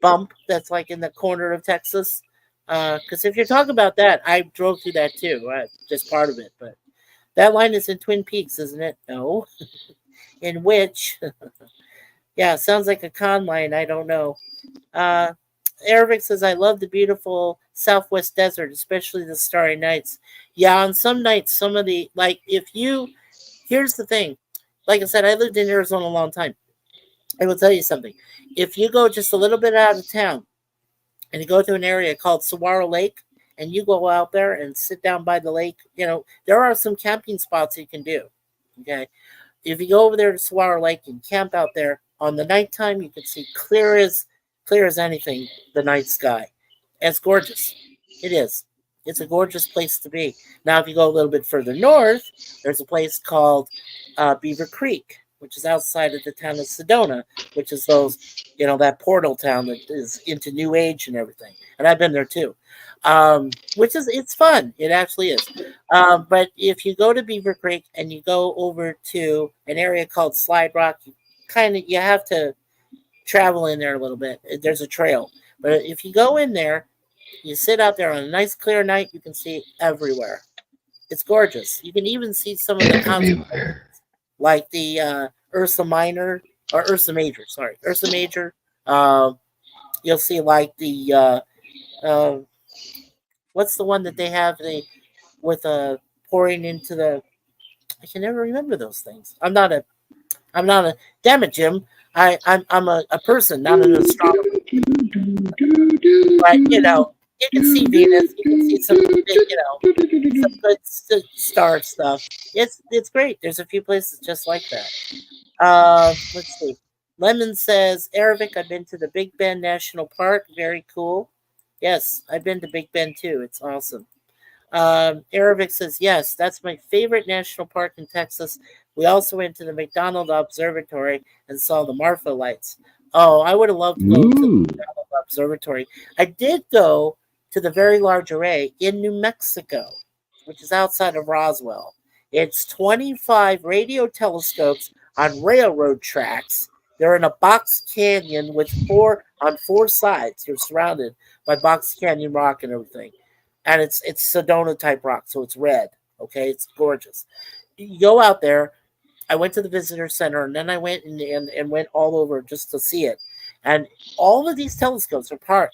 bump that's like in the corner of Texas. Because if you're talking about that, I drove through that too. Just part of it, but that line is in Twin Peaks, isn't it? No, in which? Yeah, sounds like a con line. I don't know. Arabic says, I love the beautiful Southwest desert, especially the starry nights. Yeah, on some nights, some of the, here's the thing. Like I said, I lived in Arizona a long time. I will tell you something. If you go just a little bit out of town and you go to an area called Saguaro Lake and you go out there and sit down by the lake, there are some camping spots you can do. Okay. If you go over there to Saguaro Lake and camp out there on the nighttime, you can see clear as anything, the night sky. It's gorgeous. It is. It's a gorgeous place to be. Now, if you go a little bit further north, there's a place called Beaver Creek, which is outside of the town of Sedona, which is that portal town that is into New Age and everything. And I've been there too, it's fun. It actually is. But if you go to Beaver Creek and you go over to an area called Slide Rock, you have to travel in there a little bit. There's a trail, but if you go in there, You sit out there on a nice clear night, you can see everywhere. It's gorgeous. You can even see some of the consequences, like the Ursa Minor or Ursa Major. Sorry, Ursa Major. You'll see like the what's the one that they have with pouring into the. I can never remember those things. I'm not a. Damn it, Jim. I'm a person, not an astronomer. But you know, you can see Venus. You can see some some good star stuff. It's great. There's a few places just like that. Let's see. Lemon says, Arabic, I've been to the Big Bend National Park. Very cool. Yes, I've been to Big Bend too. It's awesome. Arabic says, yes, that's my favorite national park in Texas. We also went to the McDonald Observatory and saw the Marfa lights. Oh, I would have loved to go to the McDonald Observatory. I did go to the Very Large Array in New Mexico, which is outside of Roswell. It's 25 radio telescopes on railroad tracks. They're in a box canyon with on four sides. You're surrounded by box canyon rock and everything. And it's Sedona type rock, so it's red. Okay, it's gorgeous. You go out there. I went to the visitor center, and then I went and went all over just to see it. And all of these telescopes are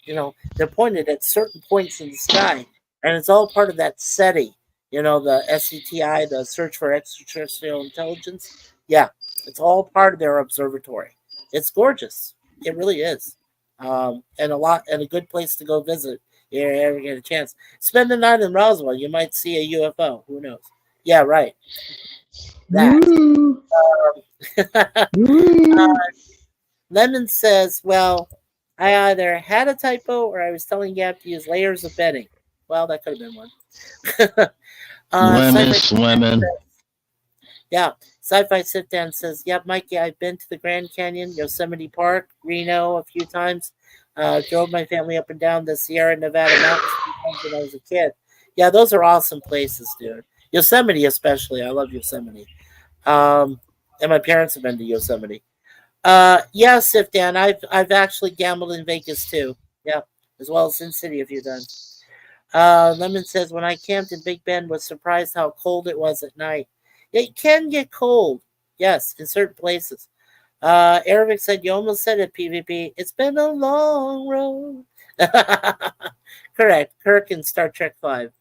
they're pointed at certain points in the sky, and it's all part of that SETI, the SETI, the Search for Extraterrestrial Intelligence. Yeah, it's all part of their observatory. It's gorgeous. It really is. And a good place to go visit if you ever get a chance. Spend the night in Roswell. You might see a UFO. Who knows? Yeah, right. That. Lemon says, well, I either had a typo or I was telling Gap to use layers of bedding. Well, that could have been one. Lemon. Yeah. Sci-Fi Sit Down says, yep, Mikey, I've been to the Grand Canyon, Yosemite Park, Reno a few times. Drove my family up and down the Sierra Nevada mountains when I was a kid. Yeah, those are awesome places, dude. Yosemite especially. I love Yosemite. And my parents have been to Yosemite. Yeah, Sif Dan, I've actually gambled in Vegas too. Yeah, as well as Sin City a few times. Lemon says, when I camped in Big Bend, was surprised how cold it was at night. It can get cold, yes, in certain places. Arabic said, you almost said it, PvP. It's been a long road. Correct. Kirk in Star Trek 5.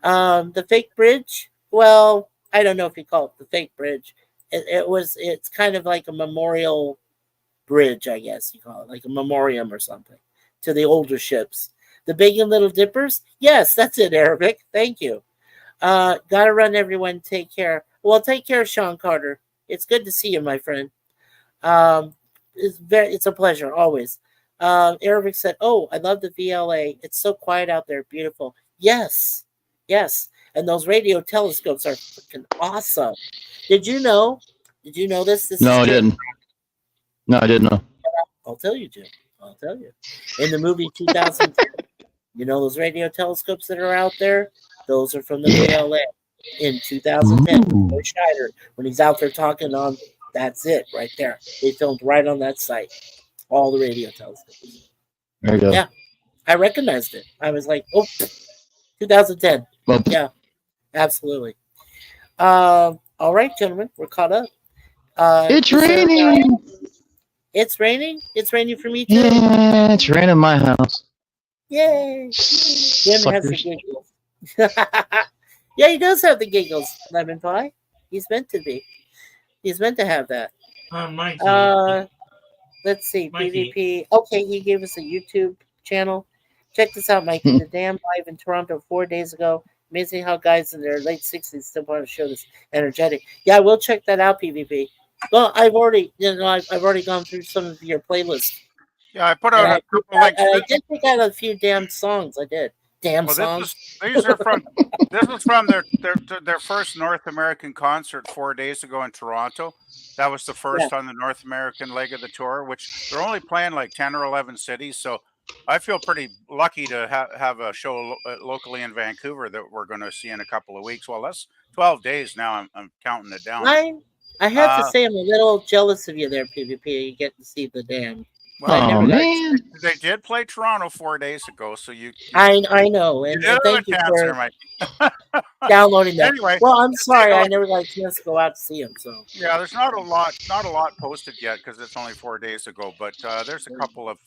The fake bridge, well, I don't know if you call it the fake bridge. It's kind of like a memorial bridge, I guess you call it, like a memoriam or something to the older ships. The Big and Little Dippers? Yes, that's it, Arabic. Thank you. Gotta run, everyone. Take care. Well, take care, Sean Carter. It's good to see you, my friend. It's a pleasure, always. Arabic said, oh, I love the VLA. It's so quiet out there. Beautiful. Yes. And those radio telescopes are freaking awesome. Did you know this? No, I didn't. No, I didn't know. I'll tell you, Jim. I'll tell you. In the movie 2010, those radio telescopes that are out there? Those are from the VLA in 2010. Roy Schneider, when he's out there talking on, that's it right there. They filmed right on that site. All the radio telescopes. There you go. Yeah. I recognized it. I was like, oh, 2010. Well, yeah, absolutely. All right, gentlemen, we're caught up. It's raining. It's raining? It's raining for me too? Yeah, it's raining in my house. Yay. Jim has the giggles. Yeah, he does have the giggles, Lemon Pie. He's meant to be. He's meant to have that. Mikey. Let's see, Mikey. PvP. Okay, he gave us a YouTube channel. Check this out, Mikey. The damn live in Toronto 4 days ago. Amazing how guys in their late 60s still want to show this energetic. Yeah, we'll check that out, PvP. Well, I've already gone through some of your playlists. Yeah, I put out a couple links. I did pick out a few damn songs. I did. Songs. These are from this was from their first North American concert 4 days ago in Toronto. That was the first on the North American leg of the tour, which they're only playing like 10 or 11 cities. So I feel pretty lucky to have a show locally in Vancouver that we're going to see in a couple of weeks. Well, that's 12 days now. I'm counting it down. I have to say I'm a little jealous of you there, PvP. You get to see the damn. Well, Oh man! they did play Toronto 4 days ago, so I know, and thank you for Mike. downloading that. Anyway, well, I'm sorry, I never got a chance to go out to see him. So yeah, there's not a lot posted yet because it's only 4 days ago. But there's a couple of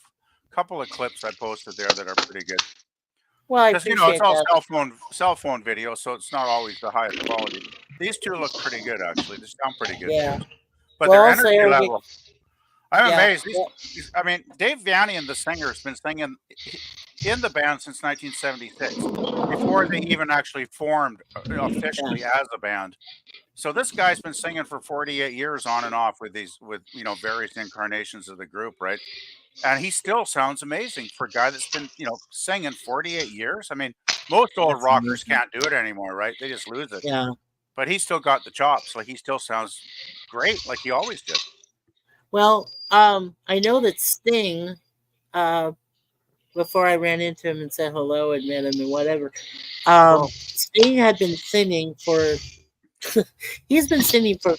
clips I posted there that are pretty good. Well, I Because appreciate it's all that. cell phone video, so it's not always the highest quality. These two look pretty good, actually. They sound pretty good. Yeah. But Well, their also, energy Eric, level, I'm yeah, amazed. well- I mean, Dave Vanian, the singer, has been singing in the band since 1976, before they even actually formed officially as a band. So this guy's been singing for 48 years on and off with various incarnations of the group, right? And he still sounds amazing for a guy that's been, singing 48 years. I mean, most old That's rockers amazing. can't do it anymore, right? They just lose it. Yeah. But he's still got the chops. Like, he still sounds great, like he always did. Well, I know that Sting, before I ran into him and said hello and met him and whatever, Sting had been singing for, he's been singing for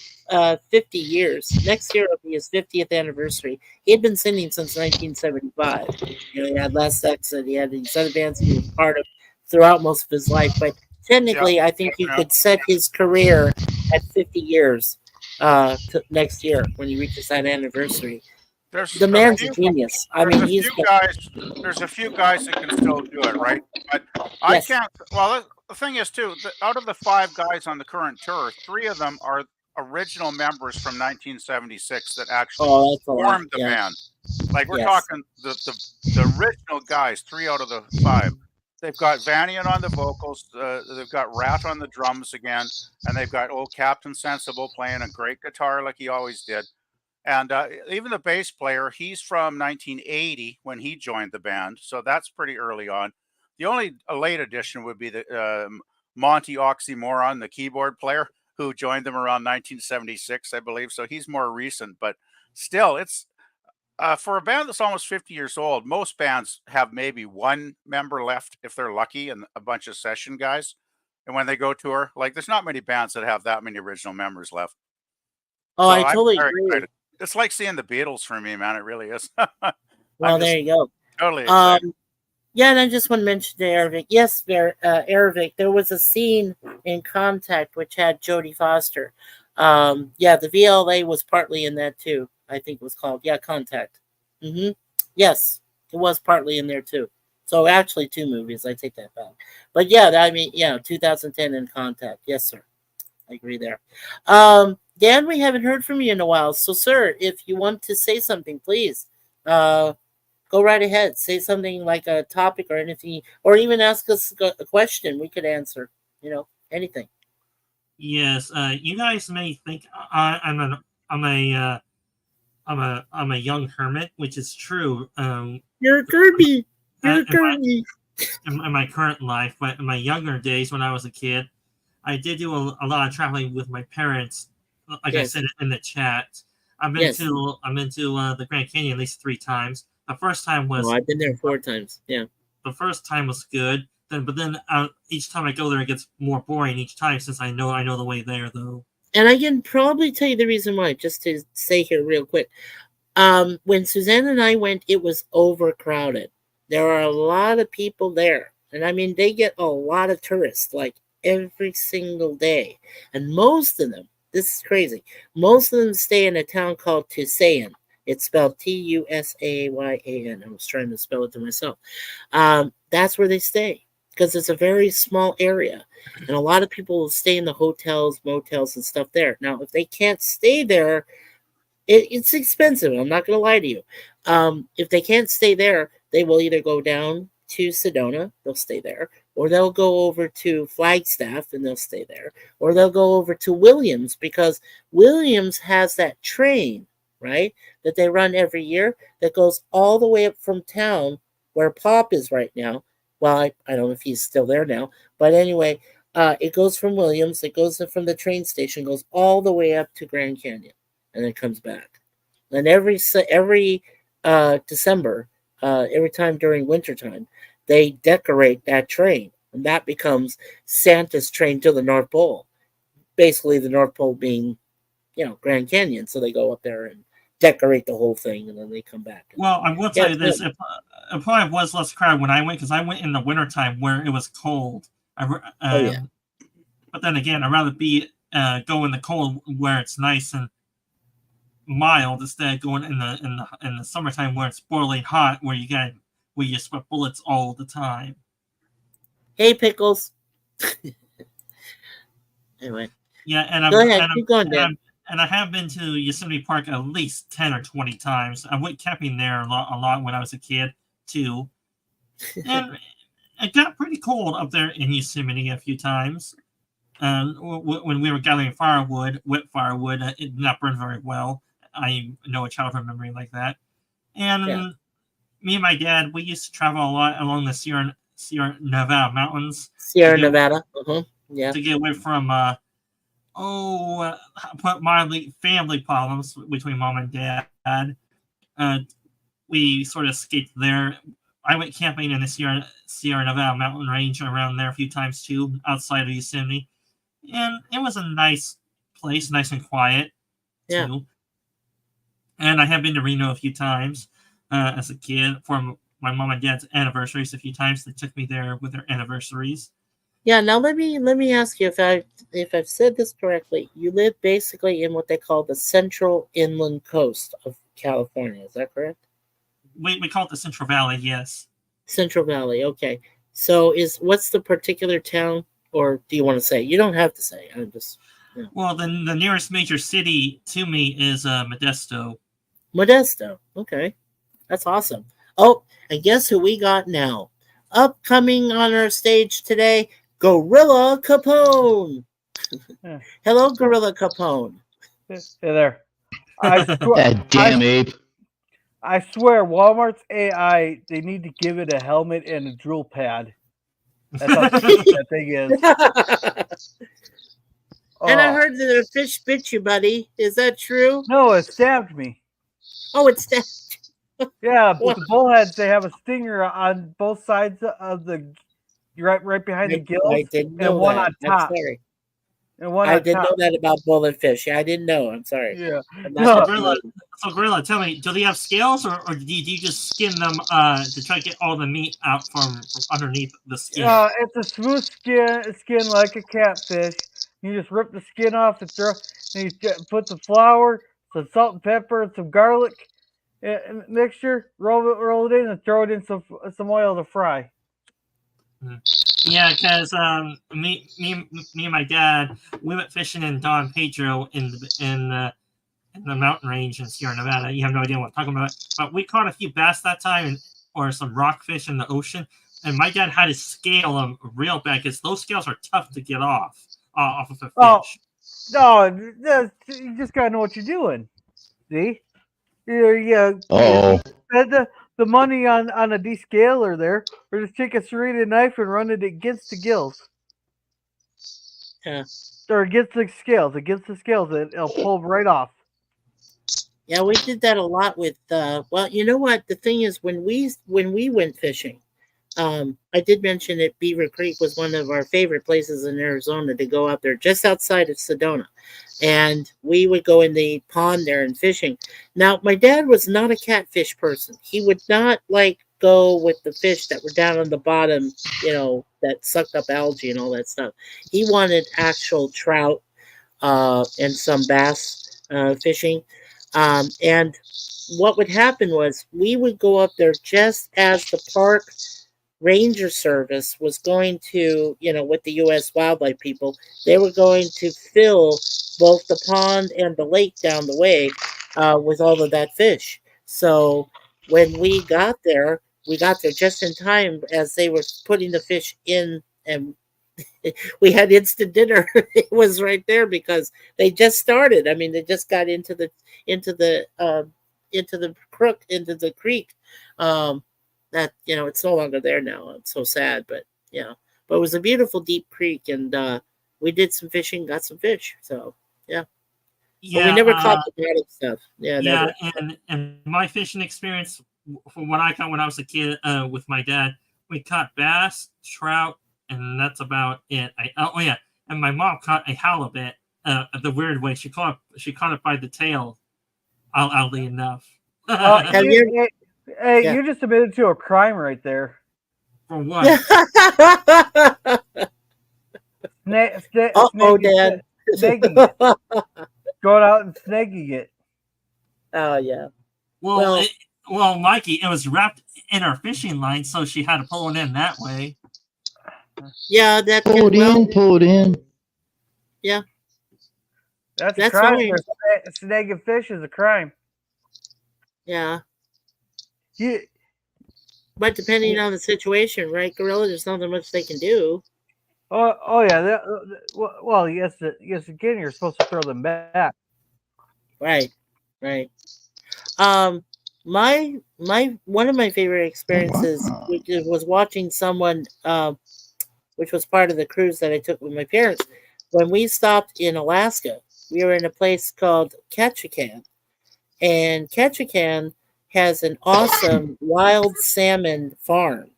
50 years. Next year will be his 50th anniversary. He had been singing since 1975. He had Last Exit, he had these other bands he was part of throughout most of his life. But technically, I think you could set his career at 50 years next year when he reaches that anniversary. The man's a genius. I mean, there's a few guys that can still do it, right? But I can't. Well, the thing is, too, out of the 5 guys on the current tour, 3 of them are original members from 1976 that actually formed the band. Like, we're talking the original guys, 3 out of the 5. They've got Vanian on the vocals, they've got Rat on the drums again, and they've got old Captain Sensible playing a great guitar like he always did. And even the bass player, he's from 1980 when he joined the band, so that's pretty early on. The only late addition would be the Monty Oxymoron, the keyboard player, who joined them around 1976, I believe. So he's more recent, but still, it's for a band that's almost 50 years old. Most bands have maybe 1 member left if they're lucky, and a bunch of session guys. And when they go tour, like, there's not many bands that have that many original members left. Oh, so I totally agree. Excited. It's like seeing the Beatles for me, man. It really is. Well, there you go. Totally excited. Yeah, and I just want to mention to Ervik, yes, Ervik, there was a scene in Contact which had Jodie Foster. The VLA was partly in that too. I think it was called. Yeah, Contact. Yes, it was partly in there too. So actually 2 movies. I take that back. But 2010 and Contact. Yes, sir. I agree there. Dan, we haven't heard from you in a while. So, sir, if you want to say something, please go right ahead. Say something like a topic or anything, or even ask us a question. We could answer, anything. Yes. You guys may think I'm a young hermit, which is true. You're a Kirby. You're a Kirby. In my current life, but in my younger days when I was a kid, I did do a lot of traveling with my parents. Like I said in the chat, I've been to the Grand Canyon at least 3 times. The first time was I've been there 4 times. Yeah. The first time was good. But then each time I go there, it gets more boring each time since I know the way there though. And I can probably tell you the reason why. Just to say here real quick, when Suzanne and I went, it was overcrowded. There are a lot of people there, and I mean they get a lot of tourists like every single day, and most of them. This is crazy. Most of them stay in a town called Tusayan. It's spelled Tusayan. I was trying to spell it to myself. That's where they stay because it's a very small area. And a lot of people will stay in the hotels, motels, and stuff there. Now, if they can't stay there, it's expensive. I'm not going to lie to you. If they can't stay there, they will either go down to Sedona. They'll stay there. Or they'll go over to Flagstaff and they'll stay there. Or they'll go over to Williams because Williams has that train, right, that they run every year that goes all the way up from town where Pop is right now. Well, I don't know if he's still there now. But anyway, it goes from Williams. It goes from the train station, goes all the way up to Grand Canyon, and then comes back. And every December, every time during wintertime, they decorate that train, and that becomes Santa's train to the North Pole. Basically, the North Pole being, Grand Canyon. So they go up there and decorate the whole thing, and then they come back. Well, I will tell you this: it probably was less crowded when I went, because I went in the wintertime where it was cold. But then again, I'd rather go in the cold where it's nice and mild instead of going in the summertime where it's boiling hot, where you sweat bullets all the time. Hey, Pickles. Anyway. Yeah, and I have been to Yosemite Park at least 10 or 20 times. I went camping there a lot when I was a kid too, and it got pretty cold up there in Yosemite a few times. When we were gathering wet firewood, it did not burn very well. I know a childhood memory like that. And me and my dad, we used to travel a lot along the Sierra Nevada mountains. Nevada. Yeah. To get away from mildly family problems between mom and dad. We sort of escaped there. I went camping in the Sierra Nevada mountain range around there a few times too, outside of Yosemite. And it was a nice place, nice and quiet too. And I have been to Reno a few times as a kid for my mom and dad's anniversaries a few times. They took me there with their anniversaries. Yeah, now let me ask you if I've said this correctly. You live basically in what they call the central inland coast of California. Is that correct? We call it the Central Valley, yes. Central Valley, okay. So what's the particular town, or do you want to say? You don't have to say. I'm just. Yeah. Well, the nearest major city to me is Modesto. Modesto, okay, that's awesome. Oh, and guess who we got now? Upcoming on our stage today, Gorilla Capone. Hello, Gorilla Capone. Hey there. Damn ape. I swear, Walmart's AI, they need to give it a helmet and a drill pad. That's how stupid that thing is. And I heard that a fish bit you, buddy. Is that true? No, it stabbed me. Oh, it stabbed. Yeah, but the bullheads, they have a stinger on both sides of the right behind the gills. I didn't know and one that. on top. I'm sorry. And one I on didn't top. know that about bullet fish. I didn't know. I'm sorry. Yeah. So Gorilla, tell me, do they have scales, or do you just skin them to try to get all the meat out from underneath the skin? It's a smooth skin like a catfish. You just rip the skin off and you put the flour, some salt and pepper, and some garlic mixture. Roll it in, and throw it in some oil to fry. Yeah, because me and my dad, we went fishing in Don Pedro in the mountain range in Sierra Nevada. You have no idea what I'm talking about. But we caught a few bass that time, or some rockfish in the ocean. And my dad had to scale them real bad because those scales are tough to get off of a fish. Oh, no, you just gotta know what you're doing. See? You spend the money on a descaler there, or just take a serrated knife and run it against the gills. Yeah. Or against the scales. It'll pull right off. Yeah, we did that a lot with. Well, you know what? The thing is, when we went fishing, I did mention that Beaver Creek was one of our favorite places in Arizona to go out there, just outside of Sedona, and we would go in the pond there and fishing. Now, my dad was not a catfish person. He would not go with the fish that were down on the bottom, that sucked up algae and all that stuff. He wanted actual trout and some bass fishing. And what would happen was we would go up there just as the park ranger service was going to, with the U.S. wildlife people, they were going to fill both the pond and the lake down the way with all of that fish. So when we got there just in time as they were putting the fish in, and we had instant dinner. It was right there because they just started. I mean, they just got into the creek. That it's no longer there now. It's so sad, but but it was a beautiful deep creek, and we did some fishing, got some fish. So yeah. But we never caught the bottom stuff. Yeah, never. And my fishing experience, from what I caught when I was a kid with my dad, we caught bass, trout, and that's about it. And my mom caught a halibut the weird way. She caught it by the tail. oddly enough. Have you Hey, Yeah. you just admitted to a crime right there. For what? Uh-oh, Dad. Snagging it. Going out and snagging it. Oh, yeah. Well, Mikey, it was wrapped in her fishing line, so she had to pull it in that way. Yeah, that Pull it in. Yeah. That's a That's crime. right. Snagging fish is a crime. Yeah. Yeah. But depending on the situation, right, Gorilla, there's not that much they can do. Oh yeah. Well, yes. Again, you're supposed to throw them back. Right. My one of my favorite experiences which was watching someone, which was part of the cruise that I took with my parents. When we stopped in Alaska, we were in a place called Ketchikan, and Ketchikan has an awesome wild salmon farm.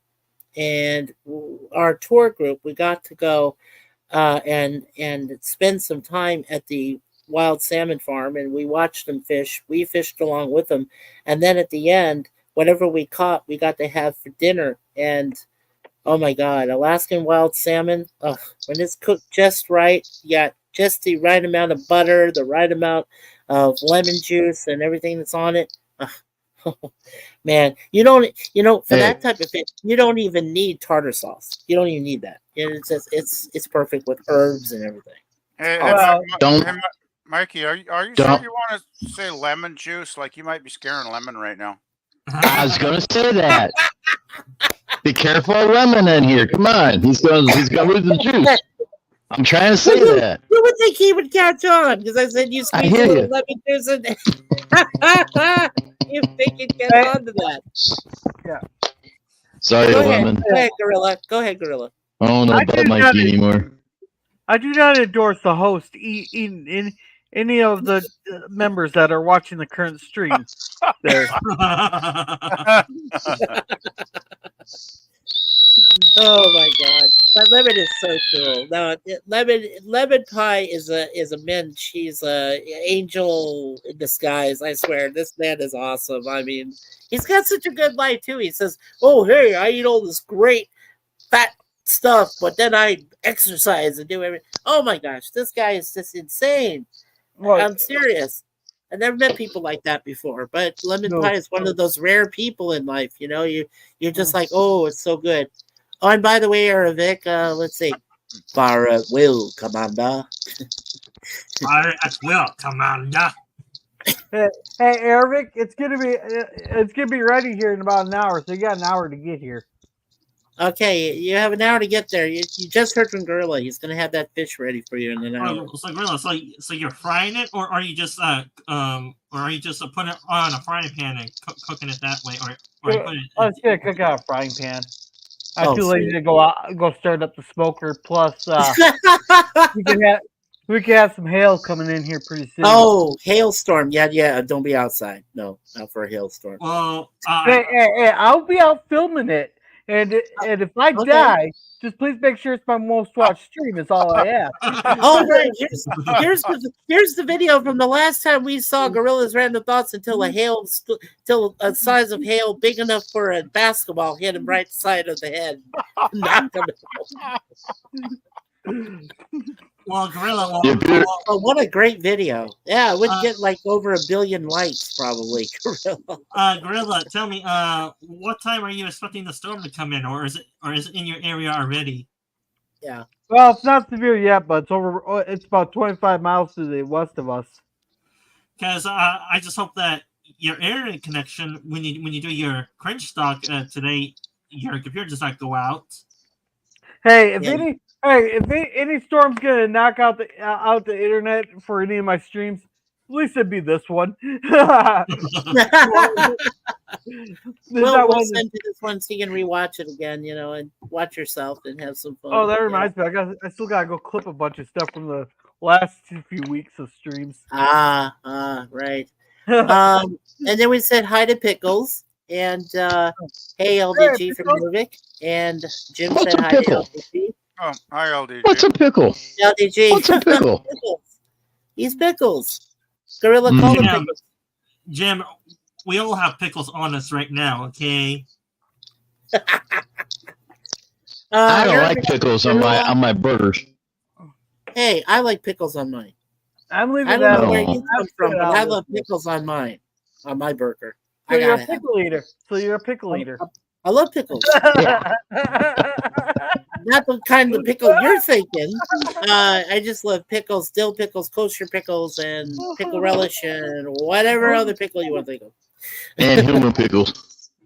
And our tour group, we got to go and spend some time at the wild salmon farm, and we watched them fish. We fished along with them, and then at the end, whatever we caught, we got to have for dinner. And oh my God, Alaskan wild salmon! When it's cooked just right, you got just the right amount of butter, the right amount of lemon juice, and everything that's on it. Man, for that type of fish, you don't even need tartar sauce. You don't even need that. It's just it's perfect with herbs and everything. Hey, Mikey, are you sure you want to say lemon juice? Like you might be scaring Lemon right now. I was gonna say that. Be careful of Lemon in here. Come on, he's gonna lose the juice. I'm trying to say that. You would think he would catch on because I said you squeeze a hear little you. lemon juice in there. You think he'd get on to that? Yeah. Sorry, Go Lemon. ahead, Gorilla. Go ahead, Gorilla. I don't know about Mikey anymore. I do not endorse the host in any of the members that are watching the current stream. There. Oh my God! But Lemon is so cool. No, Lemon Pie is a mint. She's a angel in disguise. I swear, this man is awesome. I mean, he's got such a good life too. He says, "Oh, hey, I eat all this great fat stuff, but then I exercise and do everything." Oh my gosh, this guy is just insane. Well, I'm serious. I've never met people like that before, but Lemon Pie is one of those rare people in life. You're just like, oh, it's so good. Oh, and by the way, Vic, let's see. Fire at will, Commander. Fire at will, Commander. Hey, Eric, it's gonna be ready here in about an hour, so you got an hour to get here. Okay, you have an hour to get there. You just heard from Gorilla. He's gonna have that fish ready for you in an hour. So Gorilla, so you're frying it, or are you just putting it on a frying pan and cooking it that way, or you put it? I was gonna cook out a frying pan. I'm too lazy to go start up the smoker. Plus, we can have some hail coming in here pretty soon. Oh, hailstorm! Yeah. Don't be outside. No, not for a hailstorm. Well, hey, I'll be out filming it. And if I die, just please make sure it's my most watched stream. Is all I ask. Oh, right. Here's the video from the last time we saw Gorilla's Random Thoughts until a size of hail big enough for a basketball hit him right side of the head. Knocked him out. Well, Gorilla. Oh, what a great video! Yeah, it would get like over 1 billion likes probably. Gorilla. Gorilla, tell me, what time are you expecting the storm to come in, or is it in your area already? Yeah. Well, it's not severe yet, but it's about 25 miles to the west of us. Because I just hope that your internet connection, when you do your crunch stock today, your computer does not go out. Hey, if any storm's gonna knock out the internet for any of my streams, at least it'd be this one. We'll send you this one so you can rewatch it again, and watch yourself and have some fun. Oh, that reminds me, I still gotta go clip a bunch of stuff from the last few weeks of streams. Right. And then we said hi to Pickles and hey LDG from Nuvik, and Jim said hi to LDG. Oh, hi, LDG. What's a pickle? LDG. What's a pickle? He's Pickles. Gorilla call him Pickles. Jim, we all have pickles on us right now, okay? I don't like pickles on my burgers. Hey, I like pickles on mine. I'm leaving I that don't know where alone. you come from, but I love pickles on mine, on my burger. So I you're a gotta have pickle eater. So you're a pickle eater. I love pickles. Not the kind of pickle you're thinking. I just love pickles, dill pickles, kosher pickles, and pickle relish, and whatever other pickle you want to think of. And human pickles.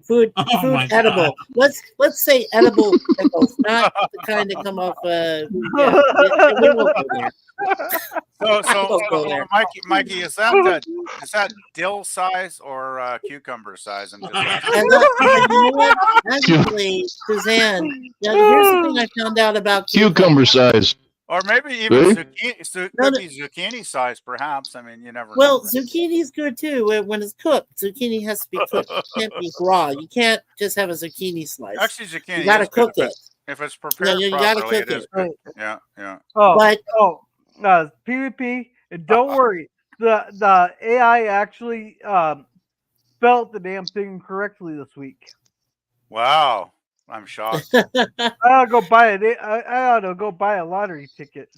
Food my edible. Let's say edible pickles, not the kind that come off. We won't go there. So Mikey, is that dill size or cucumber size? I'm just And you know what? Actually, Suzanne, now here's the thing I found out about Cucumber size. or maybe even Really? zucchini size, perhaps. I mean, you never Well, know. zucchini's good too when it's cooked. Zucchini has to be cooked. It can't be raw. You can't just have a zucchini slice. Actually, zucchini You got to is good cook it. if it's prepared you gotta properly. cook It is it. good. Yeah. PvP. And don't worry, the AI actually spelled the damn thing correctly this week. Wow, I'm shocked. I ought to go buy it. I ought to go buy a lottery ticket.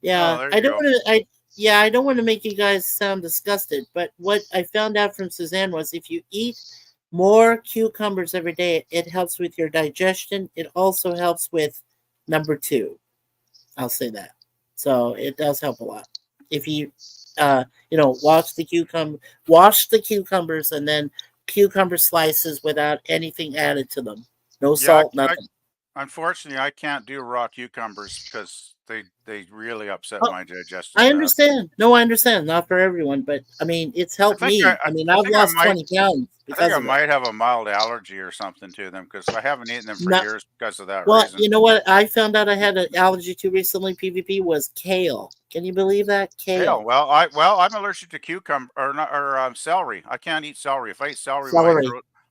Yeah, there I you don't go. want to. I don't want to make you guys sound disgusted, but what I found out from Suzanne was if you eat more cucumbers every day, it helps with your digestion. It also helps with number 2. I'll say that. So it does help a lot. If you, wash the cucumbers and then cucumber slices without anything added to them. No salt, nothing. Unfortunately, I can't do raw cucumbers because they really upset my digestion. I understand. No, I understand. Not for everyone, but I mean, it's helped me. I've lost 20 pounds I because think I of it. might have a mild allergy or something to them because I haven't eaten them for No. years because of that Well, reason. you know what? I found out I had an allergy to recently. PvP was kale. Can you believe that? Kale. Well, I'm allergic to cucumber or celery. I can't eat celery. If I eat celery,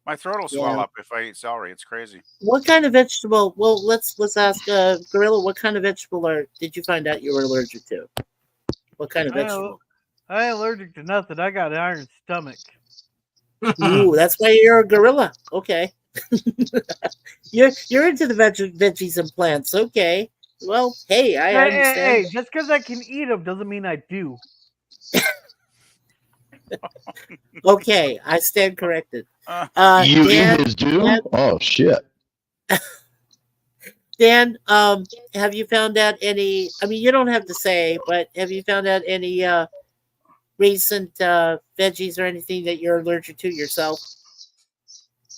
my throat will swell Yeah. up if I eat celery. It's crazy. What kind of vegetable? Well, let's ask Gorilla. What kind of vegetable did you find out you were allergic to? What kind of vegetable? I ain't allergic to nothing. I got an iron stomach. Ooh, that's why you're a gorilla. Okay. you're into the veggies and plants. Okay. Well, hey, I understand. Hey, just because I can eat them doesn't mean I do. Okay, I stand corrected. You Dan, eat his due? Dan, Oh shit. Dan, have you found out any? I mean, you don't have to say, but have you found out any recent veggies or anything that you're allergic to yourself?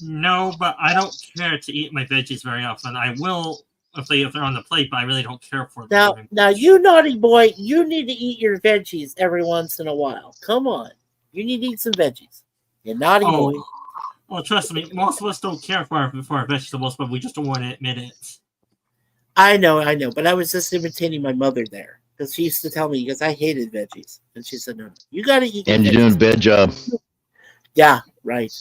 No, but I don't care to eat my veggies very often. I will if they're on the plate, but I really don't care for them. Now, you naughty boy, you need to eat your veggies every once in a while. Come on, you need to eat some veggies. You naughty boy. Well, trust me, most of us don't care for our vegetables, but we just don't want to admit it. I know, but I was just imitating my mother there because she used to tell me because I hated veggies, and she said, "No, you got to eat." And you're doing a bad job. Yeah, right.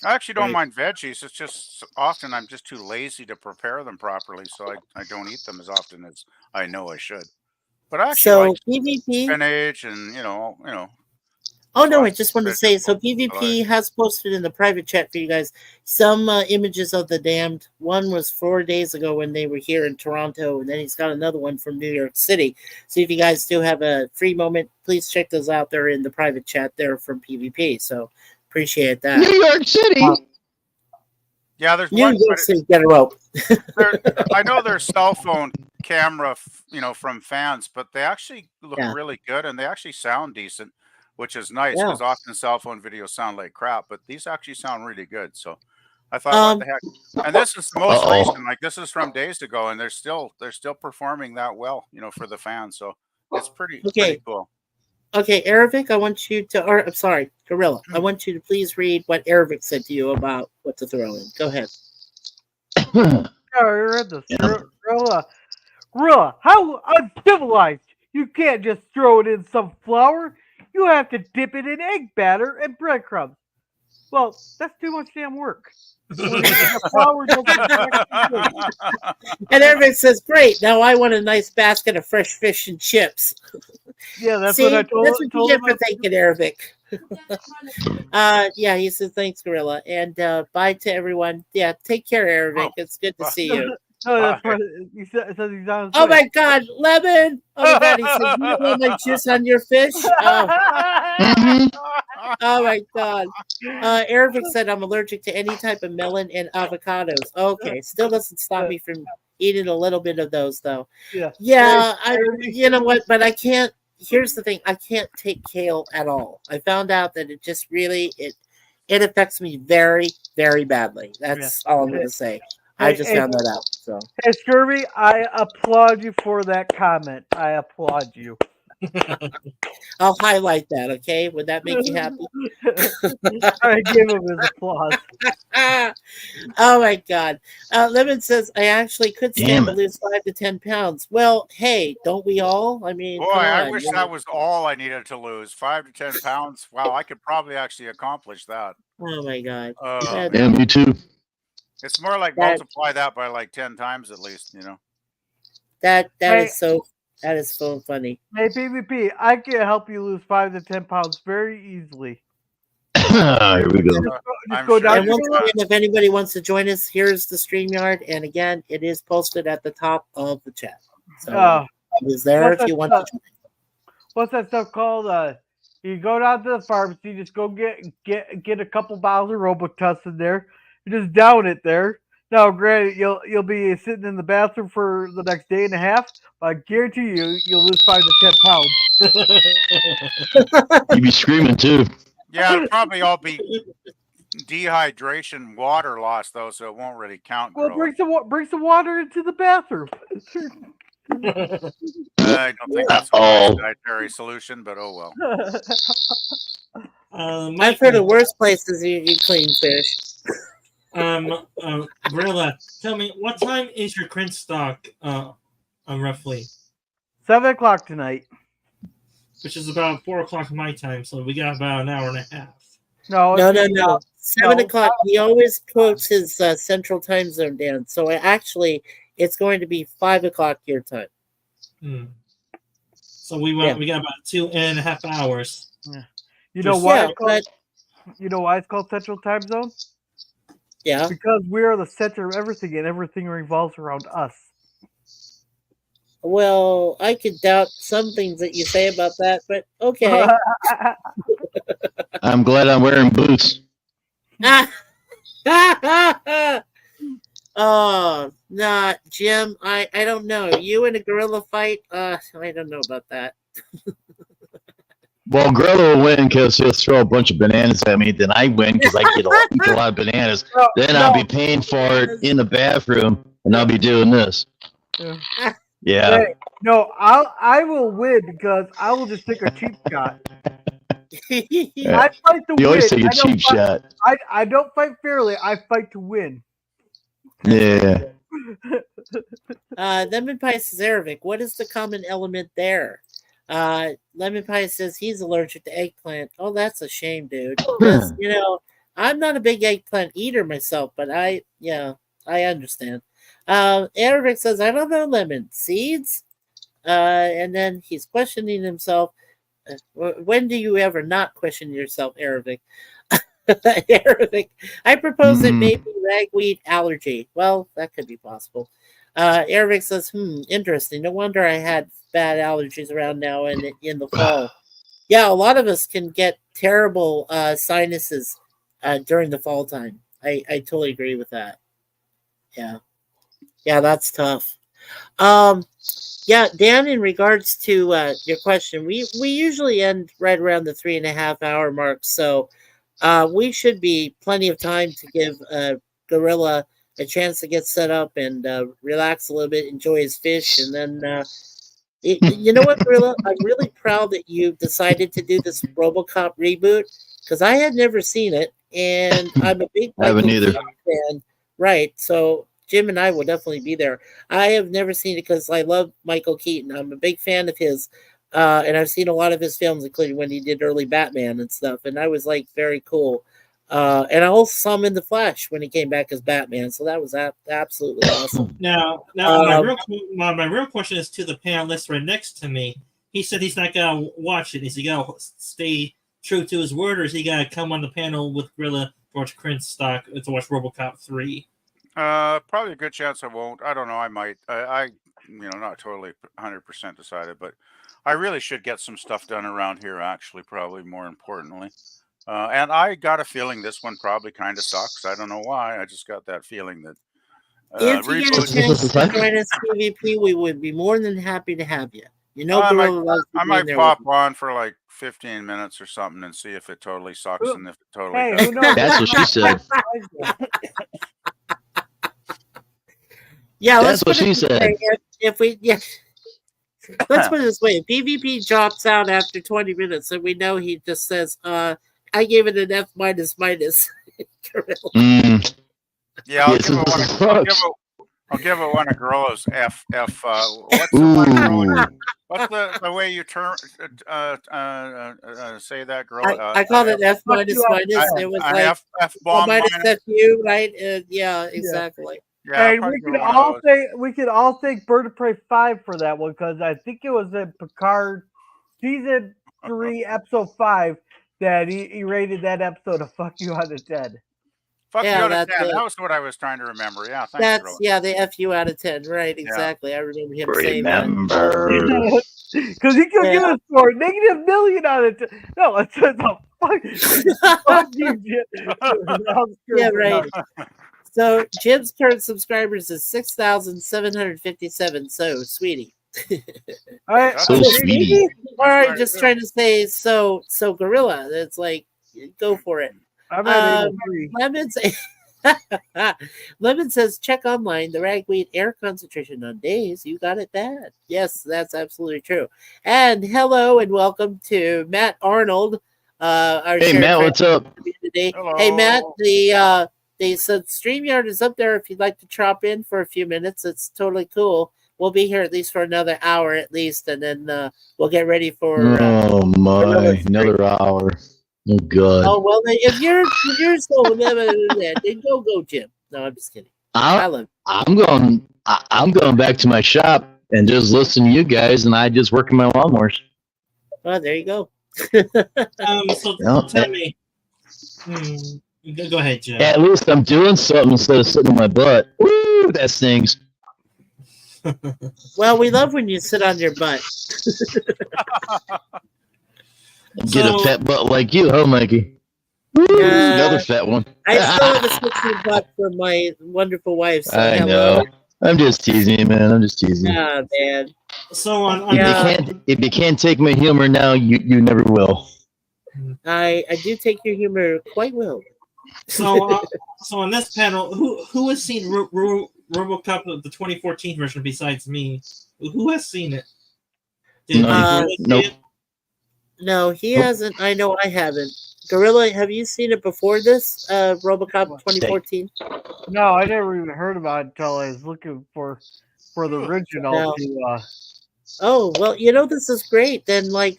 I actually don't right. mind veggies. It's just often I'm just too lazy to prepare them properly, so I don't eat them as often as I know I should. But I actually like PvP spinach and you know. Oh no, I just wanted to say so. PvP has posted in the private chat for you guys some images of the damned. One was 4 days ago when they were here in Toronto, and then he's got another one from New York City. So if you guys do have a free moment, please check those out. They're in the private chat there from PvP. So appreciate that. New York City. Yeah, there's New one. York City, get a rope. I know there's cell phone camera, from fans, but they actually look Yeah. really good and they actually sound decent, which is nice Yeah. because often cell phone videos sound like crap, but these actually sound really good. So I thought, what the heck? And this is the most recent. Like this is from days ago, and they're still performing that well, for the fans. So it's pretty cool. Okay, Aravic, I want you to, or I'm sorry, Gorilla, I want you to please read what Aravic said to you about what to throw in. Go ahead. I read this. Gorilla, how uncivilized! You can't just throw it in some flour. You have to dip it in egg batter and breadcrumbs. Well, that's too much damn work. And Aravic says, "Great, now I want a nice basket of fresh fish and chips." Yeah, that's See, what I told. That's what you get for thinking, Aravic. Yeah, he says thanks, Gorilla, and bye to everyone. Yeah, take care, Aravic. It's good to see you. No, that's what he says. He's on his Oh way. my God, Lemon! Oh my God, he said you don't want my juice on your fish. Oh my God. Aravic said I'm allergic to any type of melon and avocados. Okay, still doesn't stop me from eating a little bit of those though. Yeah. Yeah, you know what? But I can't. Here's the thing: I can't take kale at all. I found out that it just really it affects me very, very badly. That's all I'm going to say. I just found that out. So, hey, Scurvy, I applaud you for that comment. I applaud you. I'll highlight that. Okay, would that make you happy? I give him his applause. Oh my God! Lemon says I actually could stand to lose 5 to 10 pounds. Well, hey, don't we all? I mean, boy, I wish that was all I needed to lose, 5 to 10 pounds. Wow, I could probably actually accomplish that. Oh my God! Yeah, me too. It's more like multiply that by like 10 times at least, you know. That is so funny. Hey, PvP, I can help you lose 5 to 10 pounds very easily. Here we go. Just go down. And once again, if anybody wants to join us, here's the StreamYard, and again, it is posted at the top of the chat. So it is there if you want to join. What's that stuff called? You go down to the pharmacy, just go get a couple bottles of Robitussin in there. You just down it there. Now, granted, you'll be sitting in the bathroom for the next day and a half, but I guarantee you'll lose 5 to 10 pounds. You'd be screaming too. Yeah, it'll probably all be dehydration, water loss though, so it won't really count. Well, bring some water into the bathroom. I don't think that's a dietary solution, but oh well. I've heard of worse places you clean fish. Gorilla, tell me, what time is your Kryn stock roughly? 7 o'clock tonight. Which is about 4 o'clock my time, so we got about an hour and a half. No. 7 o'clock. He always quotes his central time zone down. So it's going to be 5 o'clock your time. So we got about 2.5 hours. Yeah. You know why? You know why it's called Central Time Zone? Yeah. Because we are the center of everything, and everything revolves around us. Well, I could doubt some things that you say about that, but okay. I'm glad I'm wearing boots. Oh, nah, Jim, I don't know. You in a gorilla fight? I don't know about that. Well, Gorilla will win because he'll throw a bunch of bananas at me. Then I win because I get a lot of bananas. Then I'll be paying for it in the bathroom, and I'll be doing this. Yeah. Hey, no, I will win because I will just take a cheap shot. I fight to win. You always take a cheap shot. I don't fight fairly. I fight to win. Yeah. Lemon Pie says, Aravic, what is the common element there? Lemon Pie says he's allergic to eggplant. Oh, that's a shame, dude. Because, I'm not a big eggplant eater myself, but I understand. Aravic says, I don't know, Lemon. Seeds? And then he's questioning himself. When do you ever not question yourself, Aravic? Aravic, I propose it may be ragweed allergy. Well, that could be possible. Aravic says, interesting. No wonder I had bad allergies around now and in the fall. Yeah, a lot of us can get terrible sinuses during the fall time. I totally agree with that. Yeah, that's tough. Dan, in regards to your question, we usually end right around the 3.5 hour mark, so we should be plenty of time to give Gorilla a chance to get set up and relax a little bit, enjoy his fish, and then you know what, Gorilla? I'm really proud that you decided to do this RoboCop reboot because I had never seen it, and I'm a big Michael Keaton fan. Right, so Jim and I will definitely be there. I have never seen it because I love Michael Keaton. I'm a big fan of his, and I've seen a lot of his films, including when he did early Batman and stuff, and I was like, very cool. And I also saw him in The Flash when he came back as Batman, so that was absolutely awesome. Now, my real question is to the panelist right next to me. He said he's not gonna watch it. Is he gonna stay true to his word, or is he gonna come on the panel with Gorilla to watch Cringe Stock to watch RoboCop 3? Probably a good chance I won't. I don't know. I might. I not totally 100% decided, but I really should get some stuff done around here. Actually, probably more importantly. And I got a feeling this one probably kind of sucks. I don't know why. I just got that feeling that. If you get a chance to join us, PvP, we would be more than happy to have you. You know, I might pop on for like 15 minutes or something and see if it totally sucks and if it totally doesn't. That's what she said. Yeah, that's what she said. If we, let's put it this way: if PvP drops out after 20 minutes, and we know he just says, "I gave it an F minus minus." Yeah, I'll give it one of Gorilla's F. What's the way you say that, Gorilla? I called it F minus minus. It was like F bomb minus FU, right? Yeah, exactly. Yeah, and we could all thank Bird of Prey 5 for that one, because I think it was in Picard season 3, episode 5 that he rated that episode a fuck you out of 10. Fuck you out of 10. That was what I was trying to remember. Yeah, thanks. The FU out of 10. Right, exactly. I remember him saying that. Because he could give us for negative million out of 10. No, it's a fuck you. Yeah, right. So Jim's current subscribers is 6,757. So, sweetie. All right, so sweetie. All right, just trying to say so Gorilla. It's like, go for it. Lemon says, check online. The ragweed air concentration on days. You got it bad. Yes, that's absolutely true. And hello and welcome to Matt Arnold. Hey Matt, what's up? Hello. Hey Matt, they said StreamYard is up there if you'd like to chop in for a few minutes. It's totally cool. We'll be here at least for another hour at least, and then we'll get ready for another hour. Oh god. Oh well, if you're so then go Jim. No, I'm just kidding. I'm going back to my shop and just listen to you guys, and I just work in my lawnmowers. Oh, there you go. Tell me. Go ahead, Jim. At least I'm doing something instead of sitting on my butt. Woo, that stings. Well, we love when you sit on your butt. Get a fat butt like you, huh, Mikey? Another fat one. I still have a sexy butt for my wonderful wife. So I know. I'm just teasing you, man. I'm just teasing you. Ah, man. So if you can't take my humor now, you never will. I do take your humor quite well. So on this panel, who has seen RoboCop the 2014 version besides me? Who has seen it? Nope. No, he hasn't. I know I haven't. Gorilla, have you seen it before this? RoboCop 2014? No, I never even heard about it until I was looking for the original. No. Oh, well, this is great. Then, when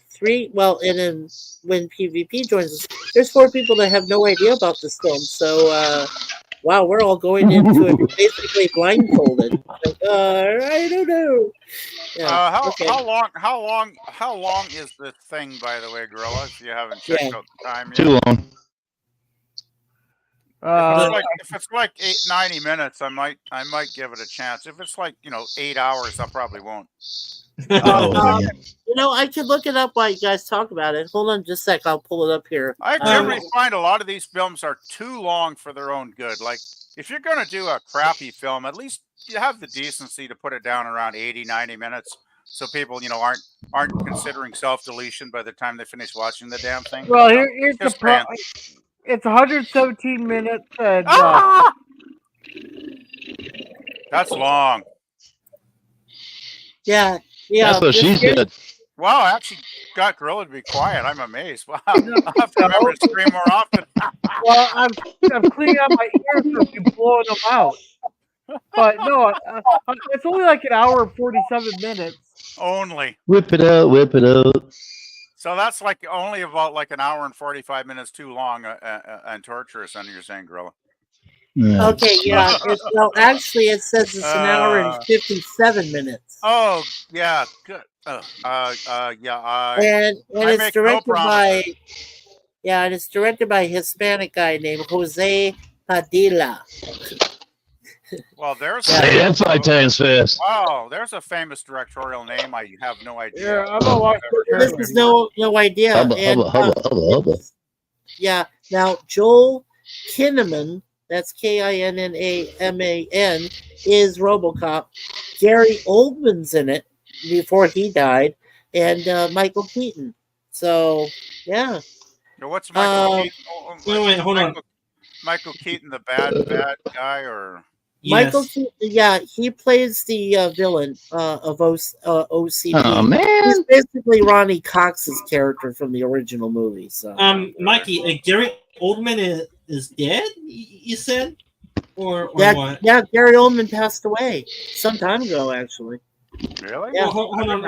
PvP joins us, there's 4 people that have no idea about this film. So, wow, we're all going into it basically blindfolded. Like, I don't know. Yeah, How long is this thing, by the way, Gorilla? If you haven't checked out the time yet. Too long. If it's like 90 minutes, I might give it a chance. If it's 8 hours, I probably won't. I could look it up while you guys talk about it. Hold on just a sec. I'll pull it up here. I generally find a lot of these films are too long for their own good. Like, if you're going to do a crappy film, at least you have the decency to put it down around 80, 90 minutes. So people, aren't considering self-deletion by the time they finish watching the damn thing. Well, here's the problem. It's 117 minutes. And, that's long. Yeah. That's what she said. Wow, I actually got Gorilla to be quiet. I'm amazed. Wow. I'll have to remember to scream more often. Well, I'm cleaning out my ears from you blowing them out. But no, it's only like an hour and 47 minutes. Only. Whip it out. So that's only about an hour and 45 minutes too long and torturous, and you're saying, Gorilla. Yeah. Okay, yeah. Actually, it says it's an hour and 57 minutes. Oh, yeah, good. And it's directed by Yeah, and it's directed by a Hispanic guy named Jose Padilla. Well, there's Say that 5 times fast. wow, there's a famous directorial name. I have no idea. Yeah, I'm gonna watch the This is no idea. Hubba, And, hubba, hubba, hubba. yeah, now Joel Kinnaman, that's Kinnaman, is RoboCop. Gary Oldman's in it before he died, and Michael Keaton. So, yeah. Now, what's Michael Keaton? Wait, hold on. Michael Keaton, the bad guy, or Michael Keaton, yeah, he plays the villain of OCP. Oh, man. He's basically Ronnie Cox's character from the original movie. So, Mikey, Gary Oldman is dead. You said, or yeah, what? yeah, Gary Oldman passed away some time ago, actually. Really? Yeah. Well, hold on.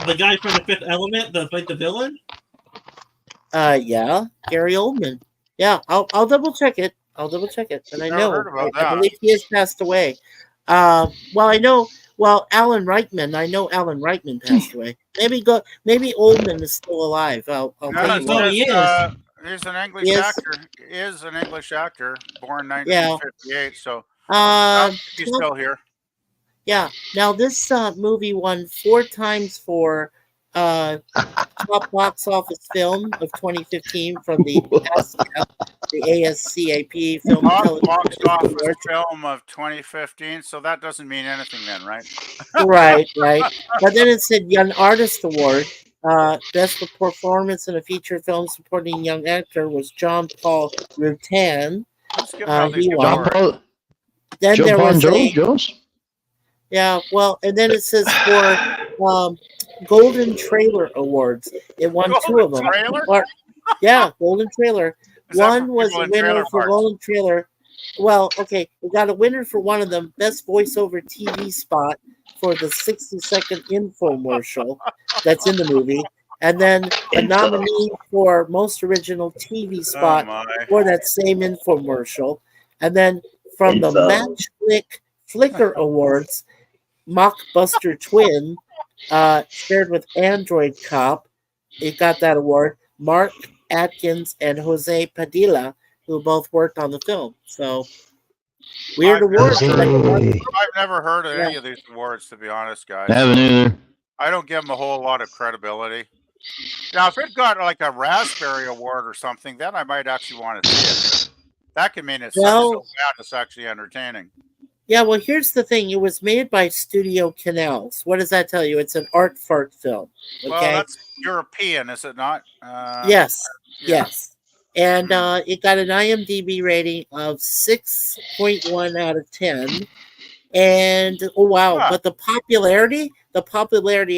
The guy from the Fifth Element that played the villain. Yeah, Gary Oldman. Yeah, I'll double check it. But I Never know heard about I that. believe he has passed away. Well, I know. Well, Alan Rickman. I know Alan Rickman passed away. Maybe Oldman is still alive. I'll No, take a look. he is. He's an English Yes. actor. Is an English actor, born 1958. So he's well, still here. Yeah. Now this movie won 4 times for top box office film of 2015 from the ASCAP Film Top Television box office Awards. film of 2015. So that doesn't mean anything then, right? Right. But then it said Young Artist Award. Best performance in a feature film supporting young actor was John Paul Rutan. He won. Then there was Jones? Yeah, well, and then it says for Golden Trailer Awards. It won 2 of them. Yeah, Golden Trailer. One was a winner for Golden Trailer. Well, okay, we got a winner for one of them, Best Voiceover TV Spot for the 60-second infomercial that's in the movie. And then a nominee for Most Original TV Spot for that same infomercial. And then from the Matchflick Flickr Awards, Mockbuster Twin, shared with Android Cop, it got that award. Mark Atkins and Jose Padilla, who both worked on the film. So weird awards. I've never heard of any of these awards, to be honest, guys. Haven't either. I don't give them a whole lot of credibility. Now, if it got like a Raspberry Award or something, then I might actually want to see it. That could mean it's so bad it's actually entertaining. Yeah, well, here's the thing. It was made by Studio Canals. What does that tell you? It's an art fart film. Okay? Well, that's European, is it not? Yes. And it got an IMDb rating of 6.1 out of 10. And oh wow, but the popularity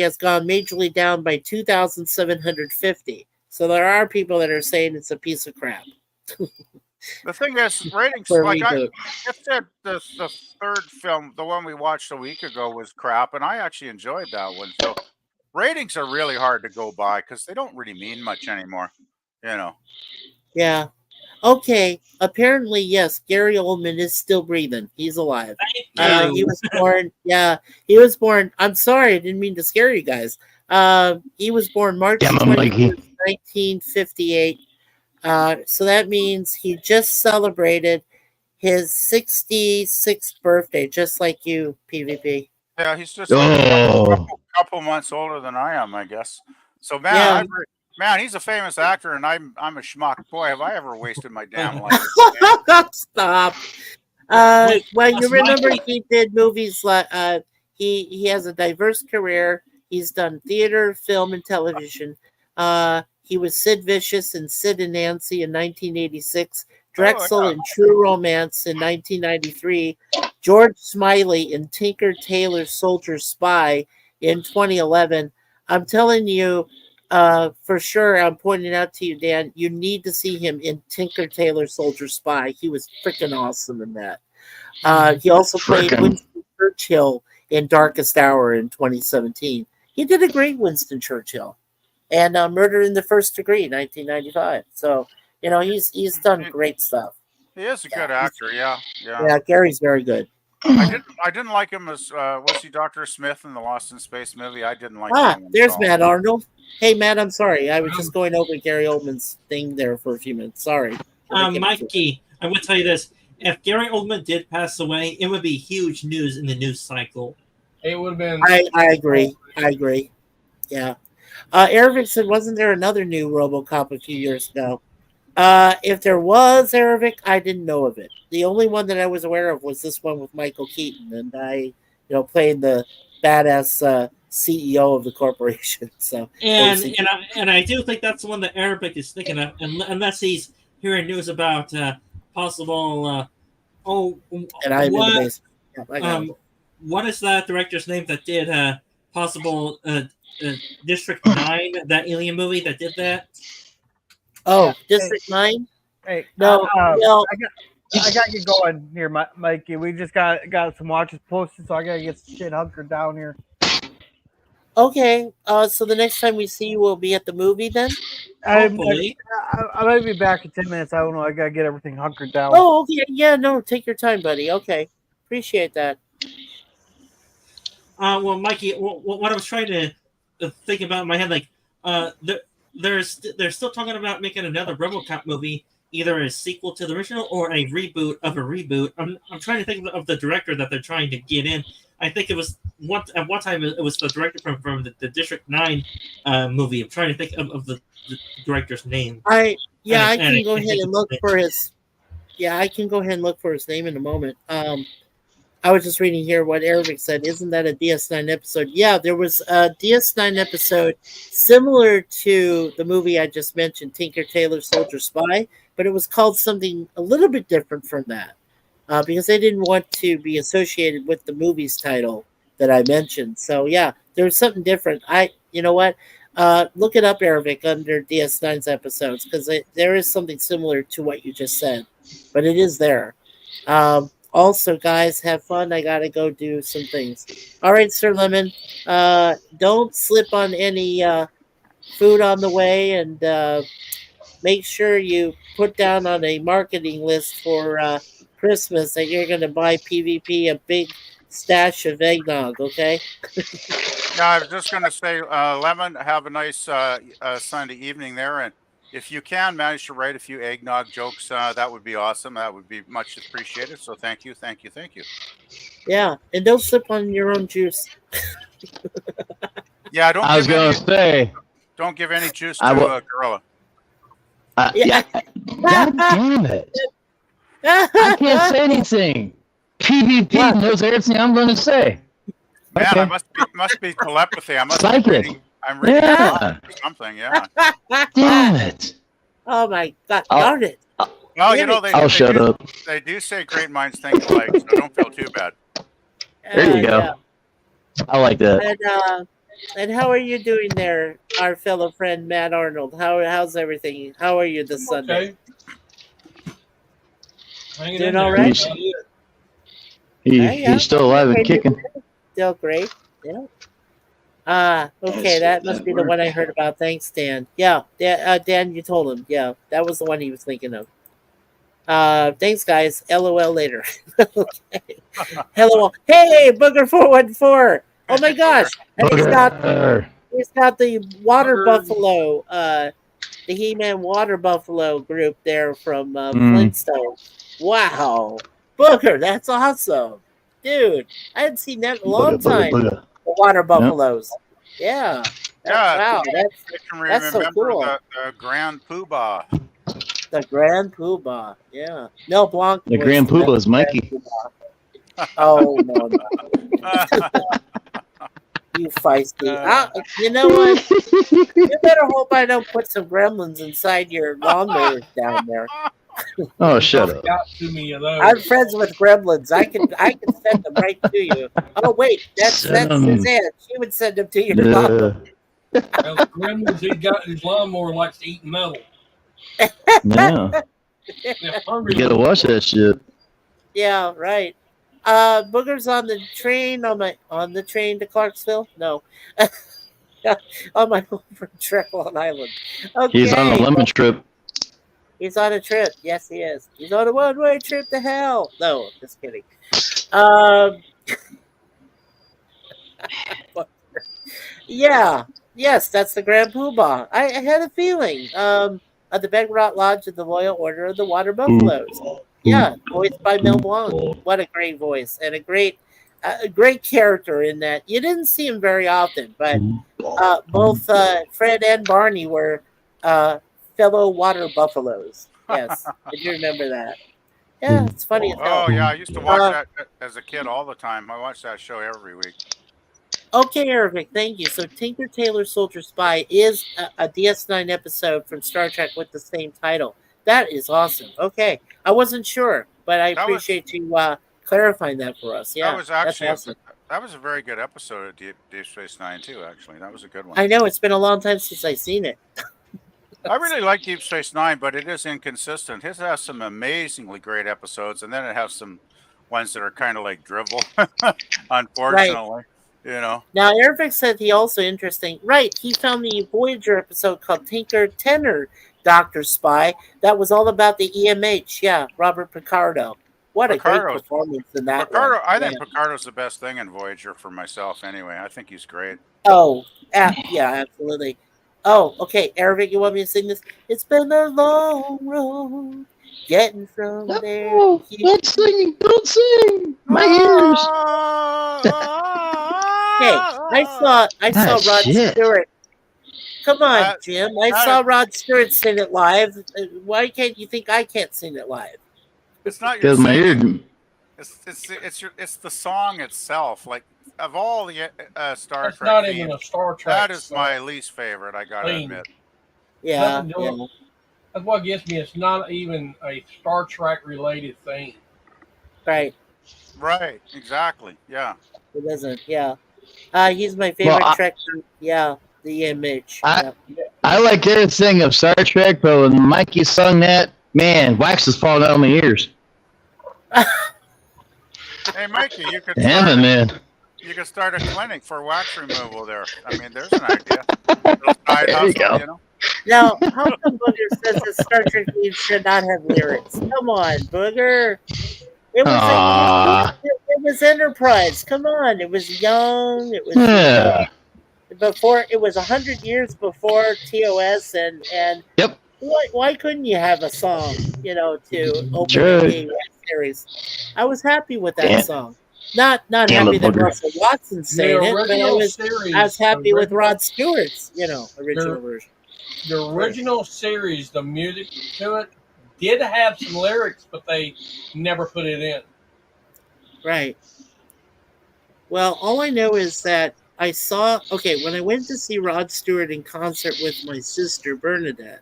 has gone majorly down by 2,750. So there are people that are saying it's a piece of crap. The thing is, ratings, like I said, the third film, the one we watched a week ago, was crap, and I actually enjoyed that one. So ratings are really hard to go by because they don't really mean much anymore, you know. Yeah. Okay. Apparently, yes, Gary Oldman is still breathing. He's alive. He was born. Yeah, he was born. I'm sorry, I didn't mean to scare you guys. He was born March 21st, 1958. So that means he just celebrated his 66th birthday, just like you, PvP. Yeah, he's just a couple months older than I am, I guess. So, man, man, he's a famous actor, and I'm a schmuck. Boy, have I ever wasted my damn life. Stop. Well, you remember he did movies like he has a diverse career. He's done theater, film, and television. He was Sid Vicious in Sid and Nancy in 1986, Drexel in True Romance in 1993, George Smiley in Tinker Tailor Soldier Spy in 2011. I'm telling you, for sure, I'm pointing out to you, Dan, you need to see him in Tinker Tailor Soldier Spy. He was freaking awesome in that. He also played Winston Churchill in Darkest Hour in 2017. He did a great Winston Churchill. And Murder in the First Degree, 1995. So, he's done great stuff. He is a good actor, yeah. Yeah, Gary's very good. I didn't like him as was he Dr. Smith in the Lost in Space movie? I didn't like him. There's Matt Arnold. Hey, Matt, I'm sorry. I was just going over Gary Oldman's thing there for a few minutes. Sorry. Mikey, I would tell you this. If Gary Oldman did pass away, it would be huge news in the news cycle. It would have been. I agree. Yeah. Aravic said, wasn't there another new RoboCop a few years ago? If there was, Aravic, I didn't know of it. The only one that I was aware of was this one with Michael Keaton, and playing the badass CEO of the corporation. So and I do think that's the one that Arabic is thinking of, unless he's hearing news about possible. And I'm in the basement. What is that director's name that did possible District 9, that alien movie that did that? Oh, District 9? Hey, no. I got you going here, Mikey. We just got some watches posted, so I gotta get some shit hunkered down here. Okay, so the next time we see you, we'll be at the movie then? I might be back in 10 minutes. I don't know. I gotta get everything hunkered down. Oh, okay. Yeah, no, take your time, buddy. Okay, appreciate that. Well, Mikey, what I was trying to think about in my head, like, they're still talking about making another RoboCop movie, either a sequel to the original or a reboot of a reboot. I'm trying to think of the director that they're trying to get in. I think it was at one time it was the director from the District 9 movie. I'm trying to think of the director's name. I can go ahead and look for his. Yeah, I can go ahead and look for his name in a moment. I was just reading here what Arabic said. Isn't that a DS9 episode? Yeah, there was a DS9 episode similar to the movie I just mentioned, Tinker Tailor Soldier Spy, but it was called something a little bit different from that because they didn't want to be associated with the movie's title that I mentioned. So yeah, there was something different. You know what? Look it up, Arabic, under DS9's episodes because there is something similar to what you just said, but it is there. Also, guys, have fun. I gotta go do some things. All right, Sir Lemon. Don't slip on any food on the way, and make sure you put down on a marketing list for Christmas that you're gonna buy PvP a big stash of eggnog. Okay. Yeah, I was just gonna say, Lemon, have a nice Sunday evening there, and if you can manage to write a few eggnog jokes, that would be awesome. That would be much appreciated. So thank you. Yeah, and don't sip on your own juice. Yeah, I was going to say. Don't give any juice to a gorilla. Yeah. God damn it. I can't say anything. PvP knows everything I'm going to say. Man, Okay. I must be telepathy. I must Psychic. be reading. I'm reading Yeah. something. Yeah. Damn it. Oh my God! Darn it! Well, you know I'll shut up. They do say great minds think alike, so don't feel too bad. There you go. I like that. And how are you doing there, our fellow friend Matt Arnold? How's everything? How are you this Sunday? Hanging Doing in all there. right? He's still alive and kicking. Still great. Yeah. Okay, that must be the one I heard about. Thanks, Dan. Yeah, Dan, you told him. Yeah, that was the one he was thinking of. Thanks, guys. LOL later. Okay. Hello. Hey, Booger 414. Oh my gosh. And he's got the water buffalo, the He-Man water buffalo group there from Flintstone. Wow. Booger, that's awesome. Dude, I hadn't seen that in a long time. The water buffaloes. Yeah. Wow. I can That's so remember cool. the Grand Poobah. The Grand Poobah. Yeah. Mel Blanc. The was Grand the Poobah is Mikey. Oh, no. You feisty. You know what? You better hope I don't put some gremlins inside your lawnmower down there. Oh, shut up. Got too many of those. I'm friends with gremlins. I can send them right to you. Oh wait, that's Suzanne. She would send them to your lawnmower. Well, the gremlins he got in his lawnmower likes to eat metal. Yeah. You gotta watch that shit. Yeah, right. Booger's on the train on the train to Clarksville. No, on my home from Treklon Island. Okay. He's on a lemon trip. He's on a trip. Yes, he is. He's on a one-way trip to hell. No, just kidding. Um, yeah. Yes, that's the Grand Poobah. I had a feeling. Of the Begrot Lodge of the Loyal Order of the Water Buffaloes. Yeah, voiced by Mel Blanc. What a great voice and a great character in that. You didn't see him very often, but both Fred and Barney were fellow water buffaloes. Yes, I do remember that. Yeah, it's funny as hell. Oh yeah, I used to watch that as a kid all the time. I watched that show every week. Okay, Eric, thank you. So Tinker Tailor Soldier Spy is a DS9 episode from Star Trek with the same title. That is awesome. Okay, I wasn't sure, but I appreciate you clarifying that for us. Yeah, that was actually that's awesome. That was a very good episode of Deep Space Nine too. Actually, that was a good one. I know it's been a long time since I've seen it. I really like Deep Space Nine, but it is inconsistent. It has some amazingly great episodes, and then it has some ones that are kind of like drivel, unfortunately. Right. You know. Now, Eric said he also interesting. Right, he found the Voyager episode called Tinker Tenor Dr. Spy. That was all about the EMH. Yeah, Robert Picardo. What a great performance in that Picardo, one. I think Picardo's the best thing in Voyager for myself anyway. I think he's great. Oh, yeah, absolutely. Oh, okay. Eric, you want me to sing this? It's been a long road getting from there. Oh, don't sing. Don't sing. My ears. Hey, I saw Rod Stewart. Come on, Jim. I saw Rod Stewart sing it live. Why can't you think I can't sing it live? It's not your singing. It's the song itself. Like of all the Star Trek. Not even a Star Trek. That is my least favorite. I gotta admit. Yeah. That's what gets me. It's not even a Star Trek related thing. Right. Right. Exactly. Yeah. It doesn't. Yeah. He's my favorite Trek. Yeah. The image. I like everything of Star Trek, but when Mikey sung that, man, wax is falling out of my ears. Hey, Mikey, you could you could start a clinic for wax removal there. I mean, there's an idea. There you go. You know? Now, how come Booger says that Star Trek themes should not have lyrics? Come on, Booger. It was Enterprise. Come on, it was young. It was before. It was 100 years before TOS, and yep. Why couldn't you have a song, to open the series? I was happy with that song. Not happy that Russell Watson sang it, but I was happy with Rod Stewart's, original version. The original series, the music to it did have some lyrics, but they never put it in. Right. Well, all I know is that I saw, when I went to see Rod Stewart in concert with my sister Bernadette,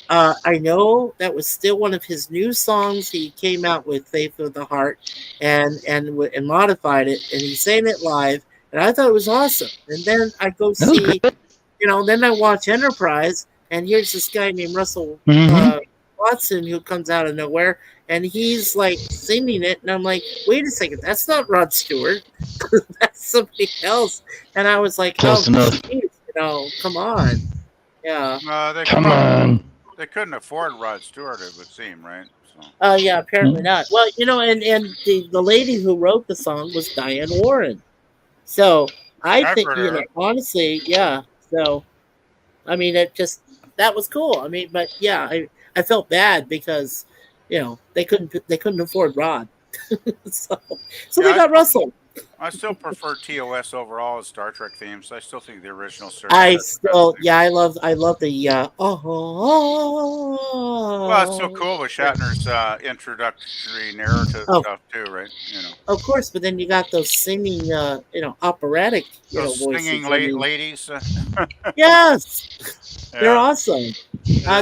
I know that was still one of his new songs. He came out with Faith of the Heart and modified it, and he sang it live, and I thought it was awesome. And then I go see, then I watch Enterprise, and here's this guy named Russell Watson who comes out of nowhere, and he's like singing it, and I'm like, wait a second, that's not Rod Stewart. That's somebody else. And I was like, geez, come on. Yeah. Come on. They couldn't afford Rod Stewart, it would seem, right? Oh, yeah, apparently not. Well, and the lady who wrote the song was Diane Warren. So I think, honestly, yeah. So, I mean, that was cool. I mean, but yeah, I felt bad because, they couldn't afford Rod. so they got Russell. I still prefer TOS overall as Star Trek themes. I still think the original series. I love the Well, it's so cool with Shatner's introductory narrative stuff too, right? Of course, but then you got those singing, operatic, those voices. Singing ladies. Yes, they're awesome.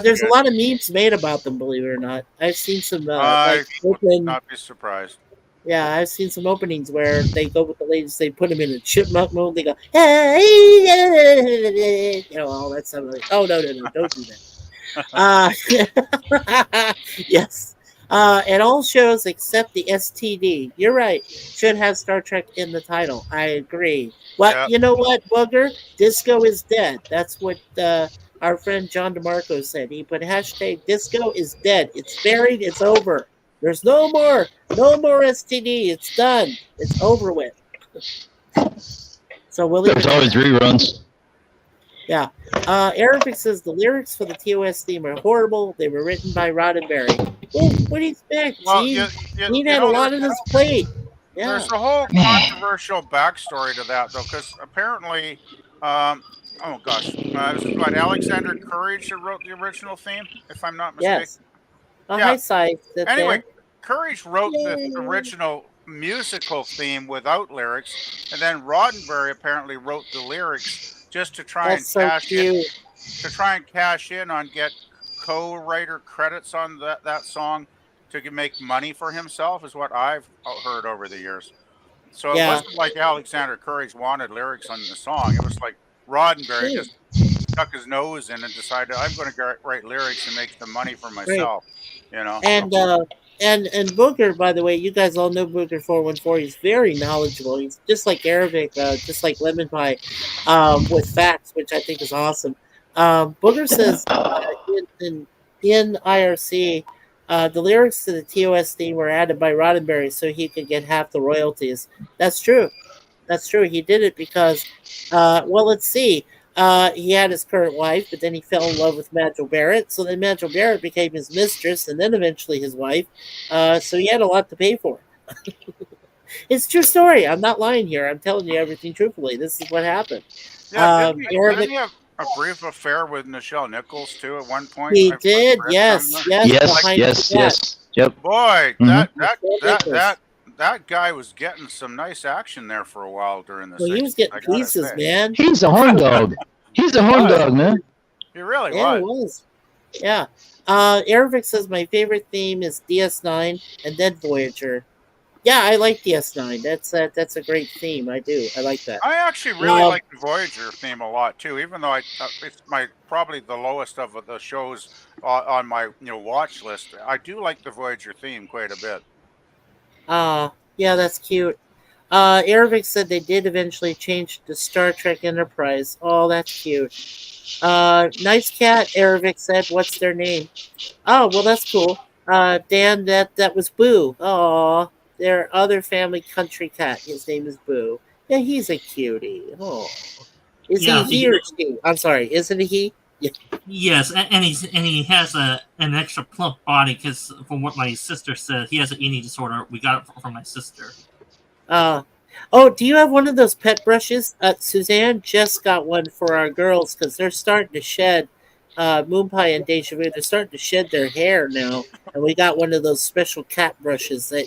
There's a lot of memes made about them, believe it or not. I've seen some. I would not be surprised. Yeah, I've seen some openings where they go with the ladies. They put them in a chipmunk mode. They go, hey, all that stuff. Like, oh no, don't do that. Yes, and all shows except the STD. You're right. Should have Star Trek in the title. I agree. Well, You know what, Booger? Disco is dead. That's what our friend John DeMarco said. He put hashtag disco is dead. It's buried. It's over. There's no more STD. It's done. It's over with. So we'll leave There's it at always that. reruns. Yeah. Arabic says the lyrics for the TOS theme are horrible. They were written by Roddenberry. Well, what do you expect? Well, He had a lot on his plate. Yeah. There's a whole controversial backstory to that, though, because apparently, oh gosh, it was what, Alexander Courage who wrote the original theme, if I'm not mistaken. Yes. Hi, Cy. Anyway, Courage wrote the original musical theme without lyrics, and then Roddenberry apparently wrote the lyrics just to try That's so cute. cash in on get co-writer credits on that song to make money for himself, is what I've heard over the years. So it wasn't like Alexander Courage wanted lyrics on the song. It was like Roddenberry just stuck his nose in and decided, I'm going to write lyrics and make the money for myself. You know. And Booger, by the way, you guys all know Booger 414. He's very knowledgeable. He's just like Arabic, just like Lemon Pie, with facts, which I think is awesome. Booger says in IRC, the lyrics to the TOS theme were added by Roddenberry so he could get half the royalties. That's true. That's true. He did it because, well, let's see. He had his current wife, but then he fell in love with Majel Barrett. So then Majel Barrett became his mistress and then eventually his wife. So he had a lot to pay for. It's a true story. I'm not lying here. I'm telling you everything truthfully. This is what happened. Yeah, didn't he have a brief affair with Nichelle Nichols, too, at one point? He did, yes. Yep. Boy, that guy was getting some nice action there for a while during the 60s. He was getting pieces, man. He's a horn dog. He's a horn dog, man. He really was. He was. Yeah. Arabic says my favorite theme is DS9 and then Voyager. Yeah, I like DS9. That's a great theme. I do. I like that. I actually really like the Voyager theme a lot too, even though it's probably the lowest of the shows on my watch list. I do like the Voyager theme quite a bit. Yeah, that's cute. Arabic said they did eventually change to Star Trek Enterprise. Oh, that's cute. Nice cat, Arabic said. What's their name? Oh, well, that's cool. Dan, that was Boo. Oh, their other family country cat. His name is Boo. Yeah, he's a cutie. Oh, is he or she? I'm sorry, isn't he? Yeah. Yes, and he has an extra plump body because from what my sister said, he has an eating disorder. We got it from my sister. Oh, do you have one of those pet brushes? Suzanne just got one for our girls because they're starting to shed. Moon Pie and Deja Vu, they're starting to shed their hair now, and we got one of those special cat brushes that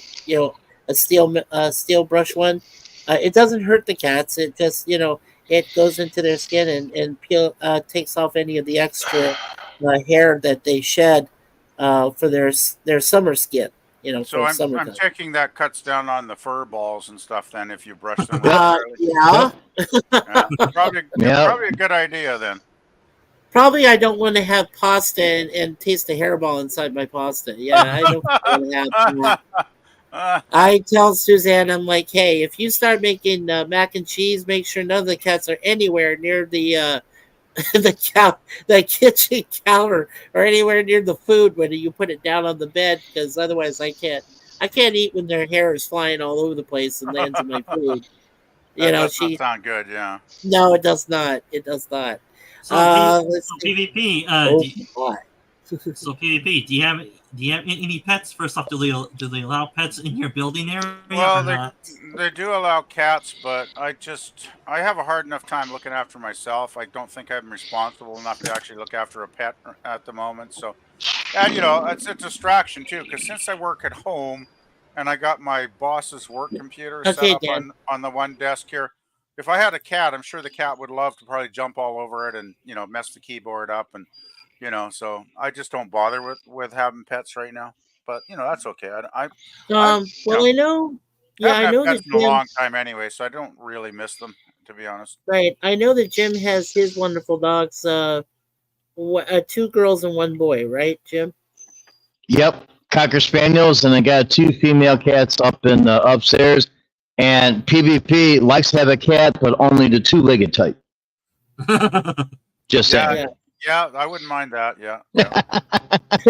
a steel brush one. It doesn't hurt the cats. It just it goes into their skin and takes off any of the extra hair that they shed for their summer skin. So I'm checking that cuts down on the fur balls and stuff. Then if you brush them, yeah, probably a good idea then. Probably I don't want to have pasta and taste the hairball inside my pasta. Yeah, I don't want to have that. I tell Suzanne, I'm like, hey, if you start making mac and cheese, make sure none of the cats are anywhere near the kitchen counter or anywhere near the food when you put it down on the bed, because otherwise I can't eat when their hair is flying all over the place and lands in my food. That does not sound good. Yeah. No, it does not. It does not. So PvP. So PvP. Do you have any pets? First off, do they allow pets in your building area? Well, they do allow cats, but I have a hard enough time looking after myself. I don't think I'm responsible enough to actually look after a pet at the moment. So, and it's a distraction too, because since I work at home and I got my boss's work computer set up on the one desk here. If I had a cat, I'm sure the cat would love to probably jump all over it and mess the keyboard up and so I just don't bother with having pets right now. But that's okay. I know. Yeah, I know that Jim, a long time anyway, so I don't really miss them, to be honest. Right. I know that Jim has his wonderful dogs. 2 girls and 1 boy, right, Jim? Yep, Cocker Spaniels, and I got 2 female cats up in upstairs. And PvP likes to have a cat, but only the 2-legged type. Just saying. Yeah, I wouldn't mind that. Yeah. At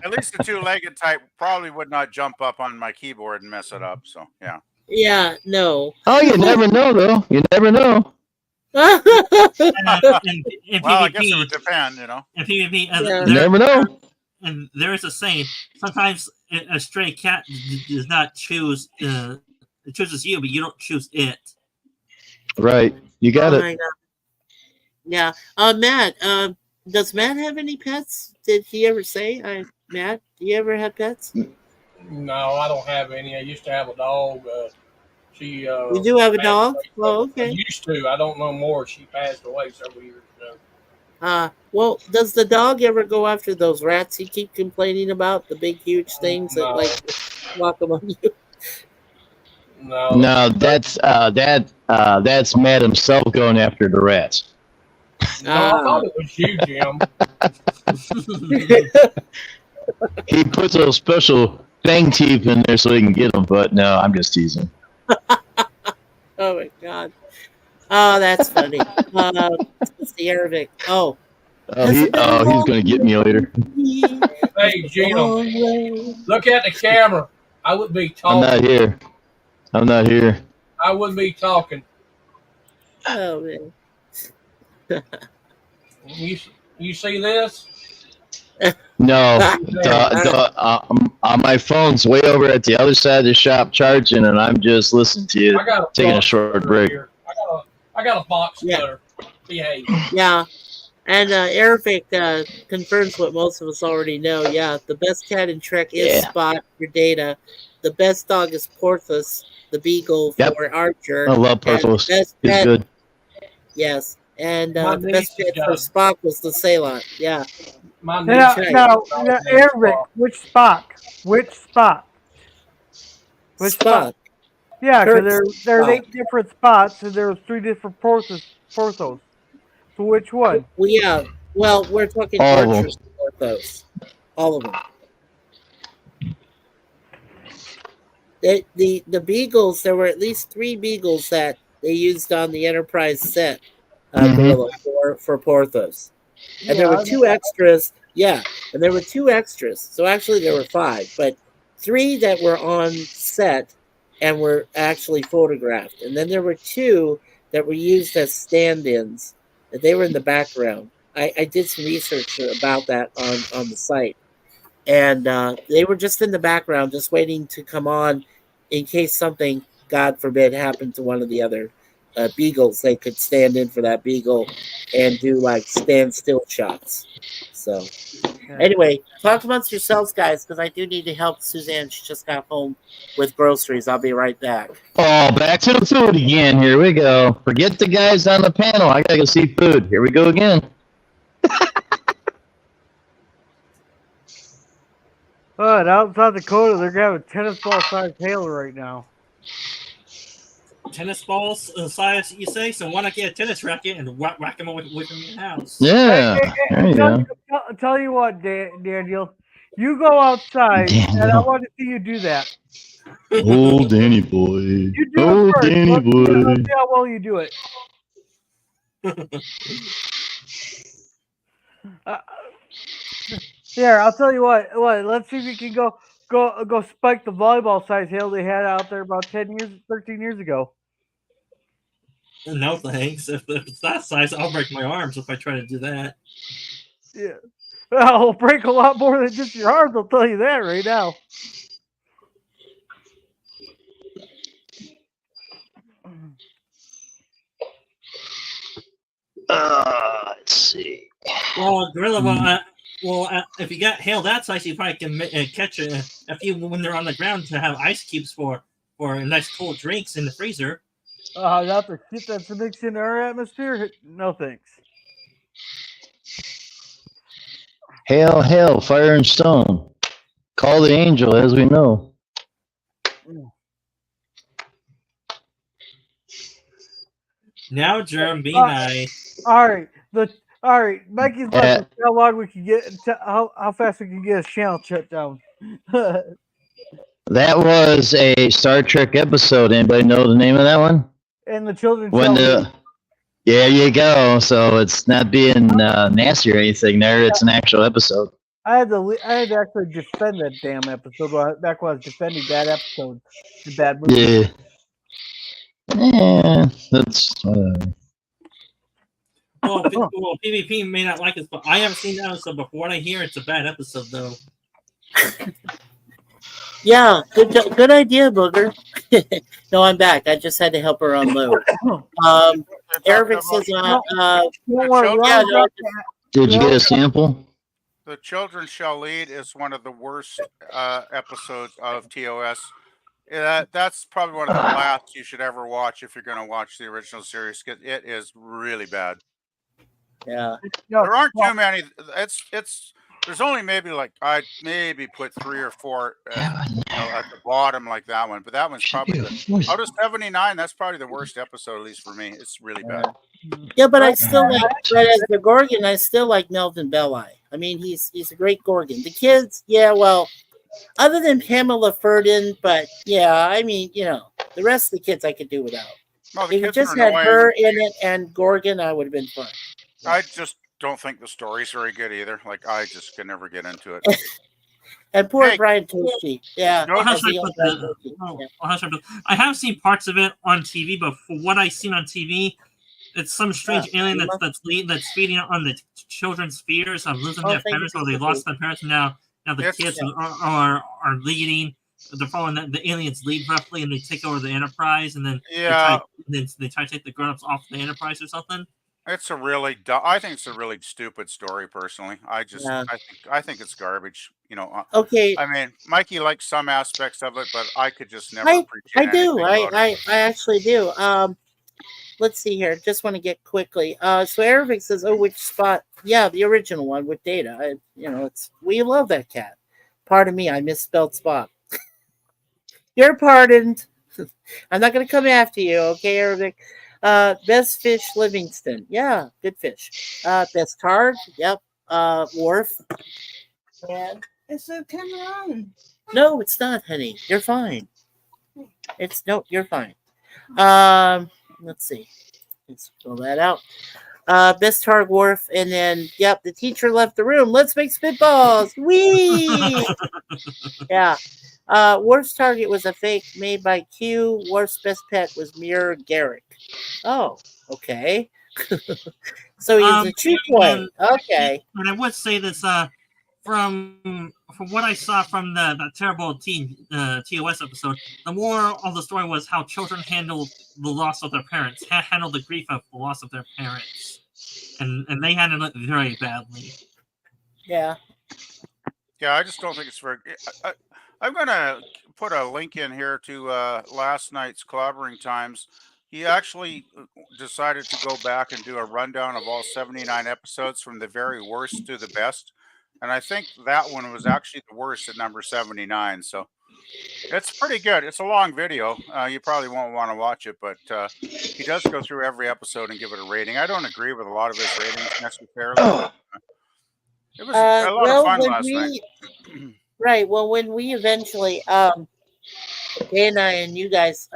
least the two-legged type probably would not jump up on my keyboard and mess it up. So yeah. Yeah, no. Oh, you never know, though. You never know. In Well, I PvP, guess it would depend, you know. in PvP, You never know. And there is a saying: sometimes a stray cat does not choose. It chooses you, but you don't choose it. Right. You got Oh it. my God. Yeah. Matt, does Matt have any pets? Did he ever say? Matt, do you ever have pets? No, I don't have any. I used to have a dog. She. You do have a dog? Well, I okay. used to. I don't know more. She passed away several years ago. Well, does the dog ever go after those rats you keep complaining about? The big, huge things that like walk among you? No, that's Matt himself going after the rats. No, I thought it was you, Jim. He puts those special fang teeth in there so he can get them, but no, I'm just teasing. Oh my God. Oh, that's funny. It's the Arabic. Oh. He's going to get me later. Hey, Jim, look at the camera. I wouldn't be talking. I'm not here. I wouldn't be talking. Oh, man. You see this? No, my phone's way over at the other side of the shop charging, and I'm just listening to you taking a short break. I got a box cutter. Behave. Yeah. And Arabic confirms what most of us already know. Yeah, the best cat in Trek is Spot for Data. The best dog is Porthos, the beagle for Archer. I love Porthos. He's good. Yes. And the best pet for Spock was the Ceylon. Yeah. Now, Eric, which Spock? Which Spock? Which Spock? Yeah, because there's 8 different spots, and there's 3 different Porthos. So which one? Well, yeah. Well, we're talking Archer's Porthos. All of them. The Beagles, there were at least 3 Beagles that they used on the Enterprise set for Porthos. And there were 2 extras. Yeah, and there were 2 extras. So actually there were 5, but 3 that were on set and were actually photographed. And then there were 2 that were used as stand-ins. They were in the background. I did some research about that on the site. And they were just in the background, just waiting to come on in case something, God forbid, happened to one of the other Beagles. They could stand in for that Beagle and do like standstill shots. So anyway, talk amongst yourselves, guys, because I do need to help Suzanne. She just got home with groceries. I'll be right back. Oh, back to the food again. Here we go. Forget the guys on the panel. I gotta go see food. Here we go again. But out in South Dakota, they're gonna have a tennis ball sized hail right now. Tennis balls size, you say? So why not get a tennis racket and whack them with them in your house? Yeah. There you go. Tell you what, Daniel, you go outside, and I want to see you do that. Oh, Danny boy. You do it first. Danny boy. Let's see how well you do it. Here, I'll tell you what. Let's see if you can go spike the volleyball size hail they had out there about 13 years ago. No thanks. If it's that size, I'll break my arms if I try to do that. Yeah. Well, it'll break a lot more than just your arms, I'll tell you that right now. Let's see. Well, Gorilla, if you got hail that size, you probably can catch a few when they're on the ground to have ice cubes for nice cold drinks in the freezer. Not the shit that's mixed in our atmosphere? No thanks. Hail, hail, fire and stone. Call the angel, as we know. Now, Germ, be nice. All right, Mikey's about to how long we can get, how fast we can get a channel shut down. That was a Star Trek episode. Anybody know the name of that one? And the children. There you go. So it's not being nasty or anything there. It's an actual episode. I had to actually defend that damn episode back when I was defending that episode. The bad movie. Yeah, that's whatever. Well, PvP may not like it, but I haven't seen that episode before. What I hear, it's a bad episode, though. Yeah, good idea, Booger. No, I'm back. I just had to help her unload. Eric says, Did you get a sample? The Children Shall Lead is one of the worst episodes of TOS. That's probably one of the last you should ever watch if you're going to watch the original series, because it is really bad. Yeah, there aren't too many. There's only maybe like I'd maybe put 3 or 4 at the bottom like that one, but that one's probably out of 79. That's probably the worst episode, at least for me. It's really bad. Yeah, but I still like, but as the Gorgon, I still like Melvin Belli. I mean, he's a great Gorgon. The kids, yeah, well, other than Pamela Ferdin, but yeah, I mean, the rest of the kids I could do without. Well, if you just had her in it and Gorgon, I would have been fine. I just don't think the story's very good either. Like, I just could never get into it. And poor Brian Toshi. Yeah. I have seen parts of it on TV, but for what I've seen on TV, it's some strange alien that's feeding on the children's fears of losing their parents, or they lost their parents. Now the kids are leading. They're following the aliens lead roughly, and they take over the Enterprise, and then they try to take the grown-ups off the Enterprise or something. It's a really, I think it's a really stupid story. Personally, I think it's garbage. Okay. I mean, Mikey likes some aspects of it, but I could just never appreciate. I do. I actually do. Let's see here. Just want to get quickly. So Eric says, "Oh, which spot? Yeah, the original one with Data. We love that cat. Pardon me, I misspelled Spot. You're pardoned. I'm not going to come after you, okay, Eric." Best Fish Livingston. Yeah, good fish. Best Targ. Yep. Worf. And it's a Cameron. No, it's not, honey. You're fine. You're fine. Let's see. Let's fill that out. Best Targ, Worf, and then the teacher left the room. Let's make spitballs. Whee! Yeah. Worf's target was a fake made by Q. Worf's best pet was Muir Garrick. Oh, okay. So he's a cheap one. Okay. And I would say this from what I saw from the terrible TOS episode, the moral of the story was how children handle the loss of their parents, handle the grief of the loss of their parents. And they handled it very badly. Yeah. Yeah, I just don't think it's very. I'm going to put a link in here to last night's Clobbering Times. He actually decided to go back and do a rundown of all 79 episodes from the very worst to the best. And I think that one was actually the worst at number 79. So it's pretty good. It's a long video. You probably won't want to watch it, but he does go through every episode and give it a rating. I don't agree with a lot of his ratings necessarily. But, it was a lot of fun last night. Right. Well, when we eventually, Dana and you guys,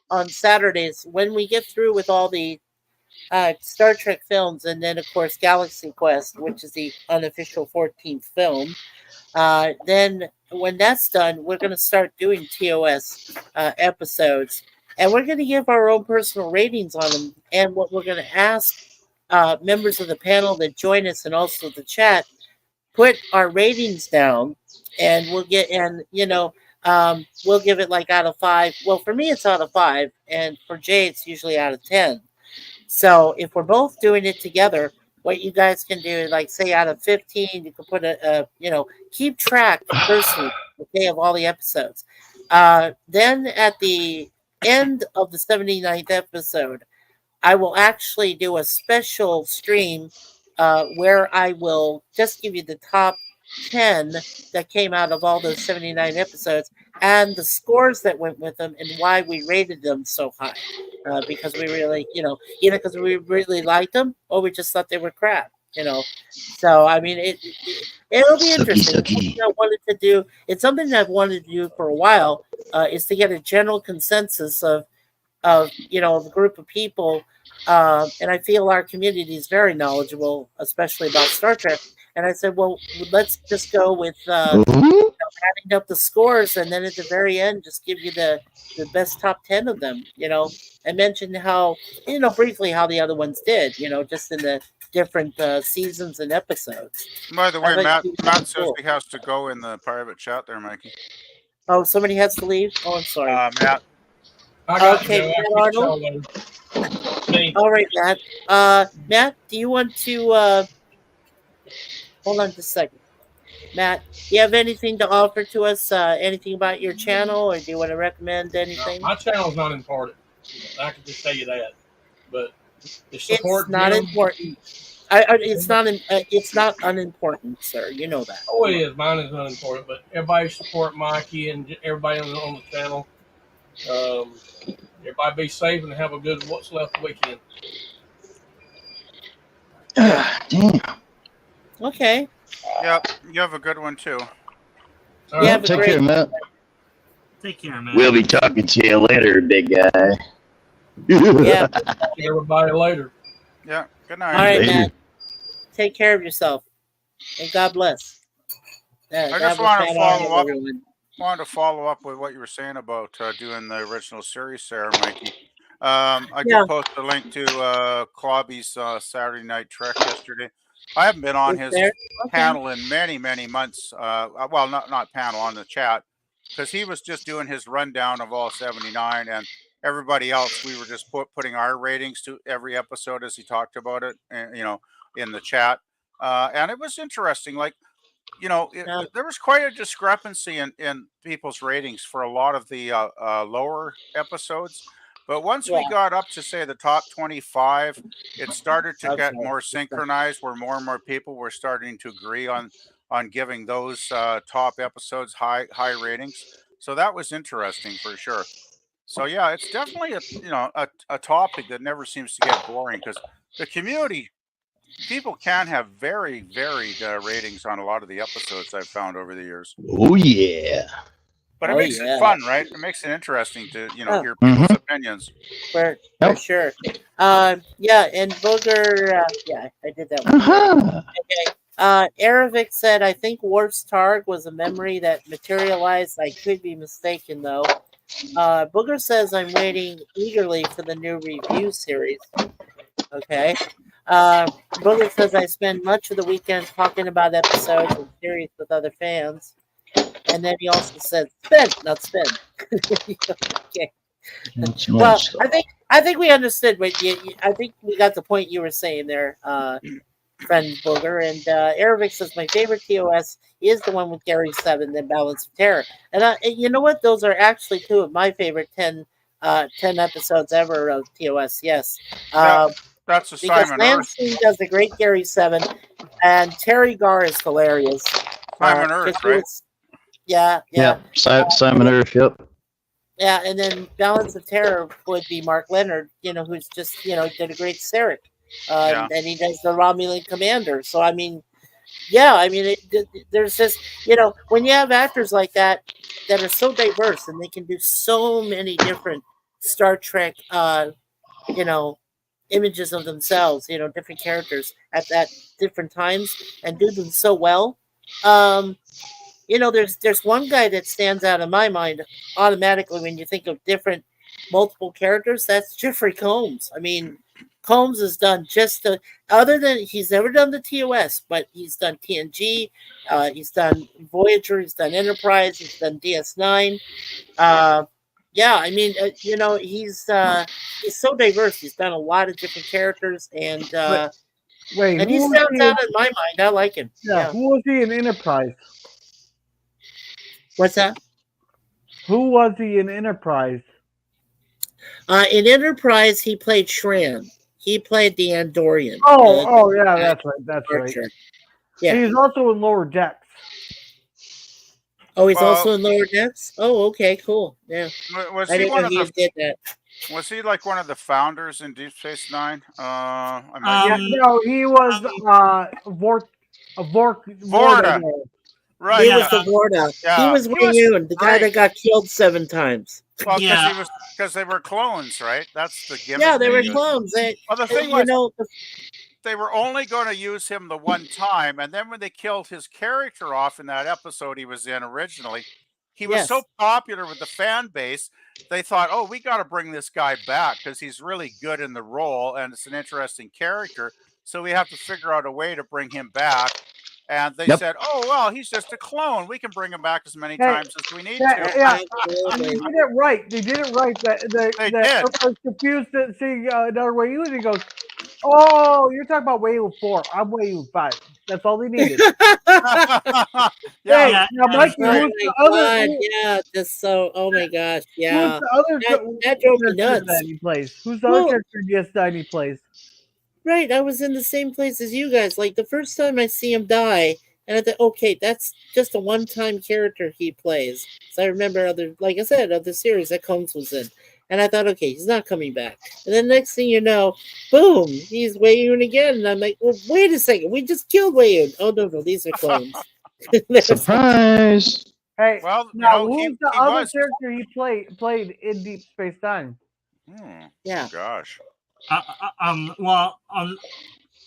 on Saturdays, when we get through with all the Star Trek films, and then, of course, Galaxy Quest, which is the unofficial 14th film, then when that's done, we're going to start doing TOS episodes, and we're going to give our own personal ratings on them. And what we're going to ask members of the panel that join us and also the chat, put our ratings down, and we'll give it like out of 5. Well, for me, it's out of 5, and for Jay, it's usually out of 10. So if we're both doing it together, what you guys can do is, like, say out of 15, you can put keep track personally, okay, of all the episodes. Then at the end of the 79th episode, I will actually do a special stream where I will just give you the top 10 that came out of all those 79 episodes and the scores that went with them and why we rated them so high. Because we really, either because we really liked them or we just thought they were crap, So, I mean, it'll be interesting. It's something I've wanted to do for a while, is to get a general consensus of a group of people And I feel our community is very knowledgeable, especially about Star Trek. And I said, well, let's just go with adding up the scores, and then at the very end, just give you the best top 10 of them. And mention how, briefly how the other ones did. Just in the different seasons and episodes. By the way, Matt says he has to go in the private chat there, Mikey. Oh, somebody has to leave? Oh, I'm sorry. Matt. Okay, Matt Arnold. All right, Matt. Matt, do you want to hold on just a second? Matt, do you have anything to offer to us? Anything about your channel, or do you want to recommend anything? No, my channel's not important. I can just tell you that. But the support it's not important. It's not unimportant, sir. You know that. Oh, it is. Mine is unimportant, but everybody support Mikey and everybody on the channel. Everybody be safe and have a good what's left weekend. Damn. Okay. Yep, you have a good one too. Yeah, take care, Matt. Take care, man. We'll be talking to you later, big guy. Yeah. See everybody later. Yeah. Good night. All right, Matt. Take care of yourself, and God bless. I just want to follow up. Wanted to follow up with what you were saying about doing the original series there, Mikey. I did post a link to Clobby's Saturday Night Trek yesterday. I haven't been on his panel in many, many months. Well, not panel, on the chat, because he was just doing his rundown of all 79, and everybody else, we were just putting our ratings to every episode as he talked about it, in the chat. And it was interesting. Like, there was quite a discrepancy in people's ratings for a lot of the lower episodes. But once we got up to, say, the top 25, it started to get more synchronized, where more and more people were starting to agree on giving those top episodes high ratings. So that was interesting for sure. So yeah, it's definitely a topic that never seems to get boring, because the community, people can have very varied ratings on a lot of the episodes I've found over the years. Oh yeah. But it makes it fun, right? It makes it interesting to hear people's opinions. For sure. Yeah, and Booger. Yeah, I did that one. Okay. Aravic said, "I think Worf's Targ was a memory that materialized. I could be mistaken, though." Booger says, "I'm waiting eagerly for the new review series." Okay. Booger says, "I spend much of the weekend talking about episodes and series with other fans." And then he also said, "Spin, not spin." Okay. Well, I think we understood what I think we got the point you were saying there, friend Booger. And Aravic says, "My favorite TOS is the one with Gary 7, then Balance of Terror." And you know what? Those are actually two of my favorite 10 episodes ever of TOS. Yes. That's a because Simon Lansing does a great Gary 7, and Terry Garr is hilarious. Simon Earth, right? Yeah. Simon Earth, yep. Yeah, and then Balance of Terror would be Mark Leonard, who's just, did a great Sarek. And he does the Romulan Commander. So, I mean, there's just, when you have actors like that are so diverse and they can do so many different Star Trek, images of themselves, different characters at different times, and do them so well. There's one guy that stands out in my mind automatically when you think of multiple characters. That's Jeffrey Combs. I mean, Combs has done other than he's never done the TOS, but he's done TNG, he's done Voyager, he's done Enterprise, he's done DS9. He's so diverse. He's done a lot of different characters, and and he stands out in my mind. I like him. Yeah. Who was he in Enterprise? What's that? Who was he in Enterprise? In Enterprise, he played Shran. He played the Andorian. Yeah, that's right. That's Archer. right. Yeah. He's also in Lower Decks. Oh, he's also in Lower Decks? Oh, okay, cool. Yeah. Was I he didn't one know of he the? did that. Was he like one of the founders in Deep Space Nine? No, he was Vorta. Right. He was the Vorta. Yeah. He was Wayun, the guy that got killed 7 times. Well, Yeah. because they were clones, right? That's the gimmick. Yeah, they were used. clones. Well, the thing You was, know, they were only going to use him the one time, and then when they killed his character off in that episode he was in originally, he was so yes. popular with the fan base, they thought, "Oh, we got to bring this guy back because he's really good in the role and it's an interesting character. So we have to figure out a way to bring him back." And they Yep. said, "Oh, well, he's just a clone. We can bring him back as many Hey, times as we need Yeah, to." yeah. They Absolutely. did it right. They did it right. They That did. everybody's confused to see another Wayne, and he goes, "Oh, you're talking about Wayne 4. I'm Wayne 5. That's all they needed." Yeah. Hey, Yeah, now, yeah, Mikey, Oh who's my the other? god, Who, yeah, just so. Oh my gosh, who's yeah. the other That drove me character nuts. that he plays? Who's the other Well, character in DS9 he plays? right, I was in the same place as you guys. Like the first time I see him die, and I thought, okay, that's just a one-time character he plays. So I remember like I said, other series that Combs was in, and I thought, okay, he's not coming back. And then next thing you know, boom, he's Wayun again, and I'm like, well, wait a second, we just killed Wayun. Oh no, these are clones. Surprise! Hey, Well, now you know, who's the he other was. character he played in Deep Space Nine? Yeah. Gosh. Well,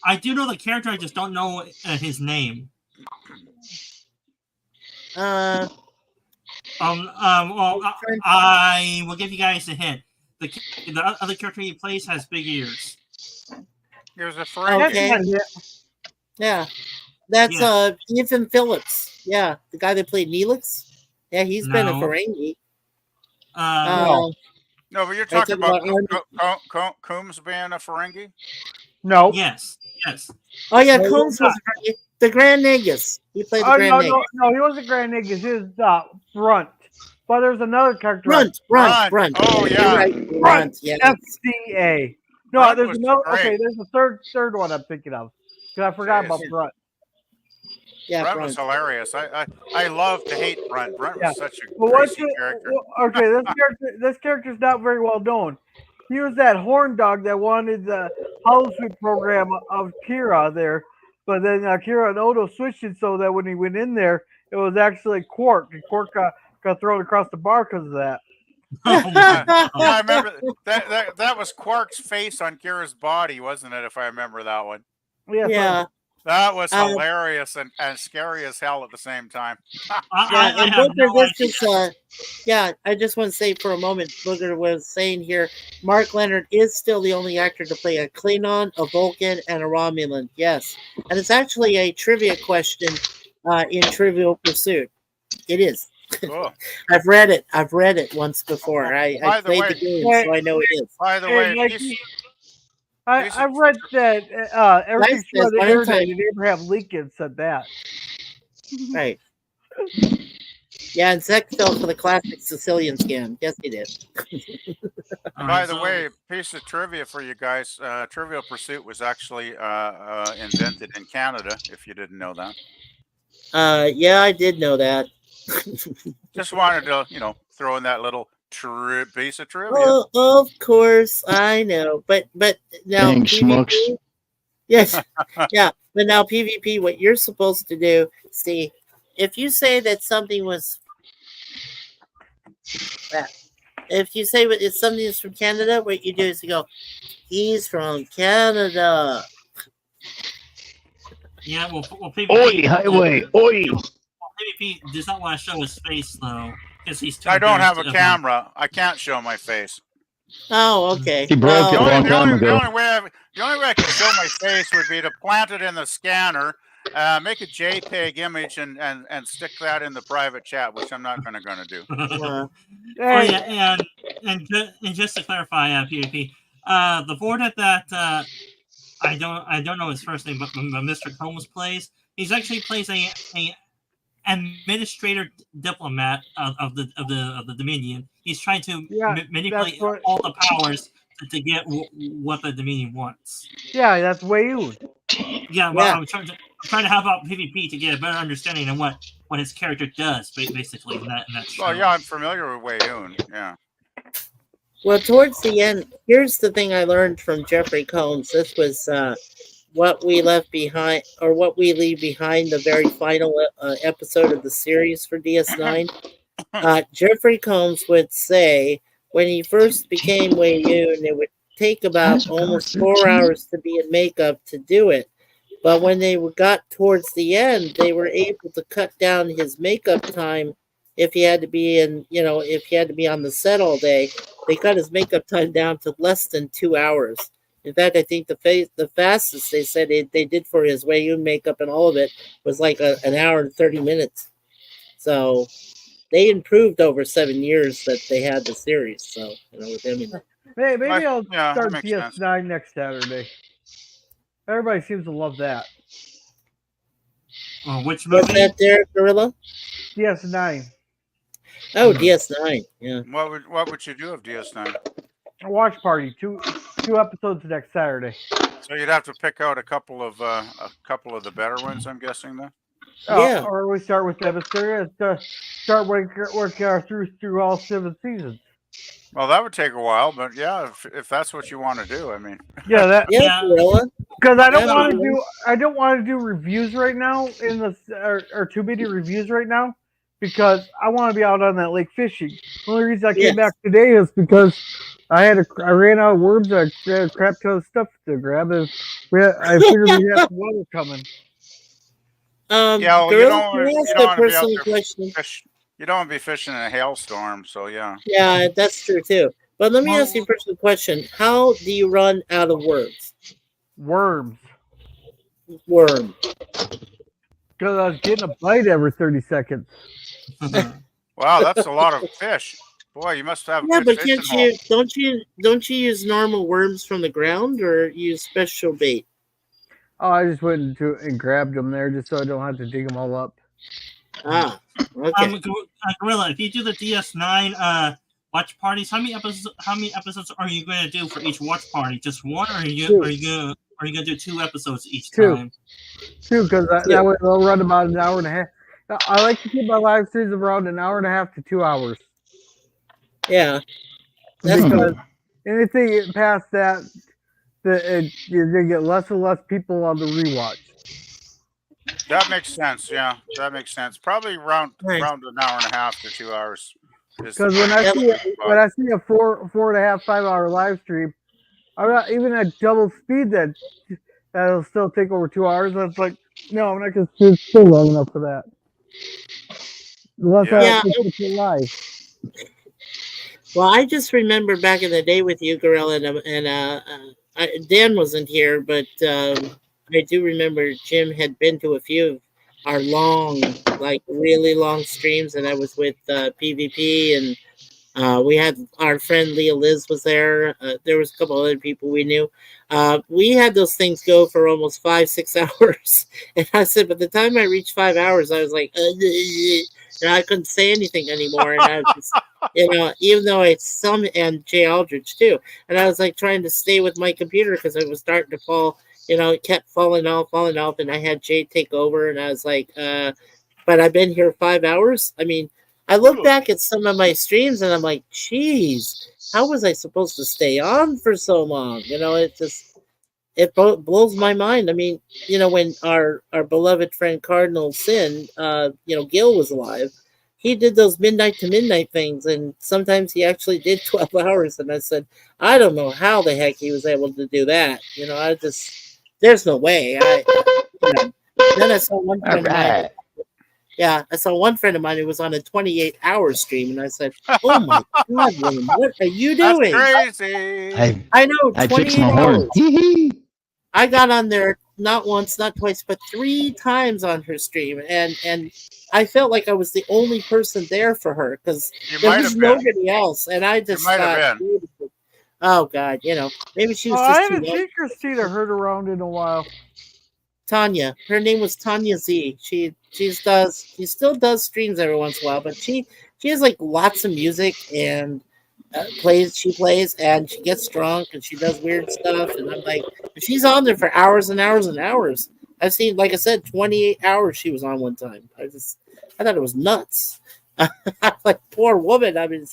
I do know the character. I just don't know his name. Uh, Well, I will give you guys a hint. The other character he plays has big ears. There's a Ferengi. okay. Yeah. That's Yeah. Ethan Phillips. Yeah, the guy that played Neelix. Yeah, he's been a No. Ferengi. No. No, but you're I talking think about Coombs being a Ferengi? No. Yes. Yes. Oh yeah, No, Combs was a Ferengi. The Grand Nagus. He played the Oh Grand no, Nagus. no, he wasn't Grand Niggas. He was Brunt. But there's another character. Brunt. Oh, You're yeah. right, Brunt. Yeah. FCA. No, Brunt there's was another. great. Okay, there's a third one I'm thinking of. Because I forgot about Jeez. Brunt. Yeah, Brunt was hilarious. I love to hate Brunt. Brunt was such a Well, what's crazy character. okay, this character's not very well known. He was that horn dog that wanted the housekeeping program of Kira there, but then Kira and Odo switched it so that when he went in there, it was actually Quark, and Quark got thrown across the bar because of that. Yeah, I remember that was Quark's face on Kira's body, wasn't it? If I remember that one. Yeah. That was hilarious and scary as hell at the same time. Yeah, and Booker, I just want to say for a moment, Booker was saying here, Mark Leonard is still the only actor to play a Klingon, a Vulcan, and a Romulan. Yes, and it's actually a trivia question in Trivial Pursuit. It is. Cool. I've read it once before. I played the game, so I know it is. By the way, I've read that everything Nice, on the one internet, time. and Abraham Lincoln said that. Right. Yeah, and Zek fell for the classic Sicilian scam. Yes, he did. By the way, piece of trivia for you guys: Trivial Pursuit was actually invented in Canada. If you didn't know that. Yeah, I did know that. Just wanted to, throw in that little piece of trivia. Oh, of course, I know, but now Thanks, PvP, schmucks. yes, yeah, but now PvP, what you're supposed to do, see, if you say that something was, if you say if something is from Canada, what you do is you go, he's from Canada. Yeah, well, PvP. Oi, highway, oi. PvP does not want to show his face though, because he's too. I don't have a embarrassed to- camera. I can't show my face. Oh, okay. He broke it a long time The ago. only way I can show my face would be to plant it in the scanner, make a JPEG image, and stick that in the private chat, which I'm not going to do. Oh, yeah, and just to clarify, PvP, the Vortex that I don't know his first name, but Mr. Combs plays. He's actually plays a administrator diplomat of the Dominion. He's trying to manipulate all the powers to get what the Dominion wants. Yeah, that's Wayun. Yeah, well, I'm trying to help out PvP to get a better understanding of what his character does, basically in that show. Well, yeah, I'm familiar with Wayun. Yeah. Well, towards the end, here's the thing I learned from Jeffrey Combs. This was what we left behind, or what we leave behind, the very final episode of the series for DS9. Jeffrey Combs would say when he first became Wei Yun, it would take about almost 4 hours to be in makeup to do it. But when they got towards the end, they were able to cut down his makeup time. If he had to be if he had to be on the set all day, they cut his makeup time down to less than 2 hours. In fact, I think the fastest they said they did for his Wei Yun makeup and all of it was like an hour and 30 minutes. So they improved over 7 years that they had the series. So with him. Maybe I'll start DS9 next Saturday. Everybody seems to love that. Which movie? What's that there, Gorilla? DS9. Oh, DS9. Yeah. What would you do of DS9? A watch party. Two episodes next Saturday. So you'd have to pick out a couple of the better ones, I'm guessing, then. Yeah. Or we start with Emissary and start working through all 7 seasons. Well, that would take a while, but yeah, if that's what you want to do, I mean. Yeah, Gorilla. Because I don't want to do reviews right now or too many reviews right now because I want to be out on that lake fishing. The only reason I came back today is because I ran out of worms. I had a crap ton of stuff to grab. I figured we had weather coming. Yeah, well, you don't want to be fishing in a hailstorm, so yeah. Yeah, that's true too. But let me ask you a personal question: how do you run out of worms? Worm. Because I was getting a bite every 30 seconds. Wow, that's a lot of fish. Boy, you must have. Yeah, but don't you use normal worms from the ground or use special bait? Oh, I just went and grabbed them there just so I don't have to dig them all up. Ah, okay. Gorilla, if you do the DS9 watch parties, how many episodes are you going to do for each watch party? Just one, or are you going to do 2 episodes each time? 2, because that way they'll run about an hour and a half. I like to keep my live streams around an hour and a half to 2 hours. Yeah, that's because anything past that, you're gonna get less and less people on the rewatch. That makes sense. Yeah, that makes sense. Probably around an hour and a half to 2 hours. Because when I see a 4.5, 5 hour live stream, I'm not even at double speed that'll still take over 2 hours. That's like, no, I'm not gonna it's still long enough for that. Unless I put it live. Well, I just remember back in the day with you, Gorilla, and Dan wasn't here, but I do remember Jim had been to a few of our long, like really long streams, and I was with PvP, and we had our friend Leah Liz was there. There was a couple other people we knew. We had those things go for almost 5-6 hours, and I said, by the time I reached 5 hours, I was like, and I couldn't say anything anymore, and I was just, even though it's and Jay Aldrich too, and I was like trying to stay with my computer because it was starting to fall. It kept falling off, and I had Jay take over, and I was like, but I've been here 5 hours. I mean, I look back at some of my streams, and I'm like, geez, how was I supposed to stay on for so long? It blows my mind. I mean, when our beloved friend Cardinal Sin, Gil was alive, he did those midnight to midnight things, and sometimes he actually did 12 hours. And I said, I don't know how the heck he was able to do that. There's no way. Then I saw one friend of mine. Yeah, I saw one friend of mine who was on a 28-hour stream, and I said, "Oh my God, William, what are you doing?" That's crazy. I know. I 28 fixed my hours. horn. I got on there not once, not twice, but 3 times on her stream, and I felt like I was the only person there for her because there was nobody else, and I just thought, oh God, maybe she was. I haven't seen Christina heard around in a while. Tanya, her name was Tanya Z. She still does streams every once in a while, but she has like lots of music and she plays and she gets drunk and she does weird stuff, and I'm like, she's on there for hours and hours and hours. I've seen, like I said, 28 hours she was on one time. I thought it was nuts. Like, poor woman. I mean,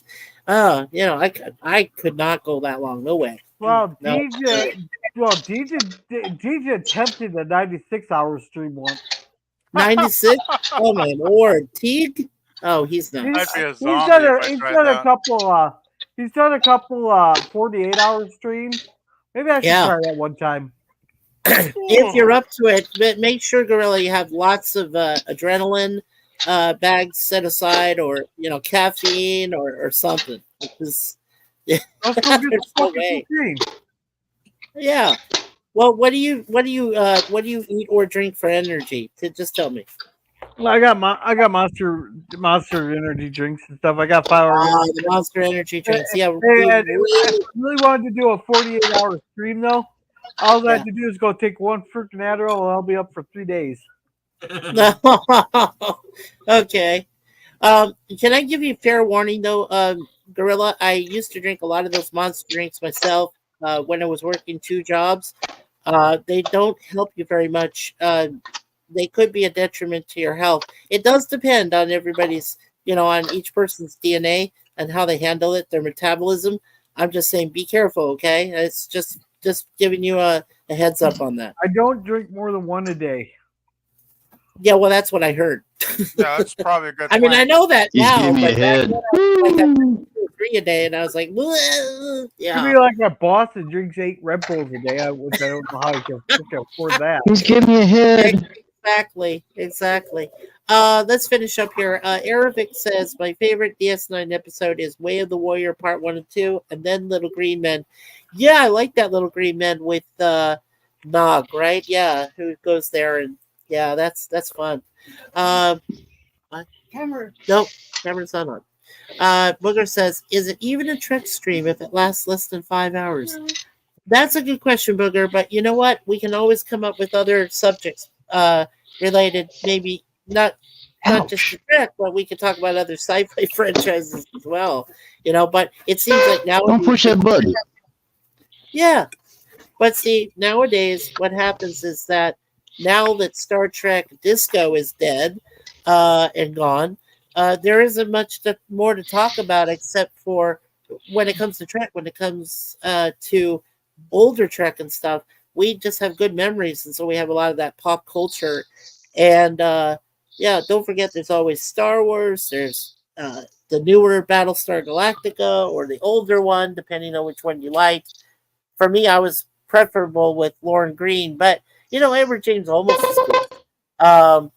I could not go that long. No way. Well, no. DJ attempted a 96-hour stream once. 96? Oh my Lord, Teague. Oh, he's not. I'd be a He's zombie done if I he's tried done a that. couple. He's done a couple 48-hour streams. Maybe I should Yeah. try that one time. If you're up to it, but make sure, Gorilla, you have lots of adrenaline bags set aside, or caffeine or something. Because Let's go get the there's no fucking way. stream. Yeah. Well, what do you eat or drink for energy? Just tell me. Well, I got Monster energy drinks and stuff. I got 5 hour. The Monster energy drinks. Yeah. Hey, I really wanted to do a 48-hour stream though. All I have to do is go take one freaking Adderall, and I'll be up for 3 days. Okay. Can I give you a fair warning though, Gorilla? I used to drink a lot of those Monster drinks myself when I was working 2 jobs. They don't help you very much. They could be a detriment to your health. It does depend on everybody's, on each person's DNA and how they handle it, their metabolism. I'm just saying, be careful, okay? It's just giving you a heads up on that. I don't drink more than 1 a day. Yeah, well, that's what I heard. Yeah, that's probably a good. I mean, I know that He's now, giving me a but head. back then I was like, I drink 2 or 3 a day, and I was like, yeah. To be like my boss that drinks 8 Red Bulls a day, which I don't know how he can afford that. He's giving me a head. Exactly. Let's finish up here. Aravic says my favorite DS9 episode is Way of the Warrior Part 1 and 2, and then Little Green Men. Yeah, I like that Little Green Men with Nog, right? Yeah, who goes there, and yeah, that's fun. Cameron. Nope, Cameron's not on. Booger says, is it even a Trek stream if it lasts less than 5 hours? That's a good question, Booger, but you know what? We can always come up with other subjects related, maybe not just to Trek, but we could talk about other sci-fi franchises as well. But it seems like now Don't push that button. Yeah. But see, nowadays what happens is that now that Star Trek Disco is dead and gone, there isn't much more to talk about except for when it comes to Trek, when it comes to older Trek and stuff. We just have good memories, and so we have a lot of that pop culture. And don't forget, there's always Star Wars. There's the newer Battlestar Galactica or the older one, depending on which one you like. For me, I was preferable with Lauren Green, but Edward James almost as good. And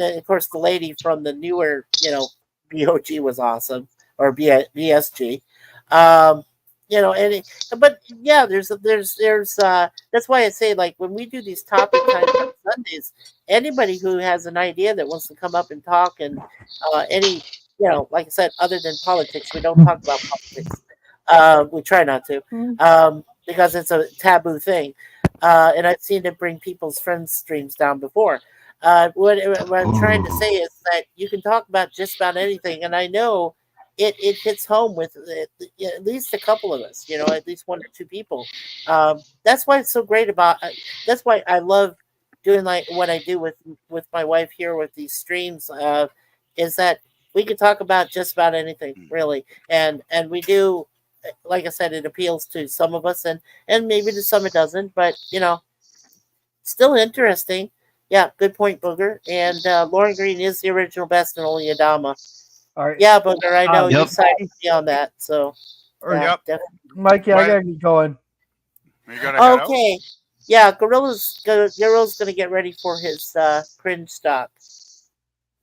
then of course the lady from the newer, BOG was awesome, or BSG. But yeah, there's that's why I say, like, when we do these topic times on Sundays, anybody who has an idea that wants to come up and talk, and any, like I said, other than politics, we don't talk about politics. We try not to, because it's a taboo thing. And I've seen it bring people's friends' streams down before. What I'm trying to say is that you can talk about just about anything, and I know it hits home with at least a couple of us, at least 1 or 2 people. That's why it's so great about. That's why I love doing like what I do with my wife here with these streams. Is that we can talk about just about anything, really, and we do. Like I said, it appeals to some of us, and maybe to some it doesn't, but still interesting. Yeah, good point, Booger. And Lauren Green is the original Best and only Adama. All right. Yeah, Booger, I know you Yep. sided with me on that. So, Yep. definitely. Mikey, I gotta get going. You gotta head out? Okay. Yeah, Gorilla's gonna get ready for his cringe stock.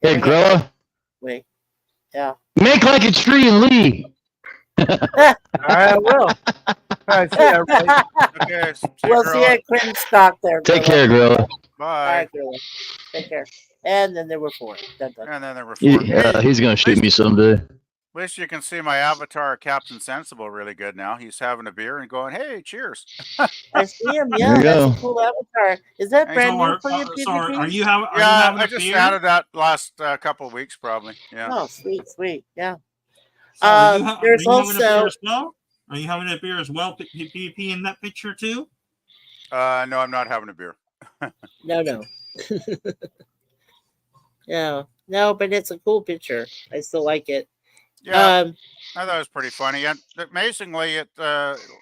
Hey, Gorilla, Wait. Yeah. make like a tree and leave. All right, I will. All right, see you, everybody. Okay, We'll see you at cringe stock there. Take Gorilla. care, Gorilla. All Bye. right, Gorilla. Take care. And then there were 4. Dun, dun. And then there were 4. He's gonna shoot me someday. At least you can see my avatar, Captain Sensible, really good now. He's having a beer and going, "Hey, cheers!" I see him. There Yeah, you that's go. a cool avatar. Is that Thanks, brand new So for you, are PvP? you having I a just beer? added that last couple of weeks, probably. Yeah. Oh, sweet. Yeah. So are you There's having a beer also as well? Are you having a beer as well, PvP, in that picture too? No, I'm not having a beer. no. Yeah, no, but it's a cool picture. I still like it. Yeah, I thought it was pretty funny. And amazingly, at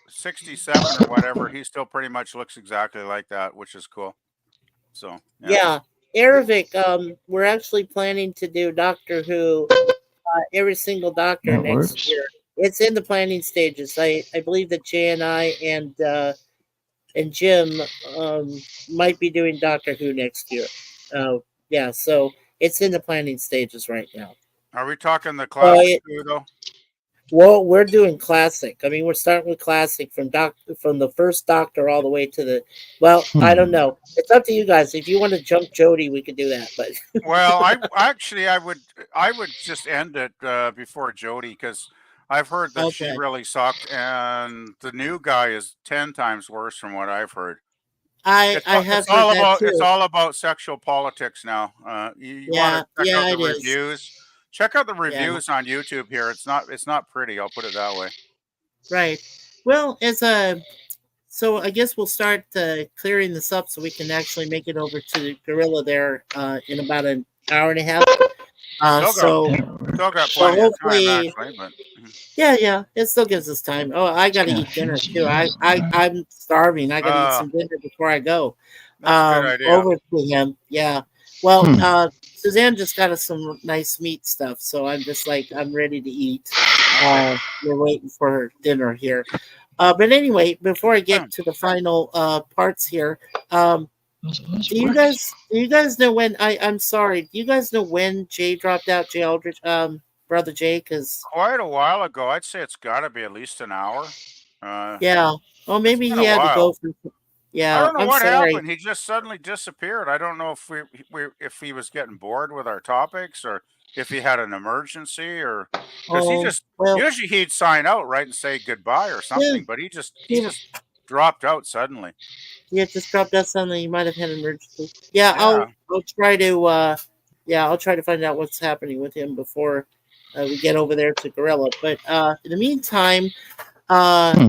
67 or whatever, he still pretty much looks exactly like that, which is cool. So Yeah. Aravik, we're actually planning to do Doctor Who, every single Doctor That next works. year. It's in the planning stages. I believe that Jay and I and Jim might be doing Doctor Who next year. Yeah, so it's in the planning stages right now. Are we talking the classic Who though? Well, we're doing classic. I mean, we're starting with classic from the first Doctor all the way to the. Well, I don't know. It's up to you guys. If you want to jump Jodie, we could do that. But Well, I would just end it before Jodie because I've heard that she Okay. really sucked, and the new guy is 10 times worse from what I've heard. I have heard that too. It's all about sexual politics now. You want to check out the it is. reviews. Check out the reviews on YouTube here. It's not pretty. I'll put it that way. Right. Well, so I guess we'll start clearing this up so we can actually make it over to Gorilla there in about an hour and a half. Still got plenty of time, actually, but yeah, it still gives us time. Oh, I gotta eat dinner too. I'm starving. I gotta eat some dinner before I go. That's a good idea. Over to him. Yeah. Well, Suzanne just got us some nice meat stuff, so I'm just like I'm ready to eat. We're waiting for her dinner here. But anyway, before I get to the final parts here, do you guys know when I'm sorry? Do you guys know when Jay dropped out? Jay Aldrich, brother Jay, because quite a while ago. I'd say it's got to be at least an hour. Yeah. Well, maybe he had to go for. Yeah. I don't know I'm what sorry. happened. He just suddenly disappeared. I don't know if he was getting bored with our topics or if he had an emergency or because usually he'd sign out right and say goodbye or something, but he just dropped out suddenly. Yeah, just dropped out suddenly. You might have had an emergency. Yeah, I'll try to I'll try to find out what's happening with him before we get over there to Gorilla. But in the meantime,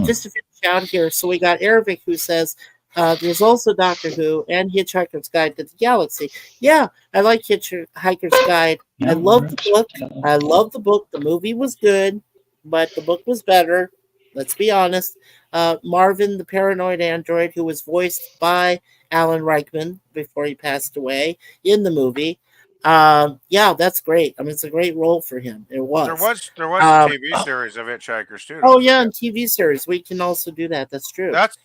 just to finish out here, so we got Aravik who says there's also Doctor Who and Hitchhiker's Guide to the Galaxy. Yeah, I like Hitchhiker's Guide. I love the book. I love the book. The movie was good, but the book was better. Let's be honest. Marvin, the paranoid android, who was voiced by Alan Rickman before he passed away in the movie. Yeah, that's great. I mean, it's a great role for him. It was. There was a TV series of Hitchhikers too. Oh yeah, and TV series. We can also do that. That's true. That's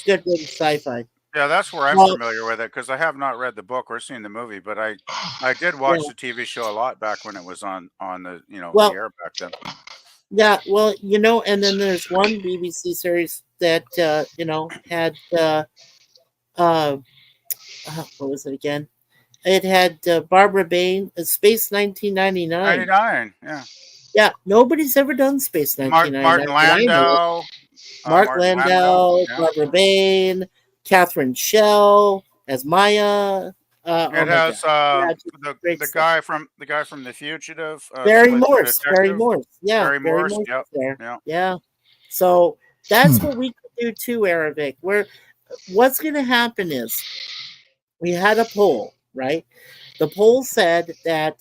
good with sci-fi. Yeah, that's where I'm familiar with it because I have not read the book or seen the movie, but I did watch the TV show a lot back when it was on the the air back then. Yeah, well, and then there's one BBC series that had what was it again? It had Barbara Bain, Space 1999. 99, yeah. Yeah, nobody's ever done Space 1999. Mark Landau, Barbara Bain, Catherine Schell as Maya. It has the guy from The Fugitive. Barry Morse. Yeah, Barry Morse. Yep. There. Yeah. So that's what we could do too, Aravik. What's going to happen is we had a poll, right? The poll said that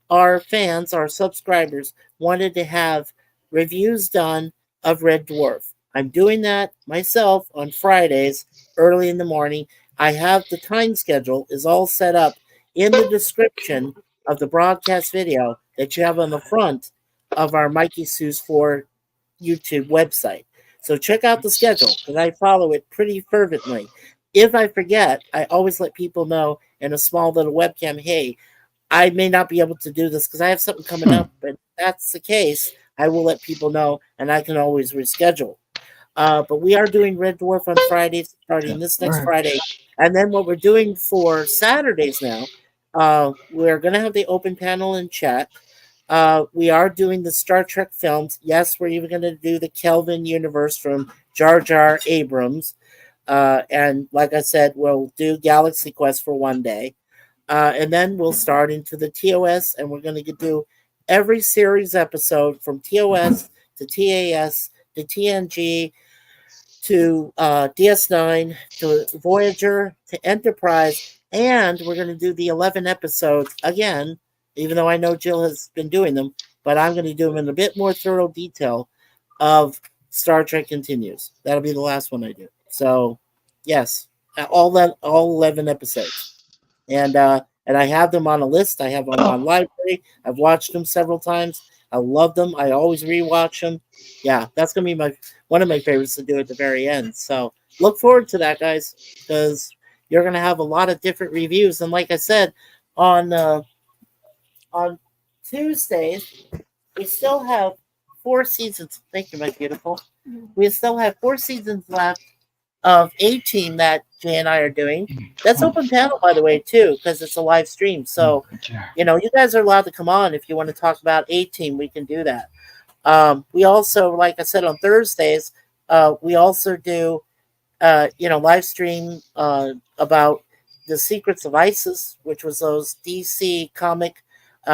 our fans, our subscribers, wanted to have reviews done of Red Dwarf. I'm doing that myself on Fridays early in the morning. I have the time schedule is all set up in the description of the broadcast video that you have on the front of our Mikey Sue's 4 YouTube website. So check out the schedule because I follow it pretty fervently. If I forget, I always let people know in a small little webcam, hey, I may not be able to do this because I have something coming up, but if that's the case, I will let people know and I can always reschedule. But we are doing Red Dwarf on Fridays, starting this next Friday. And then what we're doing for Saturdays now, we're going to have the open panel and chat. We are doing the Star Trek films. Yes, we're even going to do the Kelvin universe from Jar Jar Abrams. And like I said, we'll do Galaxy Quest for one day. And then we'll start into the TOS, and we're going to do every series episode from TOS to TAS to TNG to DS9 to Voyager to Enterprise, and we're going to do the 11 episodes again, even though I know Jill has been doing them, but I'm going to do them in a bit more thorough detail of Star Trek Continues. That'll be the last one I do. So, yes, all 11 episodes. And and I have them on a list. I have them on library. I've watched them several times. I love them. I always rewatch them. Yeah, that's gonna be one of my favorites to do at the very end. So look forward to that, guys, because you're gonna have a lot of different reviews. And like I said, on Tuesdays, we still have 4 seasons. Thank you, my beautiful. We still have 4 seasons left of 18 that Jay and I are doing. That's open panel, by the way, too, because it's a live stream. So, you guys are allowed to come on if you want to talk about 18. We can do that. We also, like I said, on Thursdays, we also do, live stream about the Secrets of ISIS, which was those DC comic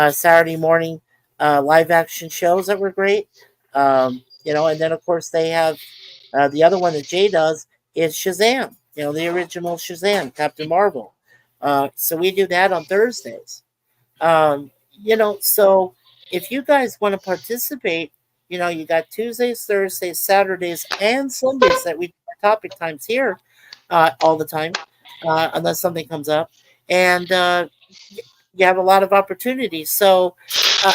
Saturday morning live action shows that were great. And then of course they have the other one that Jay does is Shazam, the original Shazam, Captain Marvel. So we do that on Thursdays. So if you guys want to participate, you got Tuesdays, Thursdays, Saturdays, and Sundays that we do our topic times here all the time, unless something comes up. And you have a lot of opportunities. So,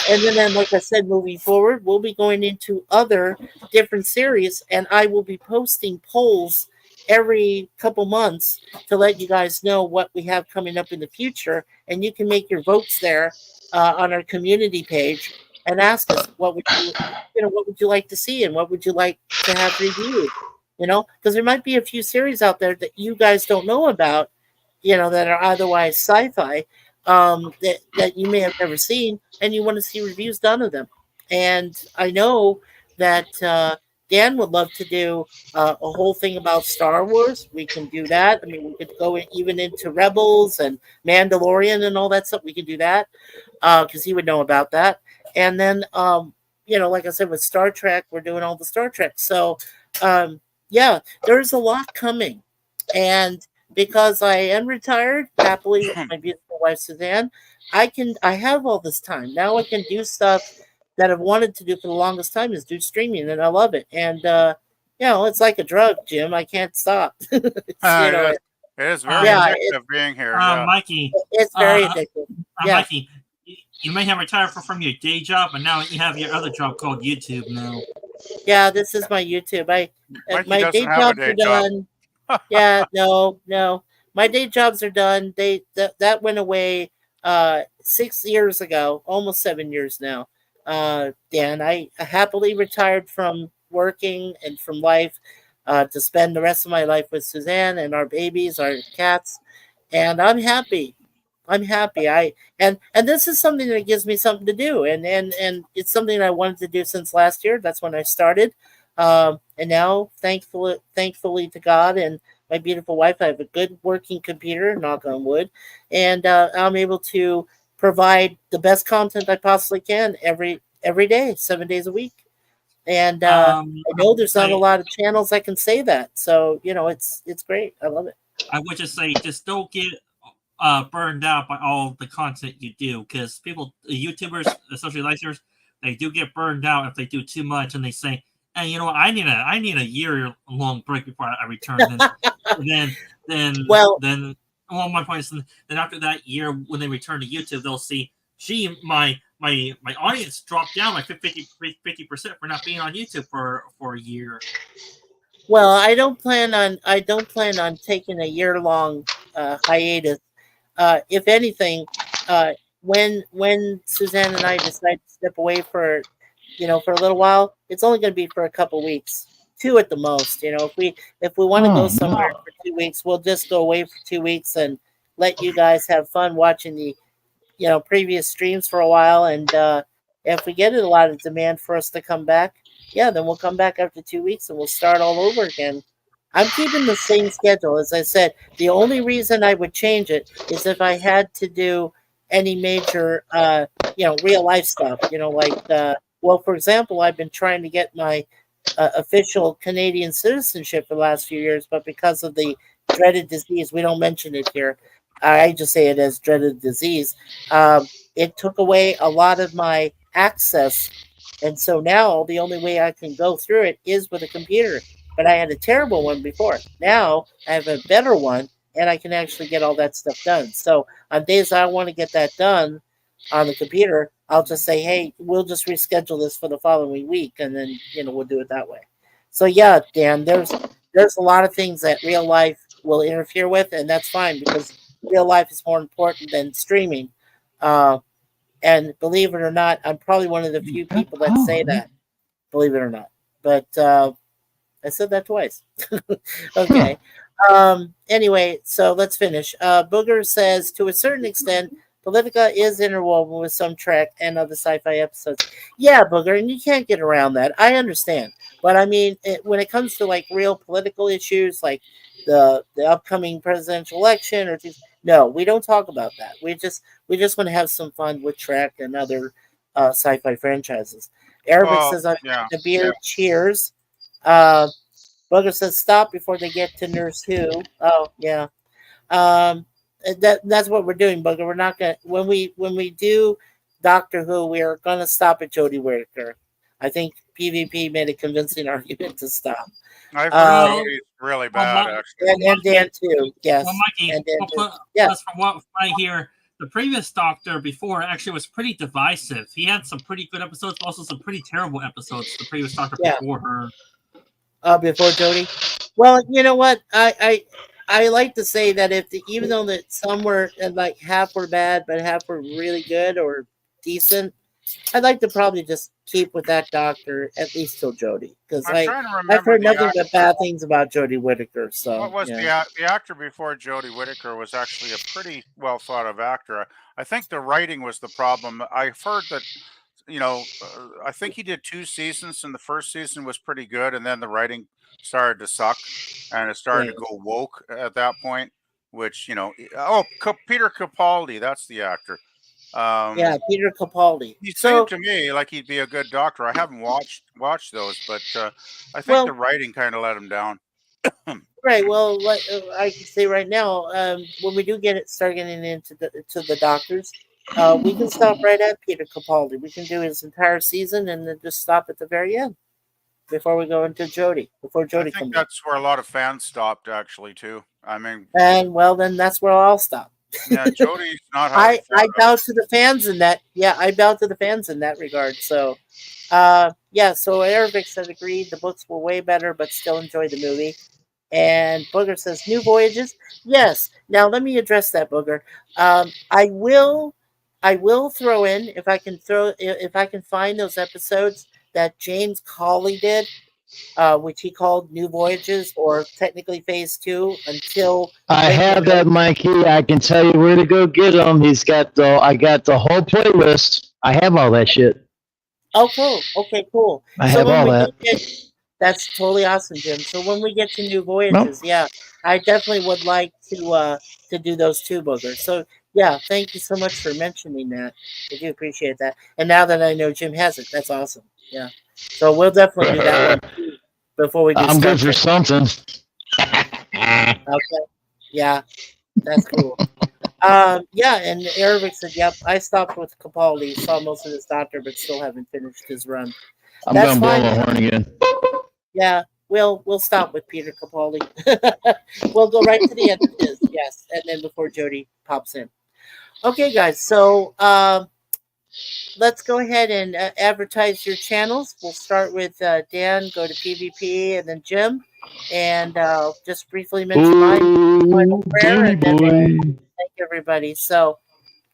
and then, like I said, moving forward, we'll be going into other different series, and I will be posting polls every couple months to let you guys know what we have coming up in the future, and you can make your votes there on our community page and ask us what would you like to see and what would you like to have reviewed, because there might be a few series out there that you guys don't know about, that are otherwise sci-fi. That you may have never seen, and you want to see reviews done of them. And I know that Dan would love to do a whole thing about Star Wars. We can do that. I mean, we could go even into Rebels and Mandalorian and all that stuff. We could do that because he would know about that. And then, like I said, with Star Trek, we're doing all the Star Trek. So, there's a lot coming. And because I am retired, happily with my beautiful wife Suzanne, I have all this time. Now I can do stuff that I've wanted to do for the longest time, is do streaming, and I love it. And it's like a drug, Jim. I can't stop. It is very addictive being here. Mikey. It's very addictive. Mikey, you may have retired from your day job, but now you have your other job called YouTube now. Yeah, this is my YouTube. My day jobs are done. No. My day jobs are done. That went away 6 years ago, almost 7 years now. Dan, I happily retired from working and from life to spend the rest of my life with Suzanne and our babies, our cats, and I'm happy. And this is something that gives me something to do, and it's something I wanted to do since last year. That's when I started. And now, thankfully to God and my beautiful wife, I have a good working computer, knock on wood, and I'm able to provide the best content I possibly can every day, 7 days a week. And I know there's not a lot of channels that can say that, so it's great. I love it. I would just say, just don't get burned out by all the content you do, because YouTubers, especially licensors, they do get burned out if they do too much, and they say, "And I need a year-long break before I return." My point is, then after that year, when they return to YouTube, they'll see, "Gee, my audience dropped down like 50% for not being on YouTube for a year." Well, I don't plan on taking a year-long hiatus. If anything, when Suzanne and I decide to step away for a little while, it's only going to be for a couple weeks, 2 at the most. If we want to go somewhere for 2 weeks, we'll just go away for 2 weeks and let you guys have fun watching the previous streams for a while. And if we get a lot of demand for us to come back, then we'll come back after 2 weeks and we'll start all over again. I'm keeping the same schedule. As I said, the only reason I would change it is if I had to do any major real life stuff, for example, I've been trying to get my official Canadian citizenship for the last few years, but because of the dreaded disease, we don't mention it here. I just say it as dreaded disease. It took away a lot of my access. And so now the only way I can go through it is with a computer. But I had a terrible one before. Now I have a better one, and I can actually get all that stuff done. So on days I want to get that done on the computer, I'll just say, hey, we'll just reschedule this for the following week, and then we'll do it that way. So yeah, Dan, there's a lot of things that real life will interfere with, and that's fine because real life is more important than streaming. And believe it or not, I'm probably one of the few people that say that. Believe it or not, but I said that twice. Okay. Anyway, so let's finish. Booger says, to a certain extent, Politica is interwoven with some Trek and other sci-fi episodes. Yeah, Booger, and you can't get around that. I understand. But I mean, when it comes to like real political issues, like the upcoming presidential election, or no, we don't talk about that. We just want to have some fun with Trek and other sci-fi franchises. Arabic says, "I'm the beer." Yeah. Cheers. Booger says, "Stop before they get to Nurse Who." Oh yeah. That's what we're doing, Booger. We're not gonna when we do Doctor Who, we are gonna stop at Jodie Whittaker. I think PvP made a convincing argument to stop. I've heard it's really bad, actually. And Dan too, yes. Well, Mikey, and plus from what I hear, the previous Doctor before actually was pretty divisive. He had some pretty good episodes, but also some pretty terrible episodes. The previous Doctor before her. Before Jodie. Well, you know what? I like to say that even though that some were like half were bad, but half were really good or decent, I'd like to probably just keep with that Doctor at least till Jodie, because I've heard nothing but bad things about Jodie Whittaker. So what was the actor before Jodie Whittaker was actually a pretty well thought of actor. I think the writing was the problem. I've heard that. I think he did 2 seasons, and the first season was pretty good, and then the writing started to suck, and it started to go woke at that point. Which Peter Capaldi, that's the actor. Peter Capaldi. He seemed to me like he'd be a good Doctor. I haven't watched those, but I think the writing kind of let him down. Right. Well, like I can say right now, when we do start getting into the Doctors. We can stop right at Peter Capaldi. We can do his entire season and then just stop at the very end before we go into Jodie. Before Jodie comes. I think that's where a lot of fans stopped, actually, too. I mean, and well, then that's where I'll stop. Yeah, Jodie's not. I bow to the fans in that. Yeah, I bow to the fans in that regard. So, So Arabic said agreed. The books were way better, but still enjoy the movie. And Booger says New Voyages. Yes. Now let me address that, Booger. I will throw in if I can find those episodes that James Cawley did, which he called New Voyages, or technically Phase 2 until I have that, Mikey. I can tell you where to go get them. I got the whole playlist. I have all that shit. Oh, cool. Okay, cool. I have all that. That's totally awesome, Jim. So when we get to New Voyages, I definitely would like to do those too, Booger. So yeah, thank you so much for mentioning that. I do appreciate that. And now that I know Jim has it, that's awesome. Yeah. So we'll definitely do that one too before we do I'm good for something. Okay. Yeah. That's cool. And Arabic said, yep, I stopped with Capaldi, saw most of his Doctor, but still haven't finished his run. I'm going to blow my horn again. Yeah. We'll stop with Peter Capaldi. We'll go right to the end of his, yes, and then before Jodie pops in. Okay, guys, so let's go ahead and advertise your channels. We'll start with Dan, go to PvP, and then Jim, and just briefly mention mine, final prayer, and then thank everybody. So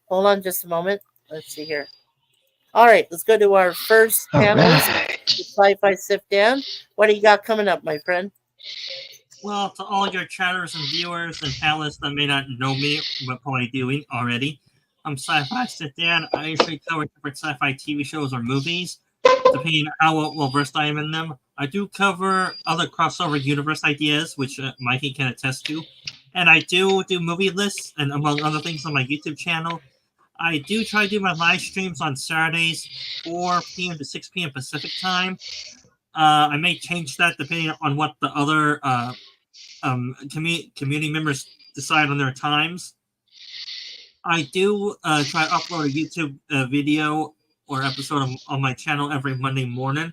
hold on just a moment. Let's see here. All right, let's go to our first panelist, Sci-Fi Sif Dan. What do you got coming up, my friend? Well, to all your chatters and viewers and panelists that may not know me, but probably doing already, I'm Sci-Fi Sif Dan. I usually cover different sci-fi TV shows or movies, depending on how well versed I am in them. I do cover other crossover universe ideas, which Mikey can attest to. And I do movie lists, and among other things, on my YouTube channel. I do try to do my live streams on Saturdays, 4 p.m. to 6 p.m. Pacific time. I may change that depending on what the other community members decide on their times. I do try to upload a YouTube video or episode on my channel every Monday morning.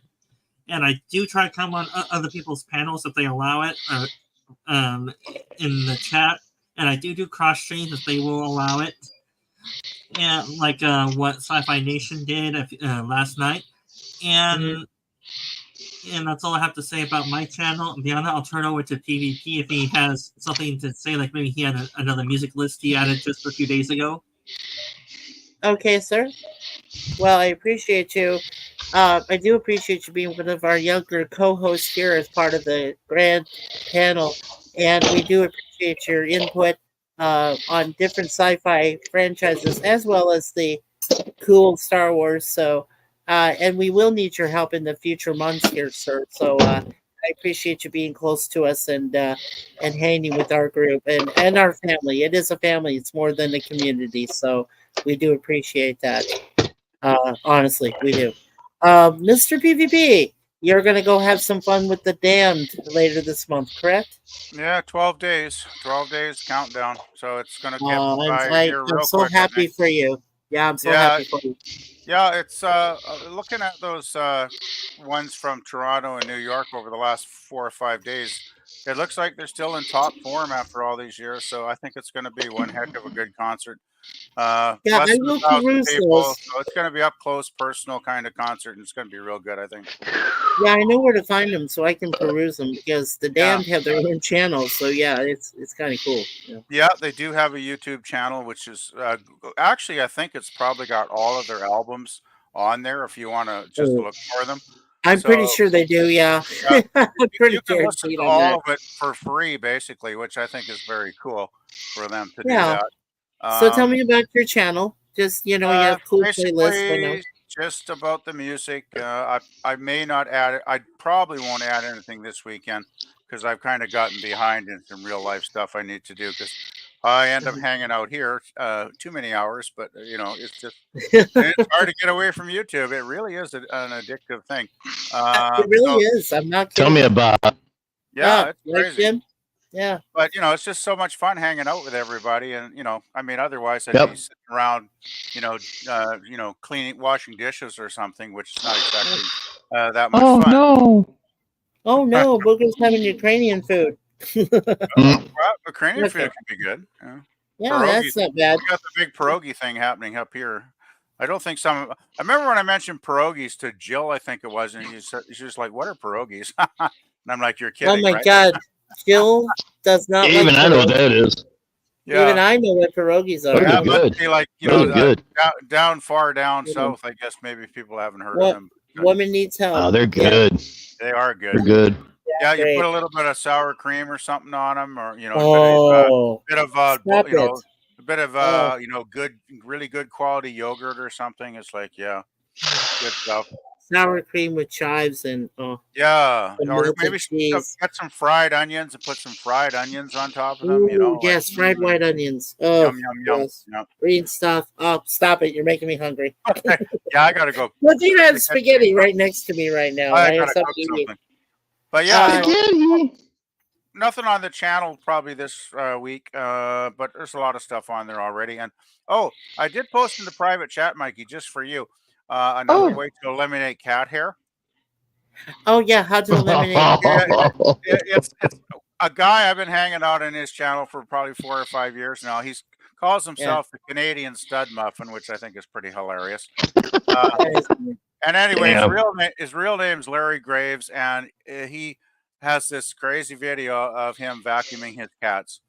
And I do try to come on other people's panels if they allow it in the chat. and I do cross streams if they will allow it. And like what Sci-Fi Nation did last night, and that's all I have to say about my channel. Beyond that, I'll turn over to PvP if he has something to say. Like maybe he had another music list he added just a few days ago. Okay, sir. Well, I appreciate you. I do appreciate you being one of our younger co-hosts here as part of the grand panel, and we do appreciate your input on different sci-fi franchises as well as the cool Star Wars. So, and we will need your help in the future months here, sir. So, I appreciate you being close to us and hanging with our group and our family. It is a family. It's more than a community. So we do appreciate that. Honestly, we do. Mr. PvP, you're going to go have some fun with the Damned later this month, correct? Yeah, 12 days. 12 days countdown. So it's going to get by here real I'm so quick. happy for you. Yeah, I'm so happy for you. Yeah, it's looking at those ones from Toronto and New York over the last 4 or 5 days. It looks like they're still in top form after all these years. So I think it's going to be one heck of a good concert. Yeah, Less I than will 1,000 peruse people, those. so it's going to be up close, personal kind of concert, and it's going to be real good, I think. Yeah, I know where to find them so I can peruse them because the Damned have their own channel. So yeah, it's kind of cool. Yeah, they do have a YouTube channel, which is actually I think it's probably got all of their albums on there if you want to just look for them. I'm pretty sure they do. Yeah, I'm pretty you can listen guaranteed to on all that. of it for free, basically, which I think is very cool for them to do Yeah. that. So tell me about your channel. Just you have cool playlists. I know. Basically, just about the music. I may not add it. I probably won't add anything this weekend because I've kind of gotten behind in some real life stuff I need to do because I end up hanging out here too many hours. But it's just it's hard to get away from YouTube. It really is an addictive thing. It really is. I'm not kidding. Tell me about it. Yeah, it's right, crazy. Jim? Yeah. But it's just so much fun hanging out with everybody, and I mean, otherwise I'd Yep. be sitting around, cleaning, washing dishes or something, which is not exactly that much fun. no. Oh no, Booger's having Ukrainian food. Well, Ukrainian food can be good. Yeah, that's not bad. We got the big pierogi thing happening up here. I don't think I remember when I mentioned pierogies to Jill, I think it was, and she's just like, "What are pierogies?" And I'm like, "You're kidding." Oh my right? God, Jill does not. Even I know what that is. Yeah. Even I know what pierogies are. Yeah, it must be like good. down far down south. I guess maybe people haven't heard of them. Woman needs help. Oh, they're good. They are good. They're good. Yeah, you great. put a little bit of sour cream or something on them, or Oh, a bit of stop it. a bit of good, really good quality yogurt or something. It's like good stuff. Sour cream with chives and Yeah, the or melted maybe cheese. get some fried onions and put some fried onions on top of them. Ooh, yes, fried white onions. Oh, Yum yum yum. yes. Yum. Green stuff. Oh, stop it! You're making me hungry. Yeah, I gotta go. But you have spaghetti right next to me right now. I I have gotta cook something to eat. something. But yeah, Spaghetti. nothing on the channel probably this week, but there's a lot of stuff on there already. And I did post in the private chat, Mikey, just for you, another way to eliminate cat hair. Oh yeah, how to eliminate? It's a guy I've been hanging out in his channel for probably 4 or 5 years now. He calls himself the Canadian Stud Muffin, which I think is pretty hilarious. And anyway, his real name's Larry Graves, and he has this crazy video of him vacuuming his cats.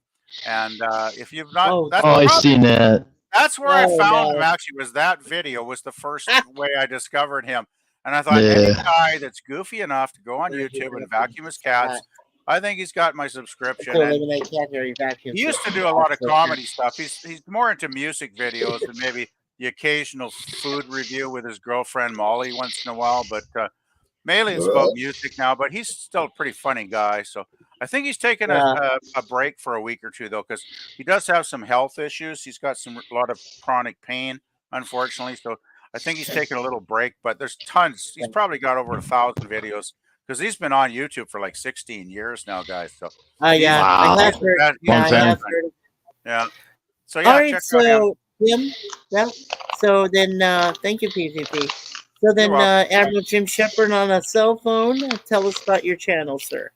And if you've not, I've seen that. That's where I found him. Actually, was that video was the first way I discovered him. And I thought any guy that's goofy enough to go on YouTube and vacuum his cats, I think he's got my subscription. And Eliminate cat hair. Vacuum. he used to do a lot of comedy stuff. He's more into music videos and maybe the occasional food review with his girlfriend Molly once in a while. But mainly it's about music now. But he's still a pretty funny guy. So I think he's taken a break for a week or two, though, because he does have some health issues. He's got a lot of chronic pain, unfortunately. So I think he's taking a little break, but there's tons. He's probably got over 1,000 videos because he's been on YouTube for like 16 years now, guys. So yeah, Wow. I have heard. Yeah, I have heard. Yeah. So yeah, All right, check out him. so Jim. Yeah. So then, thank you, PvP. So then, Admiral Jim Shepard on a cell phone. Tell us about your channel, sir.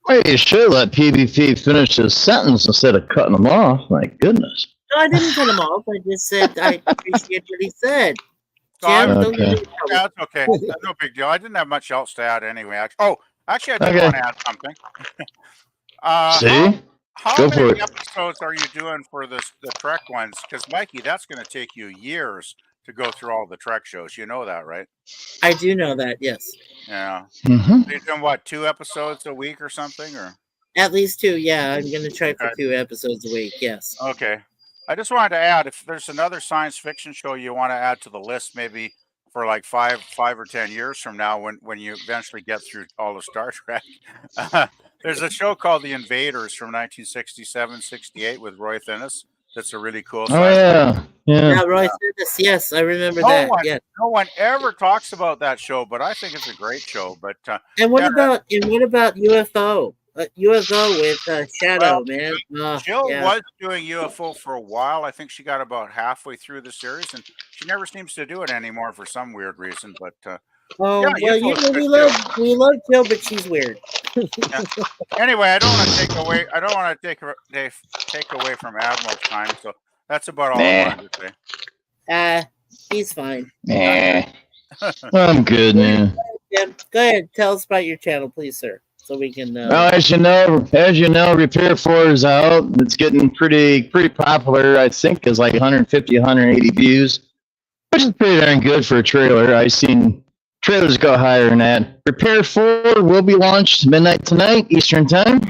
Well, you should let PvP finish his sentence instead of cutting him off. My goodness. No, I didn't cut him off. I just said I appreciate what he said. So Jim, Okay. don't get me in trouble. That's okay. That's no big deal. I didn't have much else to add anyway. Actually, I did Okay. want to add something. See? How Go for many it. episodes are you doing for the Trek ones? Because Mikey, that's going to take you years to go through all the Trek shows. You know that, right? I do know that, yes. Yeah. Mm-hmm. You're doing what, 2 episodes a week or something, or? At least 2, yeah. I'm going to try for Okay. 2 episodes a week, yes. Okay. I just wanted to add, if there's another science fiction show you want to add to the list, maybe for like 5 or 10 years from now, when you eventually get through all the Star Trek, there's a show called The Invaders from 1967-68 with Roy Thinnis. That's a really cool. Oh, yeah. Yeah. Yeah, Roy said this. Yes, I remember No that. one, Yeah. no one ever talks about that show, but I think it's a great show. But And what yeah, about UFO? UFO with Shadow, man. Jill Yeah. was doing UFO for a while. I think she got about halfway through the series, and she never seems to do it anymore for some weird reason. But Oh yeah, well, you UFO's know good we love Jill, but she's weird. Yeah. Anyway, I don't want to take away. I don't want to take away from Admiral's time. So that's about all I Nah. wanted to say. He's fine. Nah. I'm good, man. Jim, go ahead. Tell us about your channel, please, sir, so we can. Well, as you know, Repair 4 is out. It's getting pretty popular. I think it's like 150, 180 views, which is pretty darn good for a trailer. I've seen trailers go higher than that. Repair 4 will be launched midnight tonight, Eastern Time.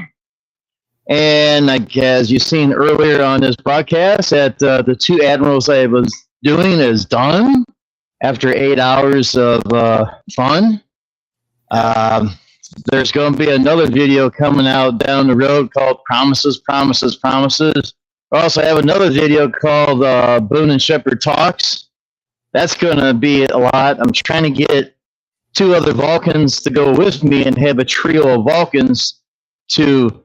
And as you've seen earlier on this broadcast, that the 2 admirals I was doing is done after 8 hours of fun. There's going to be another video coming out down the road called Promises, Promises, Promises. I also have another video called Boone and Shepherd Talks. That's going to be a lot. I'm trying to get 2 other Vulcans to go with me and have a trio of Vulcans to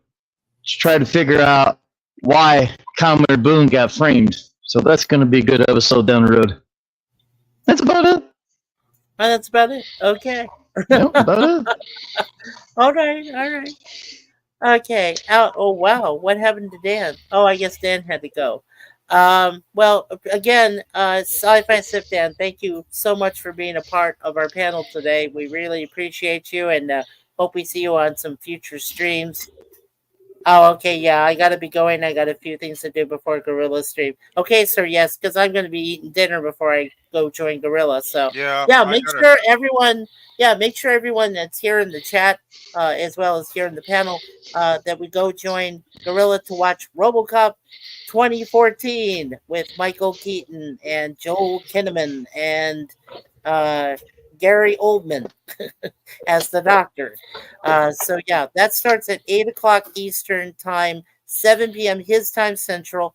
try to figure out why Commodore Boone got framed. So that's going to be a good episode down the road. That's about it. Oh, that's about it. Okay. Yep, about it. All right. Okay. Oh wow, what happened to Dan? Oh, I guess Dan had to go. Well, again, Sci-Fi Sip Dan, thank you so much for being a part of our panel today. We really appreciate you, and hope we see you on some future streams. Oh, okay, yeah, I gotta be going. I got a few things to do before Gorilla stream. Okay, sir, yes, because I'm gonna be eating dinner before I go join Gorilla. So Yeah. make sure everyone that's here in the chat, as well as here in the panel, that we go join Gorilla to watch RoboCop 2014 with Michael Keaton and Joel Kinnaman and Gary Oldman as the Doctor. So yeah, that starts at 8 o'clock Eastern time, 7 p.m. his time Central,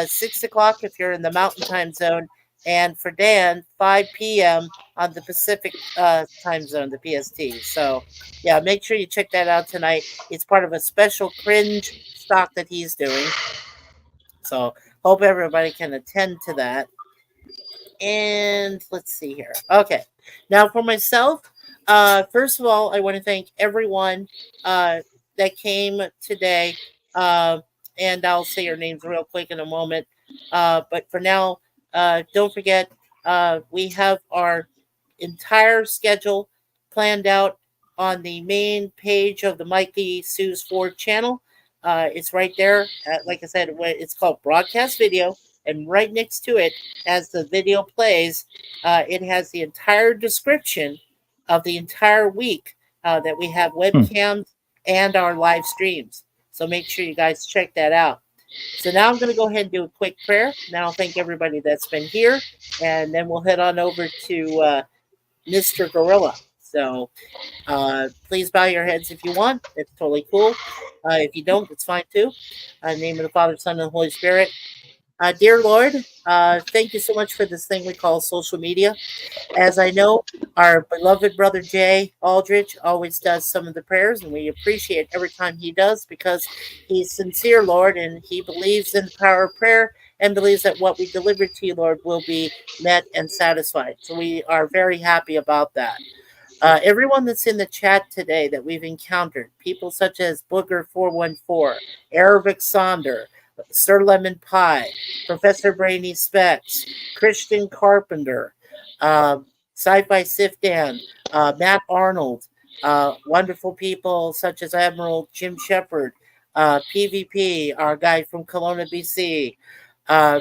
6 o'clock if you're in the Mountain Time Zone, and for Dan, 5 p.m. on the Pacific Time Zone, the PST. So yeah, make sure you check that out tonight. It's part of a special cringe stock that he's doing. So hope everybody can attend to that. And let's see here. Okay. Now for myself, first of all, I want to thank everyone that came today. And I'll say your names real quick in a moment. But for now, don't forget, we have our entire schedule planned out on the main page of the Mikey Sue's Ford channel. It's right there. Like I said, it's called Broadcast Video. And right next to it, as the video plays, it has the entire description of the entire week that we have webcams and our live streams. So make sure you guys check that out. So now I'm going to go ahead and do a quick prayer. Now I'll thank everybody that's been here. And then we'll head on over to Mr. Gorilla. So please bow your heads if you want. It's totally cool. If you don't, it's fine too. In the name of the Father, Son, and Holy Spirit. Dear Lord, thank you so much for this thing we call social media. As I know, our beloved brother Jay Aldrich always does some of the prayers, and we appreciate every time he does because he's sincere, Lord, and he believes in the power of prayer and believes that what we deliver to you, Lord, will be met and satisfied. So we are very happy about that. Everyone that's in the chat today that we've encountered, people such as Booger414, Arabic Sonder, Sir Lemon Pie, Professor Brainy Specs, Christian Carpenter, Sci-Fi Sifdan, Matt Arnold, wonderful people such as Admiral Jim Shepard, PvP, our guy from Kelowna, BC,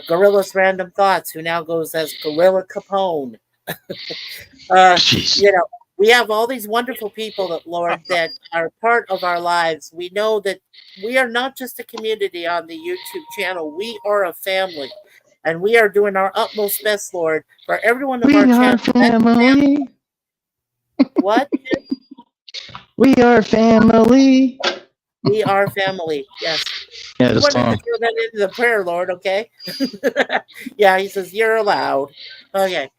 Gorilla's Random Thoughts, who now goes as Gorilla Capone. You know, we have all these wonderful people, that, Lord, that are part of our lives. We know that we are not just a community on the YouTube channel. We are a family. And we are doing our utmost best, Lord, for every one of our channels. Family. What? We are family. We are family. Yes. Yeah, I the wanted song. to throw that into the prayer, Lord, okay? Yeah, he says, you're allowed. Okay.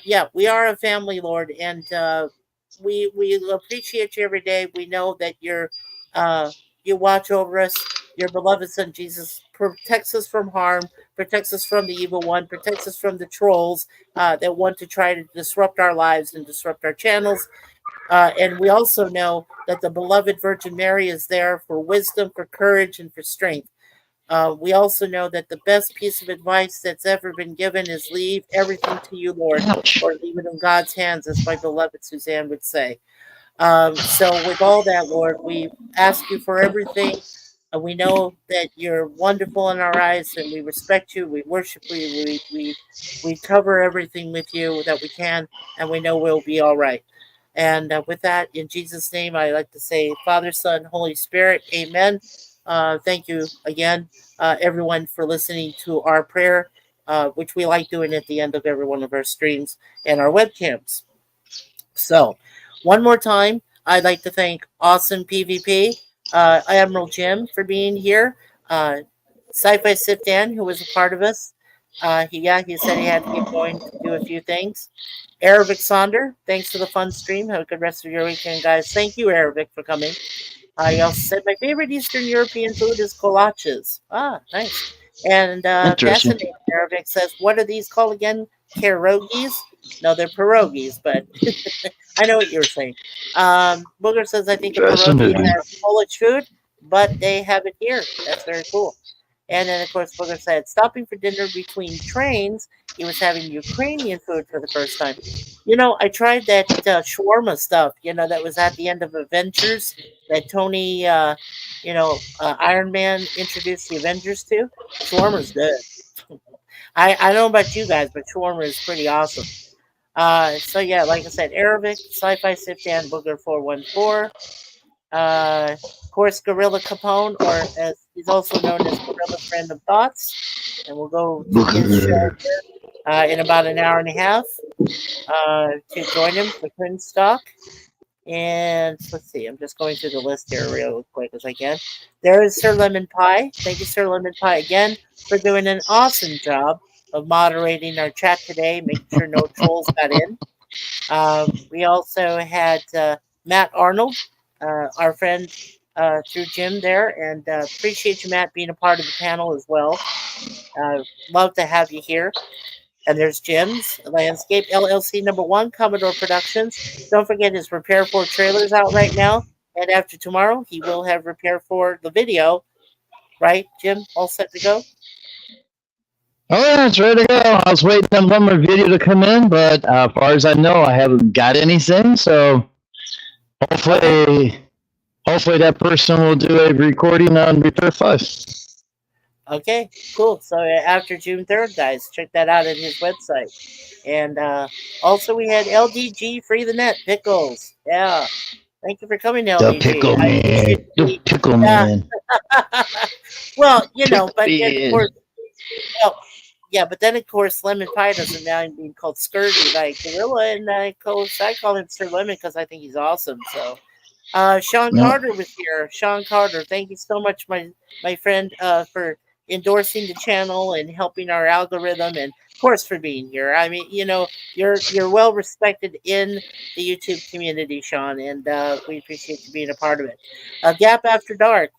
Yeah, we are a family, Lord, and we appreciate you every day. We know that you watch over us. Your beloved Son Jesus protects us from harm, protects us from the evil one, protects us from the trolls that want to try to disrupt our lives and disrupt our channels. And we also know that the beloved Virgin Mary is there for wisdom, for courage, and for strength. We also know that the best piece of advice that's ever been given is leave everything to you, Lord, or leave it in God's hands, as my beloved Suzanne would say. So with all that, Lord, we ask you for everything. We know that you're wonderful in our eyes, and we respect you. We worship you. We cover everything with you that we can, and we know we'll be all right. And with that, in Jesus' name, I like to say, Father, Son, Holy Spirit, amen. Thank you again, everyone, for listening to our prayer, which we like doing at the end of every one of our streams and our webcams. So, one more time, I'd like to thank Awesome PvP, Admiral Jim for being here, Sci-Fi Sifdan, who was a part of us. He said he had to get going to do a few things. Arabic Sonder, thanks for the fun stream. Have a good rest of your weekend, guys. Thank you, Arabic, for coming. He also said, my favorite Eastern European food is kolaches. Ah, nice. And Fascinating Arabic says, what are these called again? Pierogies? No, they're pierogies, but I know what you were saying. Booger says, I think a pierogi has Polish food, but they have it here. That's very cool. And then, of course, Booger said, stopping for dinner between trains, he was having Ukrainian food for the first time. You know, I tried that shawarma stuff, that was at the end of Avengers, that Tony, Iron Man introduced the Avengers to. Shawarma's good. I don't know about you guys, but shawarma is pretty awesome. So, yeah, like I said, Arabic, Sci-Fi Sifdan, Booger414. Of course, Gorilla Capone, or as he's also known as Gorilla's Random Thoughts. And we'll go to his show here, in about an hour and a half to join him for Quinstock. And let's see, I'm just going through the list here real quick as I can. There is Sir Lemon Pie. Thank you, Sir Lemon Pie, again for doing an awesome job of moderating our chat today, making sure no trolls got in. We also had Matt Arnold, our friend through Jim there, and appreciate you, Matt, being a part of the panel as well. Love to have you here. And there's Jim's Landscape LLC #1, Commodore Productions. Don't forget his Repair 4 trailers out right now. And after tomorrow, he will have Repair 4 the video. Right, Jim? All set to go? Oh, yeah, it's ready to go. I was waiting on one more video to come in, but as far as I know, I haven't got anything. So hopefully that person will do a recording on Repair 5. Okay, cool. So after June 3rd, guys, check that out at his website. And also we had LDG Free the Net Pickles. Yeah. Thank you for coming, LDG. The pickle man. The pickle man. Well, but then, of course, but then of course Lemon Pie doesn't now being called Scurvy by Gorilla, and I call him Sir Lemon because I think he's awesome. So Sean Carter was here. Sean Carter, thank you so much, my friend, for endorsing the channel and helping our algorithm, and of course for being here. I mean, you're well respected in the YouTube community, Sean, and we appreciate you being a part of it. Gap After Dark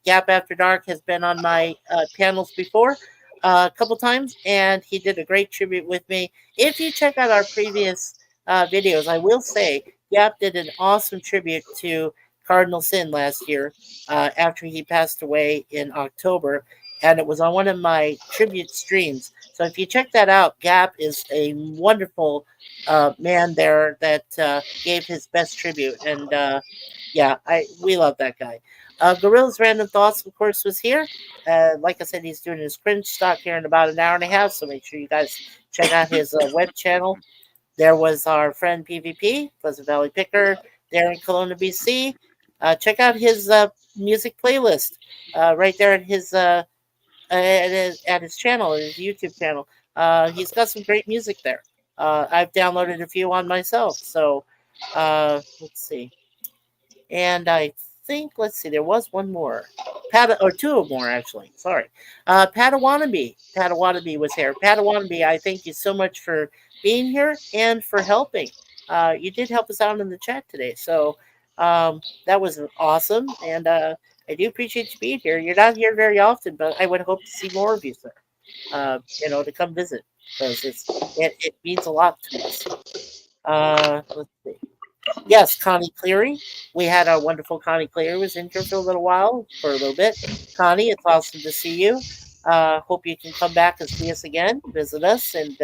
has been on my panels before a couple times, and he did a great tribute with me. If you check out our previous videos, I will say Gap did an awesome tribute to Cardinal Sin last year after he passed away in October, and it was on one of my tribute streams. So if you check that out, Gap is a wonderful man there that gave his best tribute, and we love that guy. Gorilla's Random Thoughts, of course, was here. Like I said, he's doing his cringe stock here in about an hour and a half, so make sure you guys check out his web channel. There was our friend PvP, Pleasant Valley Picker, there in Kelowna, BC. Check out his music playlist right there at his channel, his YouTube channel. He's got some great music there. I've downloaded a few on myself. So let's see. And I think, there was one more. Two more, actually. Sorry. Padawannabe. Padawannabe was here. Padawannabe, I thank you so much for being here and for helping. You did help us out in the chat today. So that was awesome. And I do appreciate you being here. You're not here very often, but I would hope to see more of you, sir. To come visit, because it means a lot to us. Let's see. Yes, Connie Cleary. We had our wonderful Connie Cleary was in here for a little bit. Connie, it's awesome to see you. Hope you can come back and see us again, visit us, and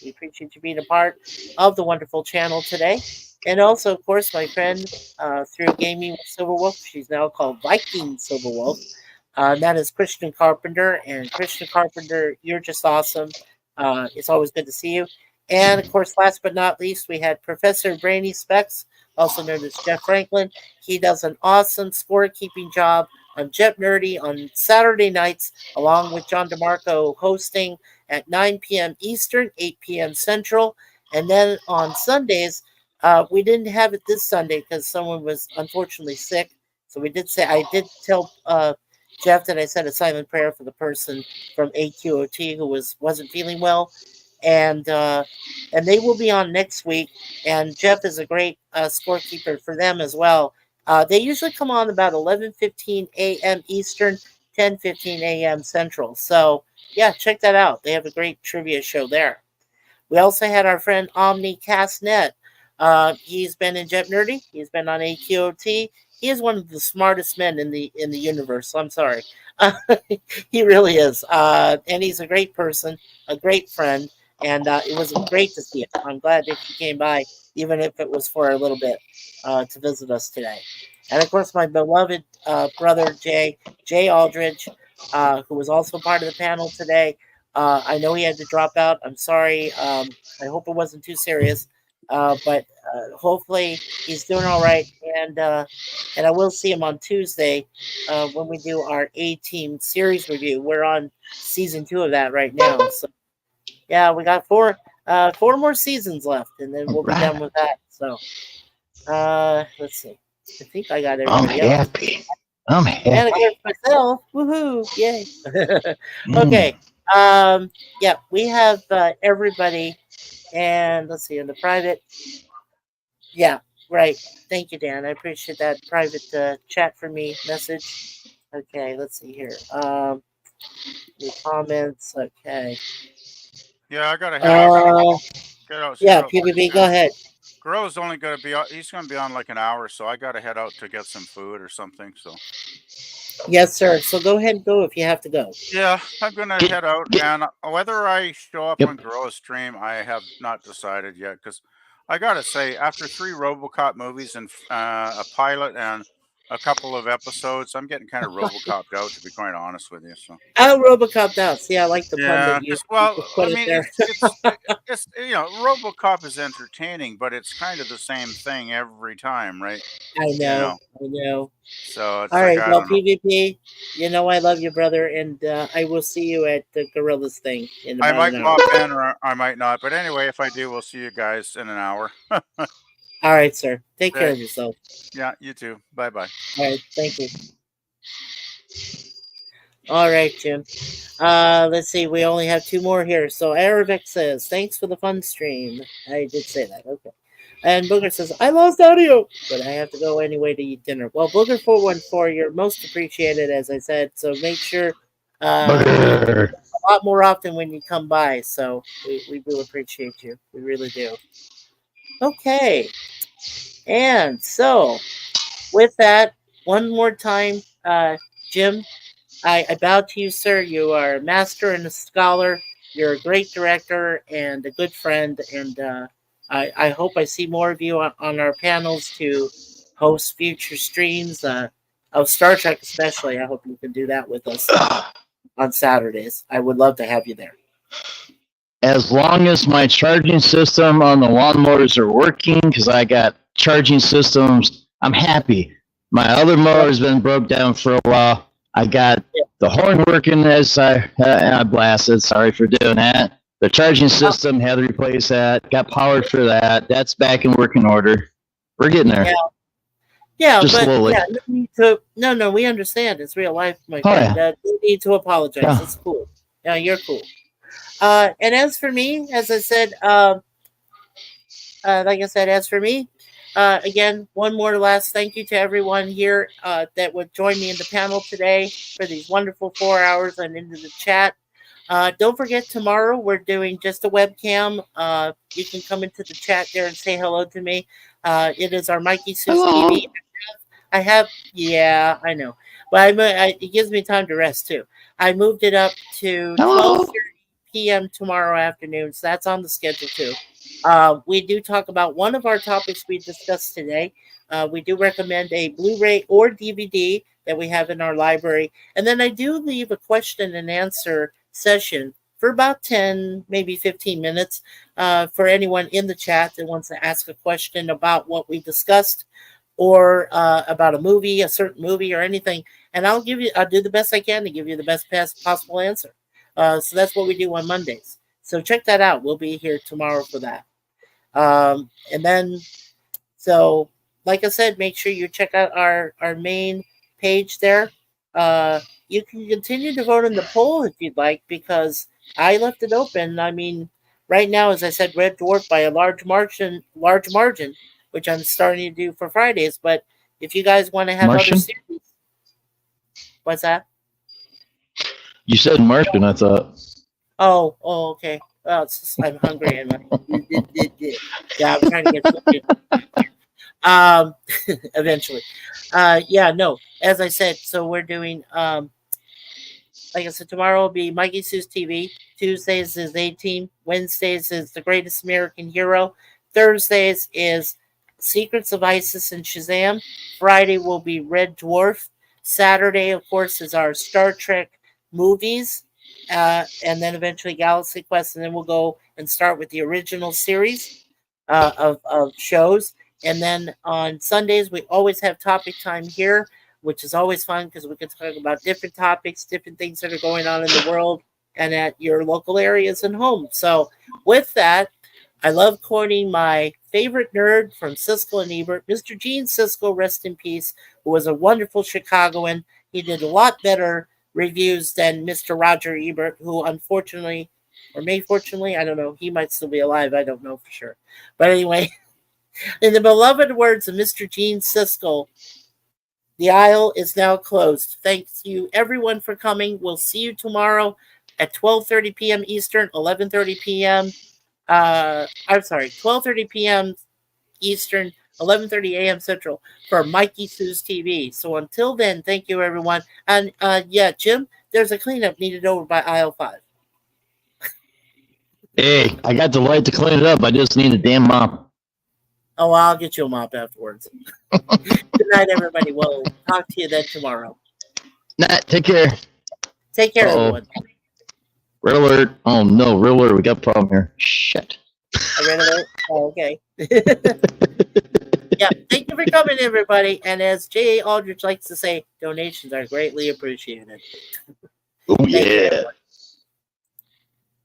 we appreciate you being a part of the wonderful channel today. And also, of course, my friend through Gaming with Silverwolf, she's now called Viking Silverwolf. That is Christian Carpenter. And Christian Carpenter, you're just awesome. It's always good to see you. And, of course, last but not least, we had Professor Brainy Specs, also known as Jeff Franklin. He does an awesome scorekeeping job on Jet Nerdy on Saturday nights, along with John DeMarco hosting at 9 p.m. Eastern, 8 p.m. Central. And then on Sundays, we didn't have it this Sunday because someone was unfortunately sick. So I did tell Jeff that I said a silent prayer for the person from AQOT who wasn't feeling well. And they will be on next week. And Jeff is a great scorekeeper for them as well. They usually come on about 11:15 a.m. Eastern, 10:15 a.m. Central. So, yeah, check that out. They have a great trivia show there. We also had our friend Omni Castnet. He's been in Jet Nerdy. He's been on AQOT. He is one of the smartest men in the universe. I'm sorry. He really is. And he's a great person, a great friend. And it was great to see him. I'm glad that he came by, even if it was for a little bit, to visit us today. And, of course, my beloved brother, Jay Aldridge, who was also part of the panel today. I know he had to drop out. I'm sorry. I hope it wasn't too serious. But hopefully he's doing all right. And I will see him on Tuesday when we do our A-Team series review. We're on season 2 of that right now. So, yeah, we got four more seasons left, and then we'll be done with that. So, let's see. I think I got everybody else. I'm happy. And I got myself. Woohoo! Yay! Okay. Yeah, we have everybody, and let's see in the private. Yeah, right. Thank you, Dan. I appreciate that private chat for me message. Okay, let's see here. Any comments? Okay. Yeah, I gotta head out. Yeah, PvP, go ahead. Gorilla's only gonna be he's gonna be on like an hour, so I gotta head out to get some food or something. So yes, sir. So go ahead and go if you have to go. Yeah, I'm gonna head out, and whether I show up on Gorilla's stream, I have not decided yet. Because I gotta say, after 3 RoboCop movies and a pilot and a couple of episodes, I'm getting kind of RoboCop'd out, to be quite honest with you. So RoboCop'd out. See, I like the pun that you put I mean, there. it's RoboCop is entertaining, but it's kind of the same thing every time, right? I know. So it's all like, right, I well, don't know. PvP, you know I love you, brother, and I will see you at the Gorillas thing in I about might an hour. pop in, or I might not. But anyway, if I do, we'll see you guys in an hour. All right, sir. Take care of yourself. Yeah, you too. Bye bye. All right, thank you. All right, Jim. Let's see. We only have 2 more here. So Aravic says, "Thanks for the fun stream." I did say that. Okay. And Booger says, "I lost audio, but I have to go anyway to eat dinner." Well, Booger414, you're most appreciated, as I said. So make sure a lot more often when you come by. So we do appreciate you. We really do. Okay. And so, with that, one more time, Jim, I bow to you, sir. You are a master and a scholar. You're a great director and a good friend. And I hope I see more of you on our panels to host future streams of Star Trek, especially. I hope you can do that with us on Saturdays. I would love to have you there. As long as my charging system on the lawnmowers are working, because I got charging systems, I'm happy. My other mower has been broke down for a while. I got the horn working as I blasted. Sorry for doing that. The charging system had to replace that. Got powered for that. That's back in working order. We're getting there. Yeah, just but slowly. No need to, no, we understand. It's real life, my friend. No need to apologize. Yeah. It's cool. Yeah, you're cool. And as for me, as I said, again, one more last thank you to everyone here that would join me in the panel today for these wonderful 4 hours and into the chat. Don't forget, tomorrow we're doing just a webcam. You can come into the chat there and say hello to me. It is our Mikey Sus TV. Yeah, I know. But it gives me time to rest too. I moved it up to 12:30 p.m. tomorrow afternoon, so that's on the schedule too. We do talk about one of our topics we discussed today. We do recommend a Blu-ray or DVD that we have in our library. And then I do leave a question and answer session for about 10, maybe 15 minutes for anyone in the chat that wants to ask a question about what we discussed or about a movie, a certain movie or anything. And I'll do the best I can to give you the best possible answer. So that's what we do on Mondays. So check that out. We'll be here tomorrow for that. And then, so like I said, make sure you check out our main page there. You can continue to vote in the poll if you'd like, because I left it open. I mean, right now, as I said, Red Dwarf by a large margin, which I'm starting to do for Fridays. But if you guys want to have other series, what's that? You said Martian, I thought. Oh, okay. Oh, I'm hungry. Yeah, I'm trying to get something. Eventually. No, as I said, so we're doing, like I said, tomorrow will be Mikey Sus TV. Tuesdays is A-Team. Wednesdays is The Greatest American Hero. Thursdays is Secrets of Isis and Shazam. Friday will be Red Dwarf. Saturday, of course, is our Star Trek movies. And then eventually Galaxy Quest, and then we'll go and start with the original series of shows. And then on Sundays, we always have topic time here, which is always fun because we can talk about different topics, different things that are going on in the world and at your local areas and home. So with that, I love quoting my favorite nerd from Siskel and Ebert, Mr. Gene Siskel, rest in peace, who was a wonderful Chicagoan. He did a lot better reviews than Mr. Roger Ebert, who unfortunately, or may fortunately, I don't know, he might still be alive, I don't know for sure. But anyway, in the beloved words of Mr. Gene Siskel, the aisle is now closed. Thanks you everyone for coming. We'll see you tomorrow at 12:30 p.m. Eastern, 11:30 p.m. 12:30 p.m. Eastern, 11:30 a.m. Central for Mikey Sus TV. So until then, thank you, everyone. And Jim, there's a cleanup needed over by aisle 5. Hey, I got the light to clean it up. I just need a damn mop. Oh, I'll get you a mop afterwards. Good night, everybody. We'll talk to you then tomorrow. Nah, take care. Take care, everyone. Red alert. Oh, no, red alert. We got a problem here. Shit. A red alert? Oh, okay. Yeah, thank you for coming, everybody. And as J.A. Aldrich likes to say, donations are greatly appreciated. Oh, yeah.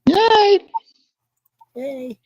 Night. Yay.